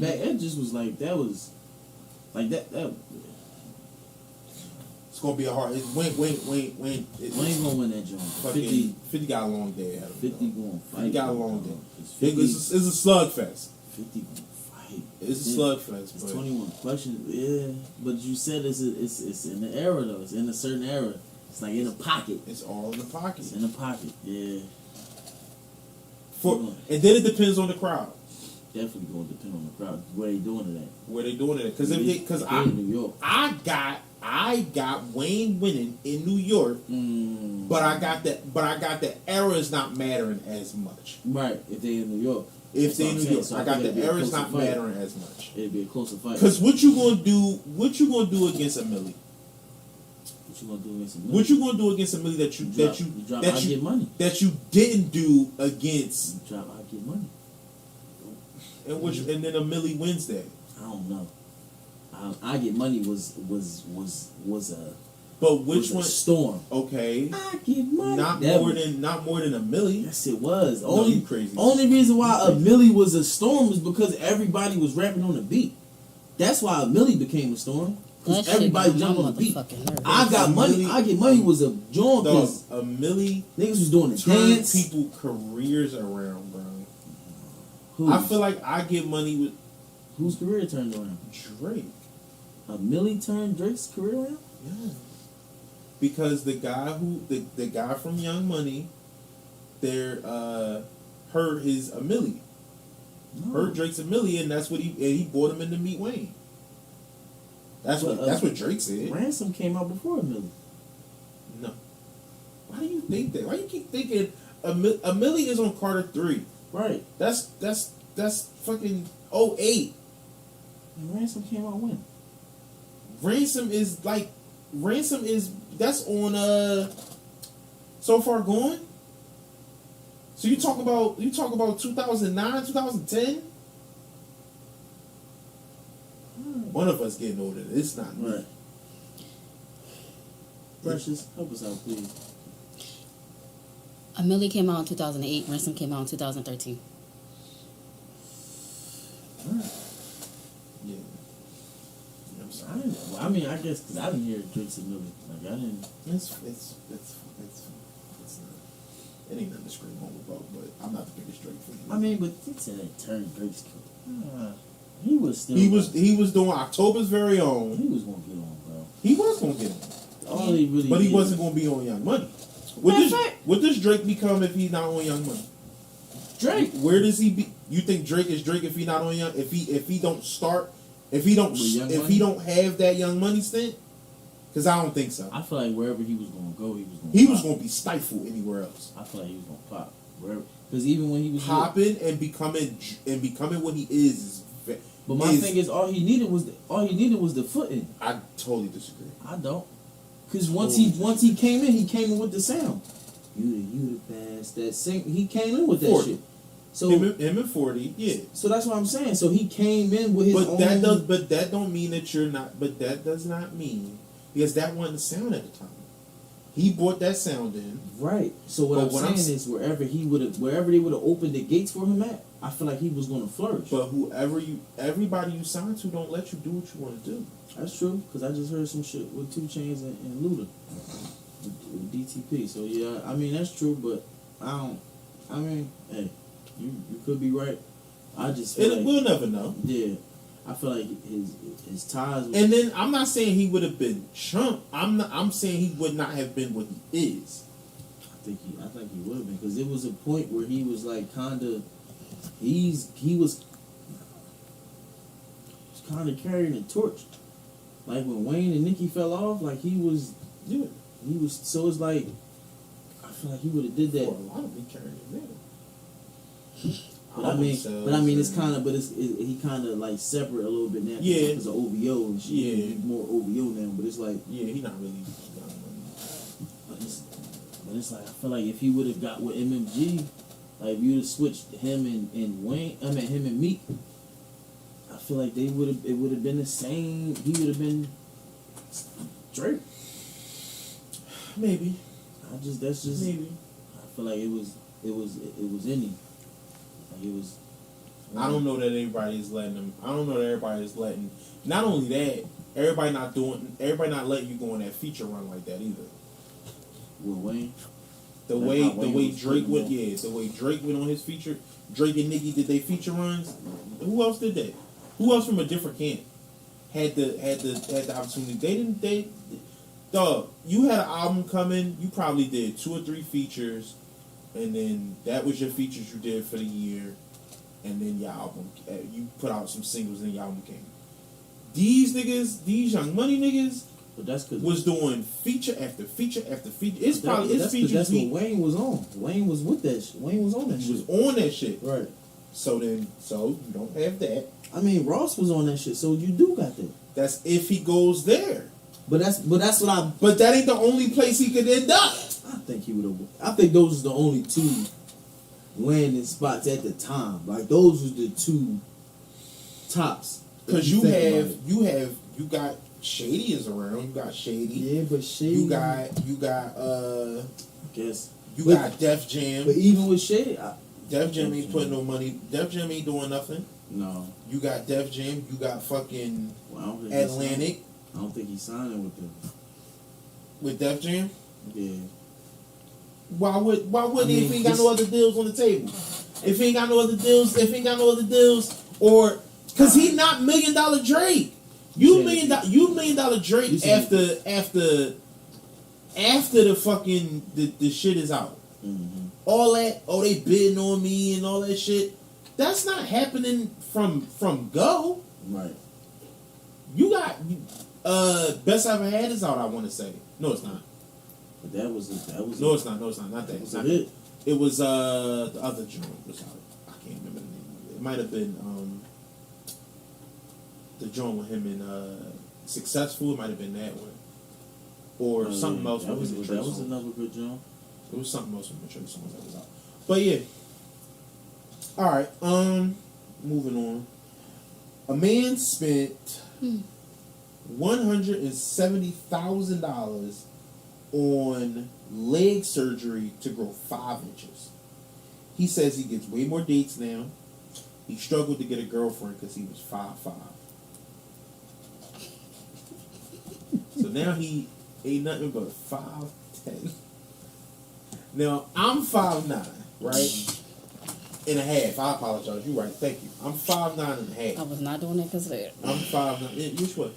back. It just was like, that was, like, that It's gonna be a hard. Wayne. Wayne gonna win that joint. 50 got a long day ahead of him. 50 gonna fight. He got a long bro. day. It's 50, It's a slugfest. 50 gonna fight. It's a Yeah. slugfest. It's But 21 questions, yeah. But you said it's in the era though. It's in a certain era. It's like in a pocket. it's all in the pocket. It's in a pocket, yeah. And then it depends on the crowd Definitely going to depend on the crowd where they doing it at. where they doing it. Because If they in New York, I got Wayne winning in New York, but I got the errors not mattering as much. right? If they in New York, If That's they what in I'm New saying. York, So I I got think the it'd be a errors closer not fight. mattering as much. it'd be a closer fight. Because what you gonna do? What you gonna do against a Millie? What you gonna do against him? What you gonna do against a Millie that you drop, I get money. that you didn't do against? You drop, I get money. And then a Millie Wednesday. I don't know. I get money was a But which was a one? storm. Okay, I get money. not That more than a Millie. Yes, it was. No, Only you crazy. Only reason why a Millie was a storm was because everybody was rapping on the beat. That's why a Millie became a storm. That Because shit everybody got jumped my on the beat. motherfucking nerves. I got money. Millie- I get money was a joint Dog, because a Millie niggas was doing the turned dance. people careers around, bro. Who? I feel like I get money with Whose career turned around? Drake. A Millie turned Drake's career around? Yeah. Because the guy from Young Money, heard his a Millie. No. Heard Drake's a Millie, and that's what he brought him in to meet Wayne. That's what Drake said. Ransom came out before a Millie. No. Why do you think that? Why you keep thinking a Millie is on Carter 3? Right. That's fucking 08. And Ransom came out when? Ransom is that's on So Far Gone. So you talk about 2009, 2010. One of us getting older. It's not me. Right. Precious, help us out, please. A Millie came out in 2008. Ransom came out in 2013. Yeah. I'm I sorry. didn't. Well, I mean, I guess because I didn't hear Drake's a million. Like I didn't. It's not. It ain't nothing to scream home about. But I'm not the biggest Drake fan. I mean, but he said that turned Drake's cool. He was still. He was doing October's very own. He was gonna get on, bro. He was gonna get on. All he really. But he did- wasn't gonna be on Young Money. What does Drake become if he's not on Young Money? Drake. Where does he be? You think Drake is Drake if he not on Young? If he don't start, if he don't With Young if Money? he don't have that Young Money stint? Because I don't think so. I feel like wherever he was gonna go, he was gonna. He pop. was gonna be stifled anywhere else. I feel like he was gonna pop wherever. Because even when he was Popping and becoming what he is but my thing is, all he needed was the footing. I totally disagree. I don't. Because once he came in with the sound. You the best. That sing. He came in with that 40. shit. So Him and 40, yeah. So that's what I'm saying. So he came in with his own. But that don't mean that you're not. But that does not mean because that wasn't the sound at the time. He brought that sound in. Right. So what I'm saying is wherever they would have opened the gates for him at, I feel like he was going to flourish. But everybody you sign to don't let you do what you want to do. That's true. Because I just heard some shit with 2 Chainz and Luda. With DTP. So yeah, I mean that's true, but hey, you could be right. I just feel like, We'll never know. yeah, I feel like his ties. And then I'm not saying he would have been chump. I'm saying he would not have been what he is. I think he would have been because there was a point where he was like he was kind of carrying the torch. Like when Wayne and Nicki fell off, like he was. So it's like I feel like he would have did that. For a lot of me carrying it there. But I mean, it's kind of, he kind of like separate a little bit now. Yeah. Because of OVO and shit. Yeah. He's more OVO now, but it's like, Yeah, he not really. but it's like I feel like if he would have got with MMG, like if you would have switched him and Wayne, him and Meek, I feel like it would have been the same. He would have been Drake. Maybe. That's just Maybe. I feel like it was in him. Like it was. I don't know that everybody's letting him. I don't know that everybody's letting. Not only that, everybody not letting you go on that feature run like that either. With Wayne. The Like way how the Wayne way was Drake putting went, on. the way Drake went on his feature. Drake and Nicki did they feature runs. Who else did that? Who else from a different camp had the opportunity? Dog, you had an album coming. You probably did 2 or 3 features, and then that was your features you did for the year, and then your album. You put out some singles, and your album came. These niggas, these Young Money niggas, But that's because was doing feature after feature after feature. It's probably it's that's features. that's what Wayne was on. Wayne was with that. Wayne was on that He was shit. on that shit. Right. So you don't have that. I mean, Ross was on that shit, so you do got that. That's if he goes there. But that's what I But that ain't the only place he could end up. think he would have. I think those was the only 2 landing spots at the time. Like those was the 2 tops. Because If you think about it. you got Shady is around. You got Shady. Yeah, but Shady. You got I guess. you But- got Def Jam. But even with Shady, Def Jam ain't putting no money. Def Jam ain't doing nothing. no. You got Def Jam. You got fucking Well, I don't think Atlantic I don't think he's signing with them. with Def Jam. Yeah. Why would I he mean, if he ain't got this- no other deals on the table? If he ain't got no other deals, or because he not $1 million Drake. You $1 million Drake You said- after the fucking the shit is out. Mm-hmm. All that, they bidding on me and all that shit. That's not happening from go. Right. You got Best I Ever Had is out. I want to say no, it's not. But that was No, it's not. Not that. That was Not it. It was the other joint was out. I can't remember the name of it. It might have been the joint with him in Successful. It might have been that one, or something else. That with him and Trey was Songz. another good joint. It was something else with the Trey Songz that was out. But yeah. All right. Moving on. A man spent $170,000 on leg surgery to grow 5 inches. He says he gets way more dates now. He struggled to get a girlfriend because he was 5'5". So now he ain't nothing but 5'10". Now I'm 5'9", right? And a half. I apologize. You're right. Thank you. I'm 5'9" and a half. I was not doing that because of that. I'm 5'9". Which one?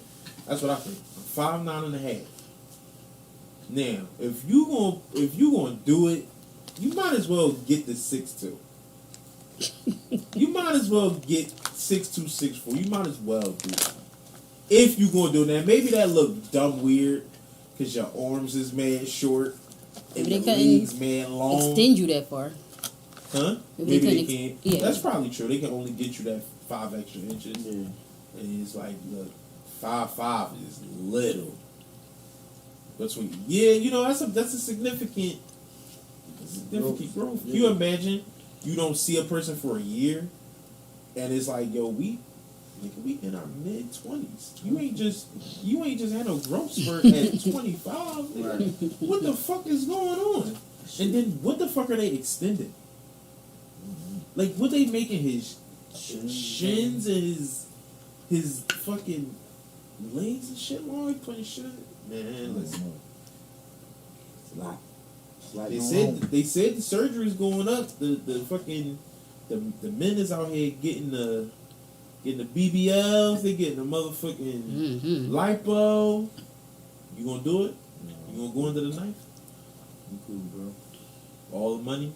That's what I think. I'm 5'9" and a half. Now, if you gonna do it, you might as well get the 6'2". You might as well get 6'2", 6'4". You might as well do it. If you gonna do that, maybe that look dumb weird because your arms is mad short and Maybe the they couldn't legs mad long. Extend you that far. Huh? Maybe Maybe they they can't. yeah. That's probably true. They can only get you that 5 extra inches. Yeah. And it's like, look, 5'5" is little. Between that's a significant growth. Yeah. You imagine you don't see a person for a year, and it's like, yo, we in our mid-20s. You ain't just had no growth spurt at 25. Right. What the fuck is going on? And then what the fuck are they extending? Like, what they making his shins and his fucking legs and shit long? Putting shit. Man, listen. It's a lot. It's like They said the surgery's going up. The fucking the men is out here getting the BBLs. They getting the motherfucking lipo. You gonna do it? No. You gonna go into the knife? You cool, bro. All the money,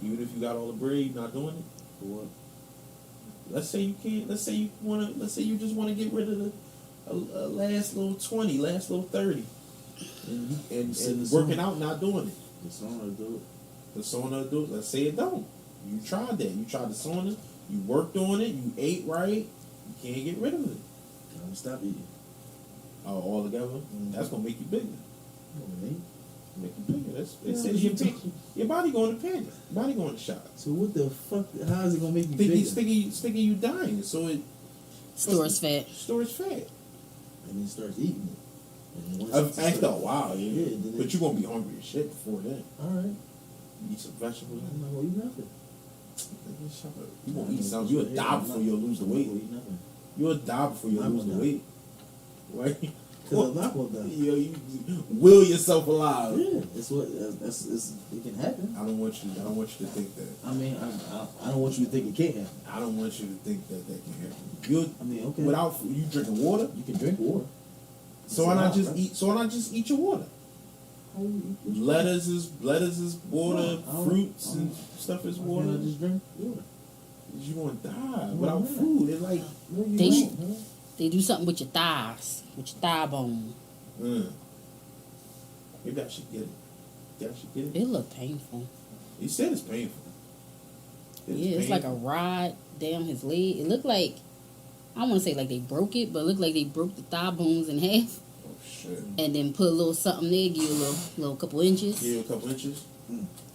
even if you got all the bread, you're not doing it. For what? Let's say you can't. Let's say you just want to get rid of the last little 20, last little 30, and working out, not doing it. The sauna do it. The sauna do it. Let's say it don't. You tried that. You tried the sauna. You worked on it. You ate right. You can't get rid of it. I'm gonna stop eating. Oh, all together. That's gonna make you bigger. Okay. Make you bigger. It Yeah, says your body going to panic. Body going to shot. So what the fuck? How is it gonna make you Thinking you dying. So it Stores fat. stores fat. And then starts eating it. And then once it After a while, Yeah, then but you're gonna be hungry as shit before then. all right. Eat some vegetables. I'm not gonna eat nothing. You won't eat something. You'll die before you'll lose the weight. I'm not gonna eat nothing. You'll die before you I'm lose the not. weight. Right? Cause I'm not gonna die. You will yourself alive. Yeah, it's what that's it can happen. I don't want you to think that. I mean, I don't want you to think it can't happen. I don't want you to think that can happen. You I mean, okay. without you drinking water. You can drink water. So why not just eat your water? How you eat? Lettuce is water. No, I don't- Fruits I and don't- stuff is Why water. can't I just drink water? You gonna die No, without I'm not. food. It's like No, you They won't, man. They do something with your thighs, with your thigh bone. Maybe I should get it. Maybe I should get it. It look painful. He said it's painful. It's like a rod down his leg. It looked like, I don't want to say like they broke it, but it looked like they broke the thigh bones in half Oh shit. and then put a little something there, give you a little couple inches. Give you a couple inches.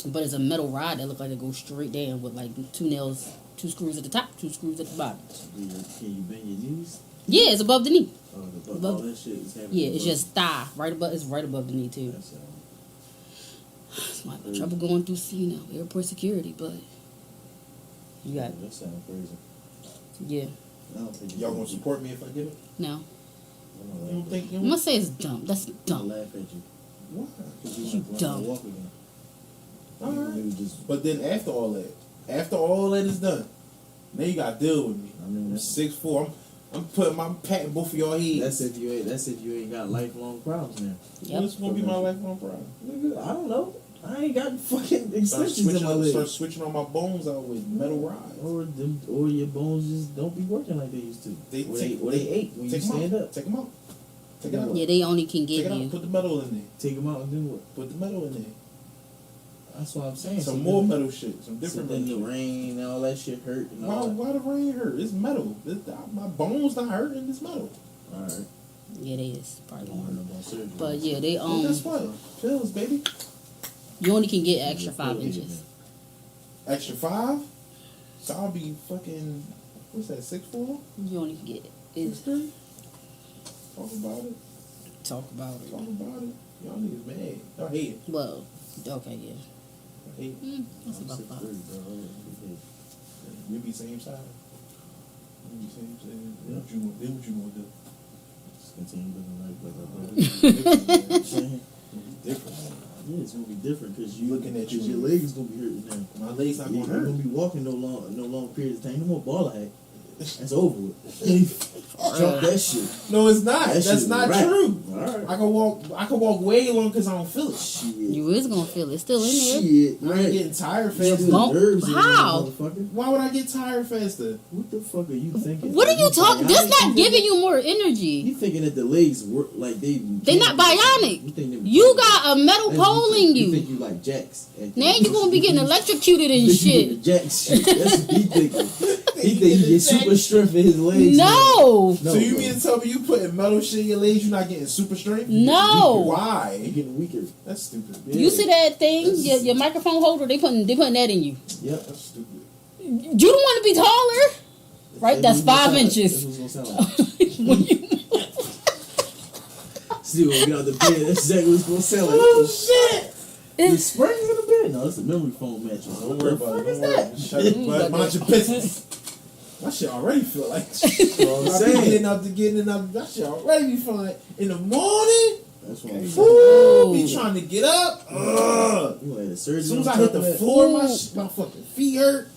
But it's a metal rod that looked like it goes straight down with like 2 nails, 2 screws at the top, 2 screws at the bottom. Can you bend your knees? Yeah, it's above the knee. Oh, Above- all that shit is happening. Yeah, it's just thigh, right above. It's right above the knee too. That's, It's my trouble going through, airport security, but you got that sounds crazy. yeah. I don't think Y'all gonna support me if I get it? No, You don't think? I'm gonna say it's dumb. That's I'll dumb. laugh at you. Why? Because you You want dumb. to walk again. All right. You just, But then after all that is done, now you gotta deal with me. I mean, I'm that's, 6'4". I'm patting both of y'all heads. that's if you ain't got lifelong problems now. Yep. What's gonna be my lifelong problem? Nigga, I don't know. I ain't got fucking extensions in my Start legs. switching on my bones out with metal rods. Or your bones just don't be working like they used to. They or take- they ache when you Take 'em stand out. up. Take them out. Take it out. Yeah, they only can Take give it out. you. Put the metal in there. Take them out and do what? Put the metal in there. That's what I'm saying. Some So more then- metal shit. Some So different then metal the shit. rain and all that shit hurt. And all that. Why the rain hurt? It's metal. My bones not hurting. It's metal. All right. Yeah, they is probably Don't gonna worry hurt. about surgery. But yeah, they Well, guess what? Pills, baby. you only can get extra Yeah, 5 yeah, inches. Extra 5. So I'll be fucking. What's that? 6'4". You only can get is 6'3". Talk about it. talk about Talk it. about it. Y'all niggas mad. Y'all hate it. Well, okay, yeah. I hate it. That's I'm about 6'3", 5. bro. We be same size. We be same size. Yeah. Then what you gonna do? Just continue living life like I thought. Different. Yeah, it's gonna be different because you Looking at you. your legs gonna be hurting now. My legs not You're gonna hurt. gonna be walking no long period of time. No more ball hack. That's over with. Drop that shit. No, it's not. That That's shit not right. true. Alright. I can walk way long because I don't feel it. Shit. You is gonna feel it. It's still in there. Shit. I ain't getting tired Still faster. Bump. nerves in there, How? motherfucker. Why would I get tired faster? What the fuck are you thinking? What are you talking? That's bionic? not giving you more energy. You thinking that the legs work like they? They not bionic. You, think they You got a metal pole in You think you. you like jacks? Now you gonna be getting electrocuted and shit. Jacks shit. That's what he thinking. He think he get super strength in his legs. No. No, So you bro. mean to tell me you putting metal shit in your legs, you're not getting super strength? No. You're Why? getting weaker. That's stupid. You see that thing? Your microphone holder. They putting that in you. Yep. That's stupid. You don't want to be taller, right? That's 5 inches. That's what's gonna sound like. When you- Still gonna get out the bed. That's exactly what's gonna sound like. Oh shit! The springs in the bed. No, that's a memory foam mattress. Don't worry about it. What Don't worry. Shut up. But mind your business. My shit already feel like That's what I'm I be saying. getting up. That shit already be feeling like in the morning. That's what I'm saying. Woo, be trying to get up. Ugh. You had a surgery. As soon as on I hit top of the that? floor, Ooh. my fucking feet hurt.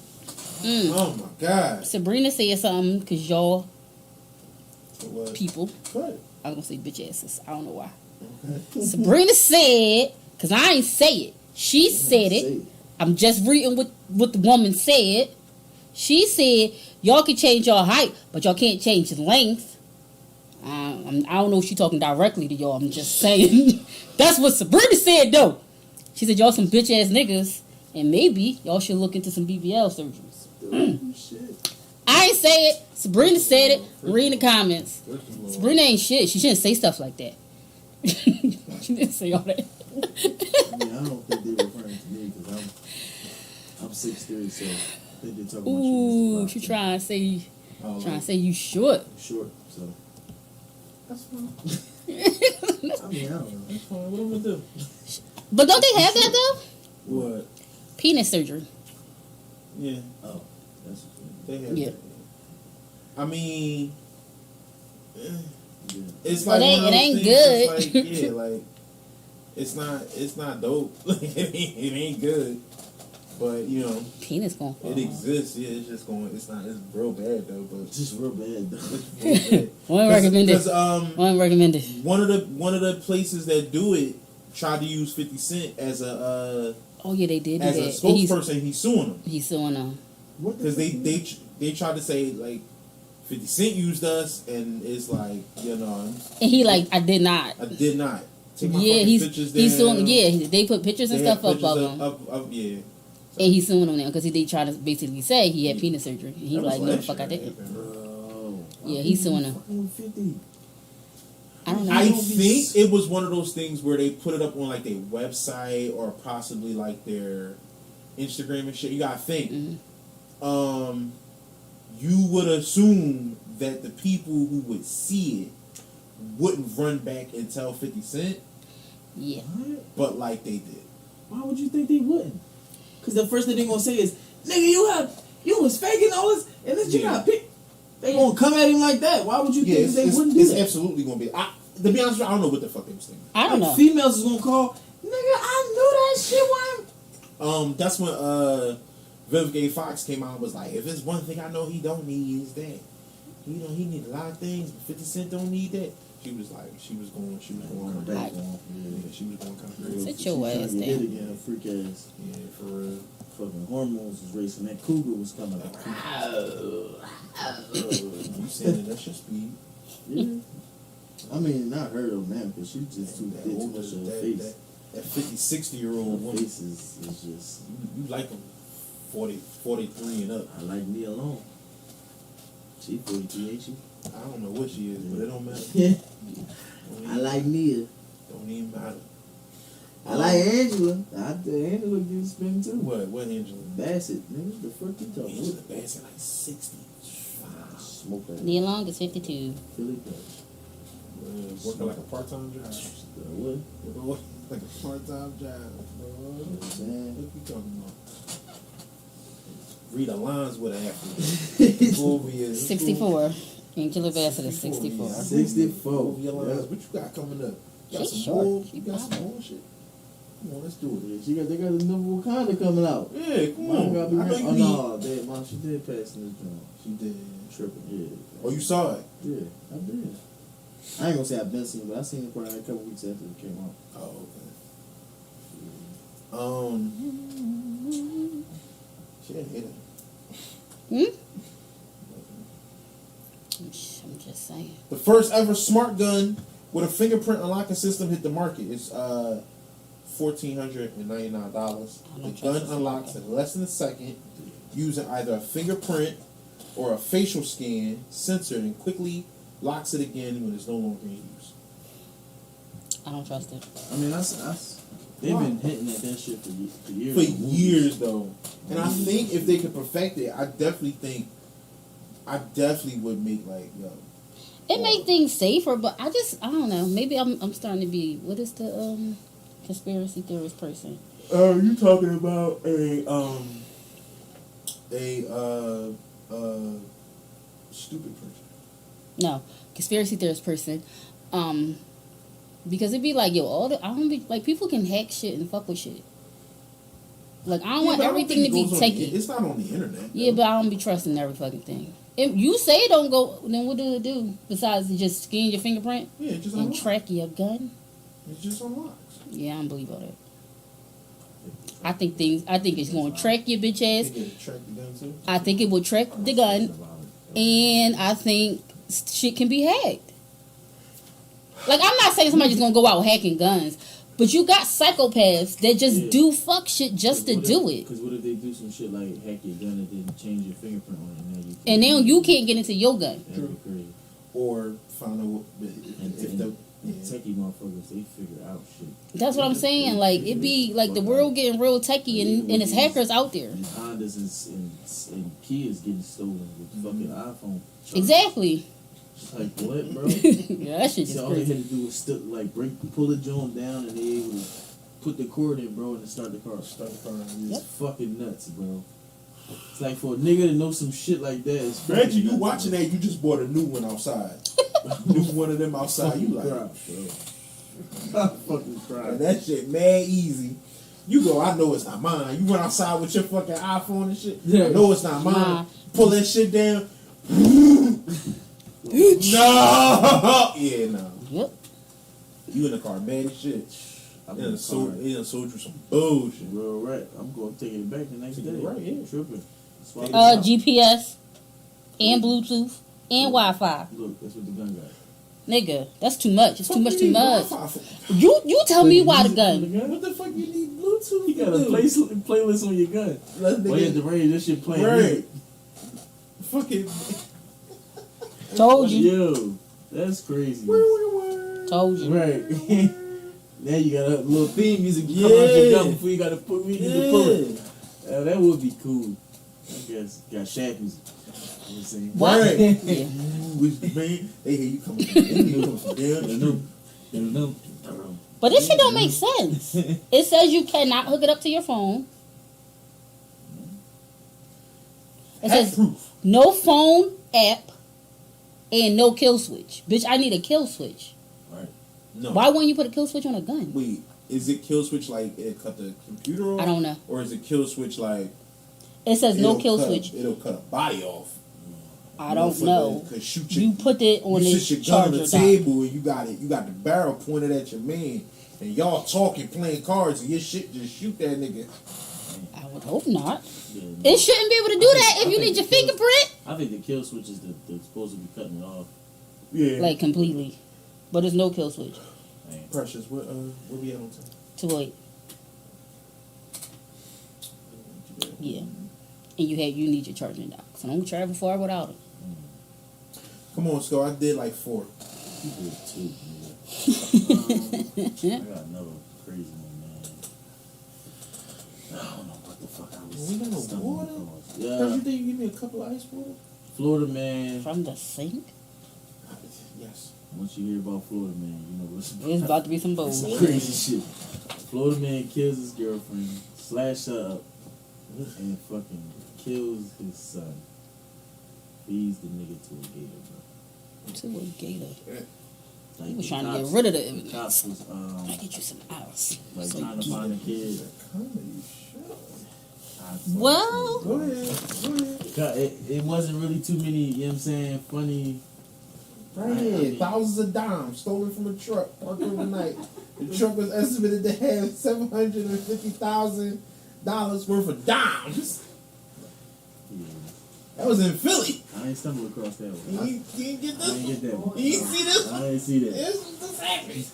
Oh my god. Sabrina said something because y'all What? people. What? I was gonna say bitch asses. I don't know why. Sabrina said, because I ain't say it. She said it. I'm just reading what the woman said. She said, y'all can change your height, but y'all can't change the length. I don't know if she's talking directly to y'all. I'm just saying. That's what Sabrina said, though. She said, y'all some bitch-ass niggas, and maybe y'all should look into some BBL surgeries. Shit. I ain't say it. Sabrina said it. Read in the comments. First of all, Sabrina ain't shit. She shouldn't say stuff like that. She didn't say all that. I mean, I don't think they're referring to me because I'm 6'3", so I think they're talking Ooh, about she you. trying to say oh, you short. Short, so. that's fine. I mean, I don't know. That's fine. What I'm gonna do? But don't they have that though? What? Penis surgery. Yeah, Oh, that's they have Yeah. that. I mean, yeah. it's Well, like it one of those ain't things, good. it's like, yeah, like it's not dope. Like it ain't good. But you know, Penis going. it exists. Yeah, it's just going. It's real bad though. But It's just real bad, though. it's real bad. One recommended. Because One recommended. one of the places that do it tried to use 50 Cent as a Oh yeah, they did do as that. a And spokesperson. He's suing them He's suing them. What the because fuck? they tried to say like 50 Cent used us, and it's like, you know, And he like, I did not. I did not take my Yeah, fucking pictures down. he's suing. Yeah, they put pictures and They had stuff up pictures of him, of yeah. and he's suing them now because they tried to basically say he had penis surgery. And he That was like, no, the last fuck I year, didn't. Bro. Yeah, he's suing him. Fucking with 50. I don't know. I think it was one of those things where they put it up on like their website or possibly like their Instagram and shit. You gotta think. Mhm. You would assume that the people who would see it wouldn't run back and tell 50 Cent, Yeah. What? but like they did. Why would you think they wouldn't? Because the first thing they gonna say is, nigga, you was faking all this, and then you Yeah. got picked. They gonna come at him like that. Why would you think they wouldn't do it's that? absolutely gonna be. To be honest with you, I don't know what the fuck they was thinking. I don't Like, know. females is gonna call, nigga, I knew that shit wasn't. That's when Vivica A. Fox came out and was like, if there's one thing I know he don't need is that. He need a lot of things, but 50 Cent don't need that. She was going kind of back crazy. on. Yeah, she was going kind of crazy. Sit your She ass trying to get down. hit again, her freak ass. Yeah, for real. Fucking hormones was racing. That cougar was coming. Like, You saying that should speed. yeah. I mean, not her though, man, because she just too That did too older, much of her that face. 50, 60-year-old Her woman. face is just. You like them 40, 43 and up. I like me alone. She 42, ain't she? I don't know what she is, but it don't matter. Yeah. Don't I even- like Nia. Don't even matter. I like Angela. Angela gives spin too. What Angela? Bassett, nigga, the fuck you talking Angela about? Bassett like 65. Smoke that. Neil Long is 52. Philly Dutch. Working like a part-time job. What? Like a part-time job, bro. What you talking about? Read the lines with an athlete. Over your 64. Angela Bassett is 64. 64. Over your lines. What you got coming up? You got She's some short. bull? She You got some probably- bullshit? Come on, let's do it. Yeah, they got the new Wakanda coming out. Yeah, come Mom on. gotta be I know ready. you Oh need. no, Mom, she did pass in this joint. She did. Tripping, yeah. Oh, you saw it? Yeah, I did. I ain't gonna say I've been seeing it, but I seen it probably a couple weeks after it came out. Oh, okay. She didn't hit it. I'm just saying. The first ever smart gun with a fingerprint unlocking system hit the market. It's $1,499. The gun unlocks in less than a second using either a fingerprint or a facial scan sensor and quickly locks it again when it's no longer in use. I don't trust it. I mean, they've been hinting at that shit for years. For years, though. And I think if they could perfect it, I definitely would make like, yo. It make things safer, but I don't know. Maybe I'm starting to be, what is the conspiracy theorist person? You talking about a stupid person? No, conspiracy theorist person. Because it'd be like, yo, I don't be like, people can hack shit and fuck with shit. Like, I don't want but everything think to be it goes on taken. It's not on the internet. Yeah, though. but I don't be trusting every fucking thing. If you say it don't go, then what do it do? Besides just scan your fingerprint Yeah, it just and unlocks. track your gun? It just unlocks. Yeah, I don't believe all that. I think it's going to track your bitch ass. They get track the gun too. I think it will track the gun, and I think shit can be hacked. Like, I'm not saying somebody's gonna go out hacking guns, but you got psychopaths that just do fuck shit just to do it, Because what if they do some shit like hack your gun and then change your fingerprint on it, and now and then you can't get into your gun. That'd be crazy. Or find out if the Techie motherfuckers, they figure out shit. That's what I'm saying. Like, it be like the world getting real techie, and it's hackers out there. And Hondas and Kias getting stolen with fucking iPhone. Exactly. It's like, what, bro? Yeah, that shit So just all they crazy. had to do was pull the joint down, and they able to put the cord in, bro, and then start the car. It's fucking nuts, bro. It's like for a nigga to know some shit like that. It's fucking Imagine you nuts, watching bro. that, you just bought a new one outside. New one of them outside. You like, Cry, bro. I fucking cry. man, that shit mad easy. You go, I know it's not mine. You run outside with your fucking iPhone and shit. Yeah. I know it's not mine. Nah. Pull that shit down. No. Yeah, no. Yep. You in the car, mad as shit. I'm They in done the sold car. you some bullshit. Real right. I'm going to take it back the next Take day. it right, yeah. Tripping. Swap it Take out. GPS and Bluetooth and Wi-Fi. Look, that's what the gun got. Nigga, that's too much. It's too much. What Too you need much. Wi-Fi for? You tell me why the gun. What the fuck you need Bluetooth? You got to a do? playlist on your gun. Let While you at the nigga, range, that shit playing. right. Fucking. Told you. Yo, that's crazy. Told you. Right. Now you got a little theme music come out Yeah. your gun before you got to put me to pull it. That would be cool. I guess got shack music. You know what I'm saying? What? Right. Yeah. Which man, they hear you coming from down the street. But this shit don't make sense. It says you cannot hook it up to your phone. It Hack says proof. no phone app and no kill switch. Bitch, I need a kill switch. No. Why wouldn't you put a kill switch on a gun? Wait, is it kill switch like it cut the computer off? I don't know. Or is it kill switch like It says no it'll kill cut- switch. It'll cut a body off. I don't Motherfucker know. Could shoot You put it on you this sit your gun on charger the dock. table and you got it. You got the barrel pointed at your man, and y'all talking, playing cards, and your shit just shoot that nigga. I would hope not. Yeah, It shouldn't be able to do that if I you think need your the kill- fingerprint. I think the kill switch is the supposed to be cutting it off. Yeah. Like completely. But there's no kill switch. Man. Precious. What we at on time? 208. Yeah. And you need your charging dock. So don't travel far without it. Come on, Sco. I did like 4. You did too, nigga. I got another crazy one, man. I don't know what the fuck I was We got no stumbling water? across. You Yeah, think you give me a couple of ice water? Florida man. From the sink? Yes. Once you hear about Florida man, you know what's It's about to be some some bull. crazy shit. Florida man kills his girlfriend, slash her up, and fucking kills his son. Feeds the nigga to a gator, bro. To a gator. Like, He was the trying to get cops- rid of the The evidence. cops was I get you some hours. like So trying to you- find a kid. Comedy show. Well, Go ahead. It wasn't really too many, you know what I'm saying, funny. Right here, thousands of dimes stolen from a truck parked overnight. The truck was estimated to have $750,000 worth of dimes. Yeah. That was in Philly. I ain't stumbled across that one. You didn't get I this ain't get that one. You didn't see this I ain't see that. This happened.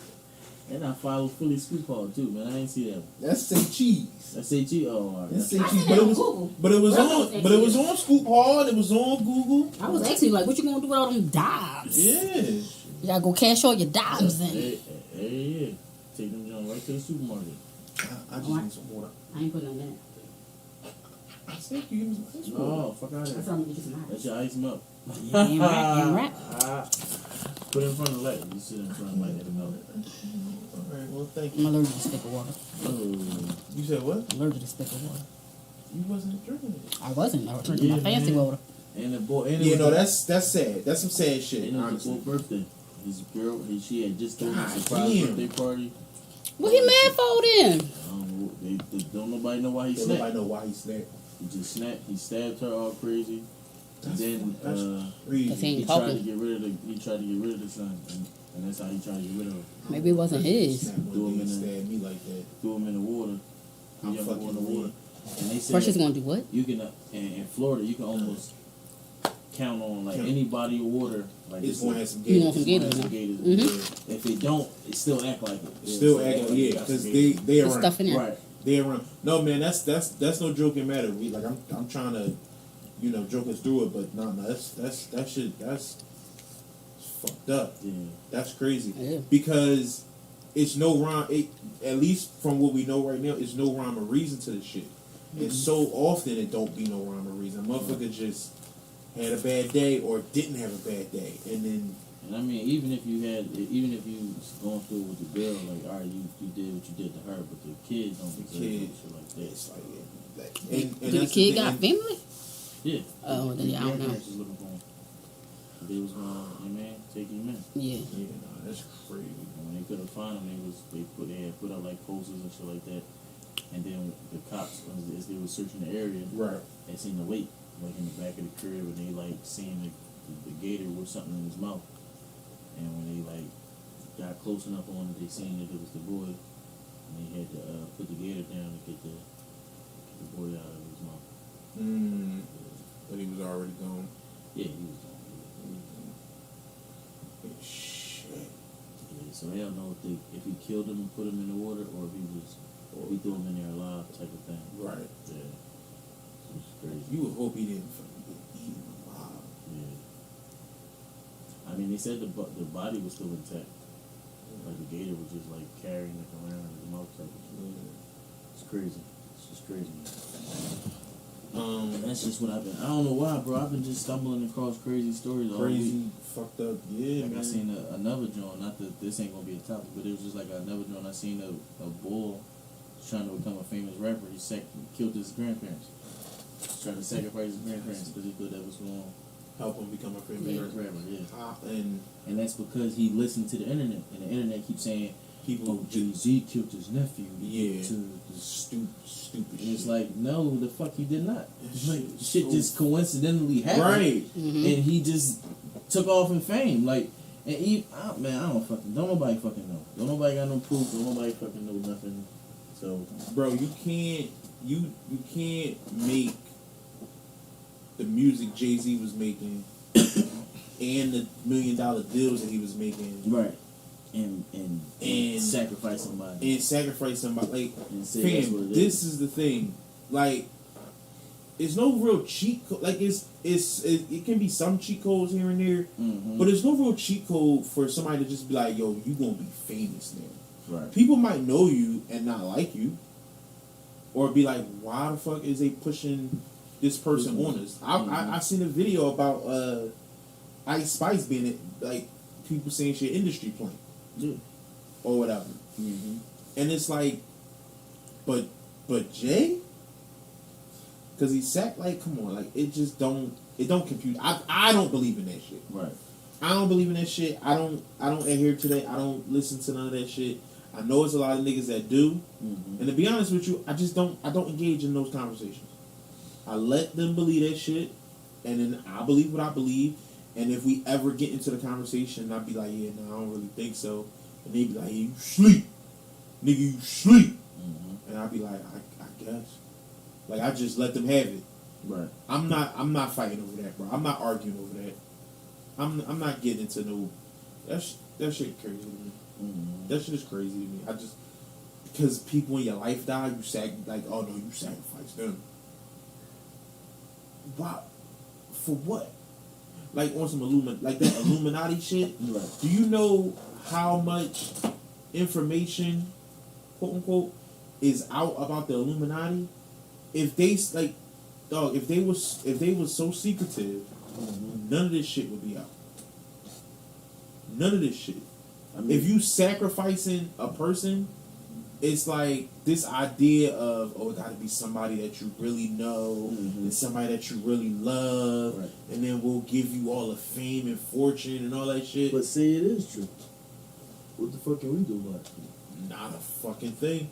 And I follow Philly Scoop Hall too, man. I ain't see that one. That's say cheese. That's AG. Oh, all right. That's say I cheese. seen But that it on was Google. but it was Really? on but it was on Scoop Hall. It was on Google. I was asking you, like, what you gonna do with all them dimes? Yeah. You gotta go cash all your dimes in. Hey, yeah. Take them John right to the supermarket. I just need some water. I ain't putting on that. I said you give me some ice water. No, fuck out of That's here. all I'm gonna get you some That's ice. your ice him up. Damn right. Put it in front of the light. You sit in front of the light, let it melt. All right, well, thank I'm you. allergic to stick of water. Oh. You said what? Allergic to stick of water. You wasn't drinking it. I wasn't. I was drinking Yeah, my fancy man. water. And the boy, and it Yeah, was no, the- that's sad. That's some sad shit. and it was Honestly. his birthday. His girl, she had just thrown a God surprise damn. birthday party. What he mad for then? They don't nobody know why he Don't snapped. nobody know why he snapped. He just snapped. He stabbed her all crazy. And then That's Cause crazy. he he ain't tried to talking. get rid of the son, and that's how he tried to get rid of her. Maybe it wasn't his. Snap Do one him day and in the- stab me like that. Threw him in the water. I'm Young fucking boy in the water. And they said Precious gonna do what? you can in Florida you can almost count on like Count. any body of water like It's going to have some You want gators. some it's gators? gonna have huh? some gators. Mhm. If they don't, it still act like it. Still it's acting, like yeah, got because some they gators. they There's around. stuff in there. Right. They around. No man, that's no joking matter. We like I'm trying to, joke us through it, but no, that shit that's fucked up. Yeah. That's crazy. Yeah. Because it's no rhyme. At least from what we know right now, it's no rhyme or reason to this shit. And so often it don't be no rhyme or reason. Motherfucker just had a bad day or didn't have a bad day, and then And I mean, even if you was going through with the girl, like, all right, you did what you did to her, but the kid don't deserve kid- shit like that. it's like Did the that's kid thing. got family? Yeah. Oh, then I don't know. Grandparents was looking for him. They was going, man, take him in. Yeah. Yeah, no, that's crazy. And when they couldn't find him, they had put out like posters and shit like that. And then the cops, as they were searching the area, Right. they seen the weight like in the back of the crib, and they like seen the gator with something in his mouth. And when they like got close enough on it, they seen that it was the boy, and they had to put the gator down to get the boy out of his mouth. But he was already gone. Yeah, he was gone. Shit. Yeah, so they don't know if he killed him and put him in the water, or if he threw him in there alive, type of thing. Right. Yeah, it's crazy. You would hope he didn't fucking get eaten alive. Yeah. I mean, they said the body was still intact. Like the gator was just like carrying it around in his mouth type of shit. It's crazy. It's just crazy. And that's just what I've been. I don't know why, bro. I've been just stumbling across crazy stories all week. Crazy, fucked up. Yeah, Like man. I seen another joint. Not that this ain't gonna be a topic, but it was just like another joint. I seen a bull trying to become a famous rapper. He killed his grandparents. Trying to sacrifice his grandparents because he thought that was going Help him become a to famous rapper. Yeah. And And that's because he listened to the internet, and the internet keeps saying, people "Oh, Jay-Z killed his nephew." Yeah. To the stupid and shit. it's like, no, the fuck he did not. That Like, shit is shit so- just coincidentally happened, Right. Mhm. and he just took off in fame. Like, and man, I don't nobody fucking know. Don't nobody got no proof. Don't nobody fucking know nothing. So Bro, you can't make the music Jay-Z was making and the $1 million deals that he was making right, and sacrifice somebody and sacrifice somebody. Like, and say that's what fam, it this is. is the thing. Like, it's no real cheat code. Like, it can be some cheat codes here and there, Mhm. but there's no real cheat code for somebody to just be like, yo, you gonna be famous now. Right. People might know you and not like you, or be like, why the fuck is they pushing this person on us? I seen a video about Ice Spice being like people saying shit industry plant or whatever. Mm-hmm. And it's like, but Jay, because he said, like, come on, like, it don't compute. I don't believe in that shit. Right. I don't believe in that shit. I don't adhere to that. I don't listen to none of that shit. I know it's a lot of niggas that do. Mm-hmm. And to be honest with you, I don't engage in those conversations. I let them believe that shit, and then I believe what I believe. And if we ever get into the conversation, I'd be like, yeah, no, I don't really think so. And they'd be like, hey, you sleep. Nigga, you sleep. Mm-hmm. And I'd be like, I guess. Like, I just let them have it. Right. I'm not fighting over that, bro. I'm not arguing over that. I'm not getting into no that shit crazy to me. Mm-hmm. That shit is crazy to me. I just because people in your life die, you oh no, you sacrifice them. Why? For what? Like on some that Illuminati shit. Right. Do you know how much information, quote unquote, is out about the Illuminati? If they if they was so secretive, none of this shit would be out. None of this shit. I mean, If you sacrificing a person, it's like this idea of, oh, it got to be somebody that you really know and somebody that you really love, right. and then we'll give you all the fame and fortune and all that shit. But say it is true. What the fuck can we do about it? Not a fucking thing.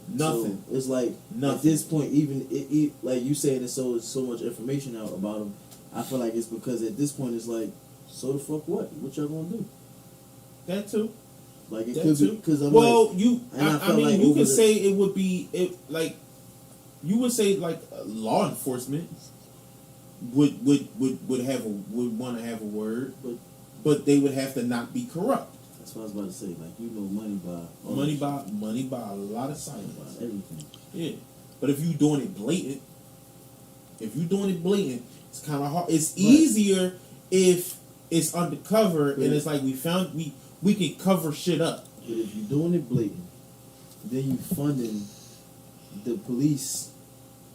Nothing. So it's like Nothing. at this point, even it like you saying, there's so much information out about them. I feel like it's because at this point it's like, so the fuck what? What y'all gonna do? That too. Like it That could too. be because I'm well, like, you. and I I felt mean, like you over could the- say it would be like you would say like law enforcement would want to have a word, but they would have to not be corrupt. that's what I was about to say. Like money Money by a lot of sides. everything. Yeah, but if you doing it blatant, it's kind of hard. It's easier if it's undercover and it's like we can cover shit up. But if you're doing it blatant, then you funding the police,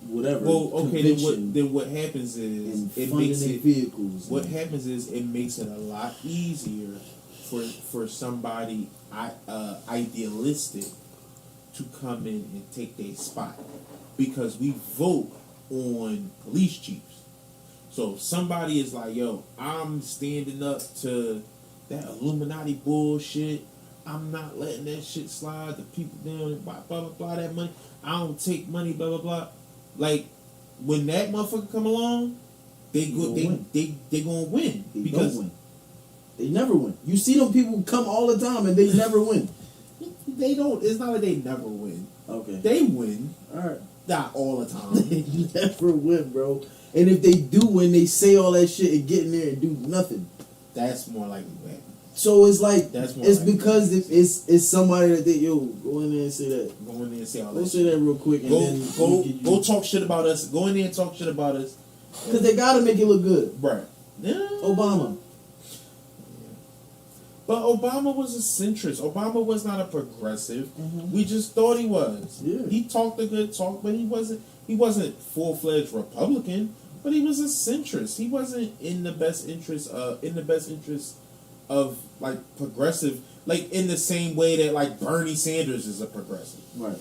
whatever. Well, okay, convention, then what happens and is it funding makes their it. vehicles. What and- happens is it makes it a lot easier for somebody idealistic to come in and take their spot because we vote on police chiefs. So if somebody is like, yo, I'm standing up to that Illuminati bullshit. I'm not letting that shit slide. The people down and blah, blah, blah, blah, that money. I don't take money, blah, blah, blah. Like, when that motherfucker come along, they gonna win They because don't win. They never win. You see them people come all the time and they never win. they don't. It's not like they never win. Okay. They win, All right. not all the time. They never win, bro. And if they do win, they say all that shit and get in there and do nothing. That's more likely to happen. So it's like That's more it's likely. because if it's somebody that they go in there and say that. Go in there and say all Go that say shit. that real quick and then Go talk shit about us. Go in there and talk shit about us. because they gotta make it look good. Right. Yeah. Obama. But Obama was a centrist. Obama was not a progressive. Mhm. We just thought he was. Yeah. He talked a good talk, but he wasn't full-fledged Republican, but he was a centrist. He wasn't in the best interest of like progressive, like in the same way that like Bernie Sanders is a progressive. Right.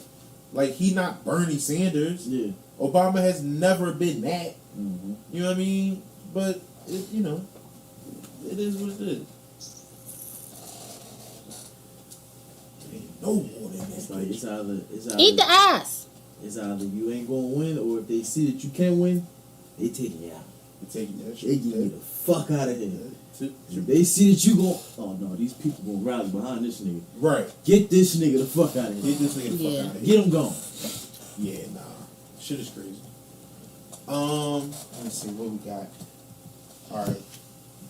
Like he not Bernie Sanders. Yeah. Obama has never been that. Mm-hmm. You know what I mean? But it is what it is. Ain't no more than It's that. like it's either Eat the ass. it's either you ain't gonna win, or if they see that you can win, they taking you out. You take that They shit. get you the fuck out of here. To- If they see that you gon' oh no, these people gonna rally behind this nigga. Right. Get this nigga the fuck out of here. Get this nigga the fuck Yeah. out of here. Get him gone. Yeah, nah. Shit is crazy. Let me see what we got. Alright.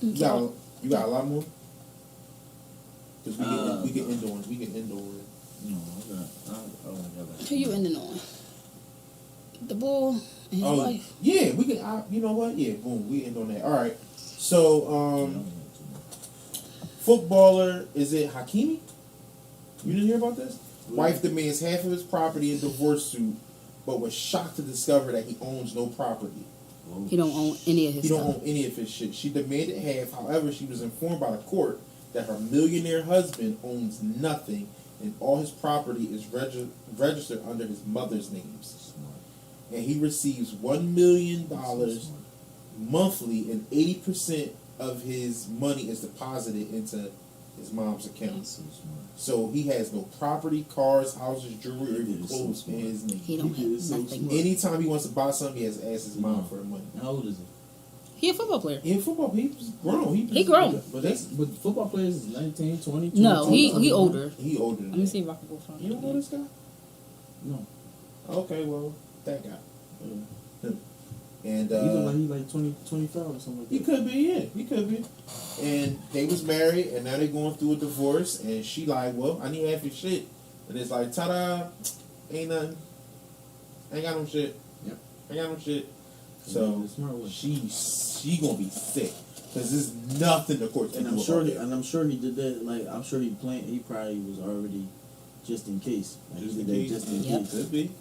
You got a lot more? Because we can end on. We can end on. No, I got Who you ending on? The bull and his wife. Yeah, we can. You know what? Yeah, boom. We end on that. All right. So, footballer, is it Hakimi? You didn't hear about this? Wife demands half of his property in divorce suit, but was shocked to discover that he owns no property. He don't own any of his He don't stuff. own any of his shit. She demanded half. However, she was informed by the court that her millionaire husband owns nothing and all his property is registered under his mother's names. And he receives $1 million monthly, and 80% of his money is deposited into his mom's account. So he has no property, cars, houses, jewelry, or even clothes in his name. He don't have nothing. Anytime he wants to buy something, he has to ask his mom for the money. How old is he? He a football player. In football, he's grown. He grown. But football players is 19, 20, 22. No, he older. He older than Let me that. see if I can go find You don't know this guy? No. Okay, well, that guy. Yeah. And He look like he like 20, 25 or something like that. he could be, yeah, he could be. And they was married, and now they going through a divorce, and she like, well, I need half your shit. And it's like, ta-da, ain't nothing. Ain't got no shit. Yep. Ain't got no shit. Yeah, So the smart way. she gonna be sick because there's nothing the court can And do I'm sure, about that. and I'm sure he did that. Like I'm sure he planned. He probably was already just in case. Like Just he in did that case. just in Yep. case. Could be,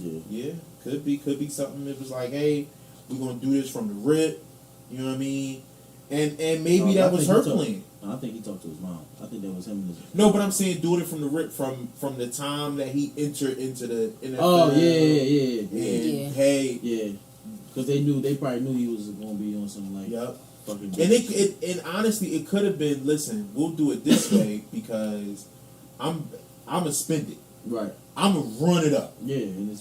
Yeah. yeah, could be something that was like, hey, we're gonna do this from the rip. You know what I mean? And maybe No, I that was think her he talked- plan. No, I think he talked to his mom. I think that was him and his. No, but I'm saying doing it from the rip, from the time that he entered into the NFL. Oh yeah. And Yeah. hey, Yeah. Because they probably knew he was gonna be on some like yep. fucking. And and honestly, it could have been. Listen, we'll do it this way because I'm gonna spend it. right. I'm gonna run it up, Yeah, and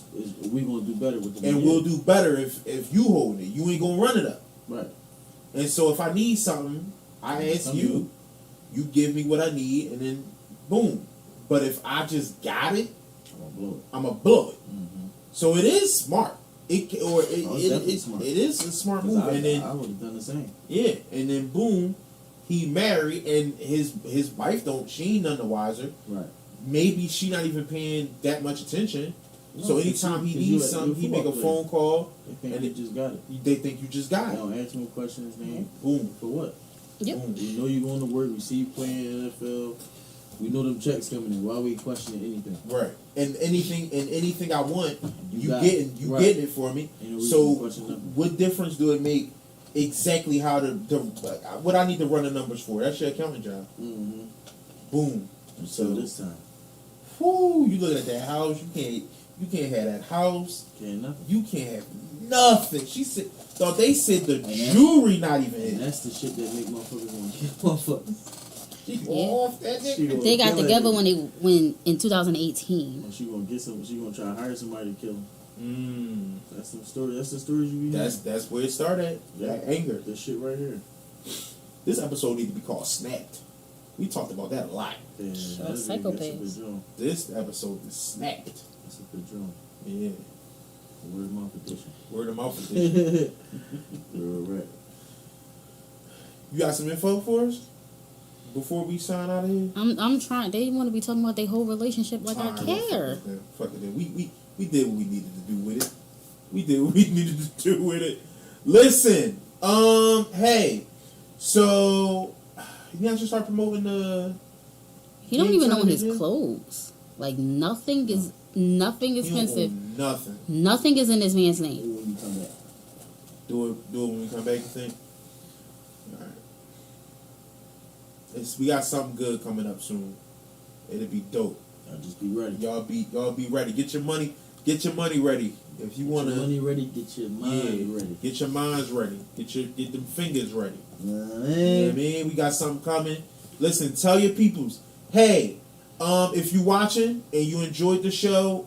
we gonna do better with the and we'll do better if you hold it. You ain't gonna run it up. right. And so if I need something, I ask Come you. You give me what I need, and then boom. But if I just got it, I'm gonna blow it. I'm gonna blow it. Mm-hmm. So it is smart. It definitely smart. It is a smart move. I And then would have done the same. yeah, and then boom, he married, and his wife she ain't none the wiser. Right. Maybe she not even paying that much attention. No, So 'cause anytime he you- needs 'cause something, he you're a make a football phone call. They think And you just got it. They think you just got They it. don't ask no questions, man. Boom, For what? Yep. boom. You know you're going to work. We see you playing in the NFL. We know them checks coming in. Why are we questioning anything? Right. And anything I want, you got getting it. you Right. getting it for me. Ain't no reason So to question nothing. what difference do it make? Exactly how to what I need to run the numbers for? That's your accounting job. Mm-hmm. Boom. So So this time, whoo, you looking at that house? You can't have that house. can't nothing. You can't have nothing. She said, thought they said the that- jewelry not even And in. that's the shit that make motherfuckers want to kill motherfuckers. She Yeah. off that She nigga. gonna They got kill together that when in 2018. Or she gonna get some. She gonna try to hire somebody to kill him. Mm, That's some story. That's the stories you be hearing. that's where it started. That anger. This shit right here. This episode need to be called Snapped. We talked about that a lot. Yeah, Sure, that's a psychopaths. good drum. This episode is Snapped. That's a good drum. Yeah. Word of mouth edition. Word of mouth edition. Real rap. You got some info for us before we sign out of here? I'm trying. They want to be talking about their whole relationship like I Alright, care. Fuck it then. We did what we needed to do with it. We did what we needed to do with it. Listen, hey, so you guys should start promoting the. He don't even own his Television? clothes. Like nothing is expensive. Nothing. Nothing is in this man's name. Ooh, when you come back. Do it when we come back. You think? All right. We got something good coming up soon. It'll be dope. Y'all just be ready. Y'all be ready. Get your money ready. If you Get wanna, your money ready. Get your mind ready. Get your minds ready. Get them fingers ready. You know what I Man. mean? We got something coming. Listen, tell your peoples. Hey, if you watching and you enjoyed the show,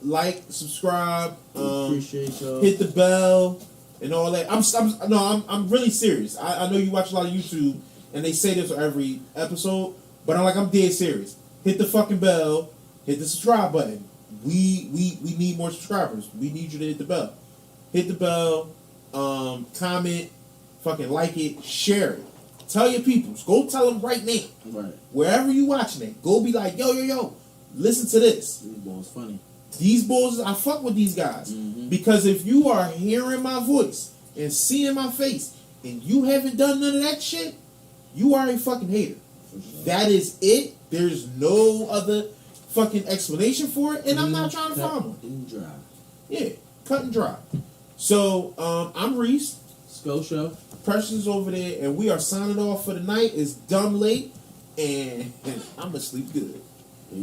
like, subscribe, Appreciate y'all. hit the bell and all that. I'm really serious. I know you watch a lot of YouTube and they say this for every episode, but I'm dead serious. Hit the fucking bell, hit the subscribe button. We need more subscribers. We need you to hit the bell. Hit the bell, comment, fucking like it, share it. Tell your peoples. Go tell them right now. Right. Wherever you watching it, go be like, yo, listen to this. These boys funny. These boys, I fuck with these guys. Mhm. Because if you are hearing my voice and seeing my face and you haven't done none of that shit, you are a fucking hater. For sure. That is it. There's no other fucking explanation for it, and I'm not trying to find one. And dry. Yeah, cut and dry. So, I'm Reese. Skull Show. Precious over there, and we are signing off for the night. It's dumb late, and I'm gonna sleep good.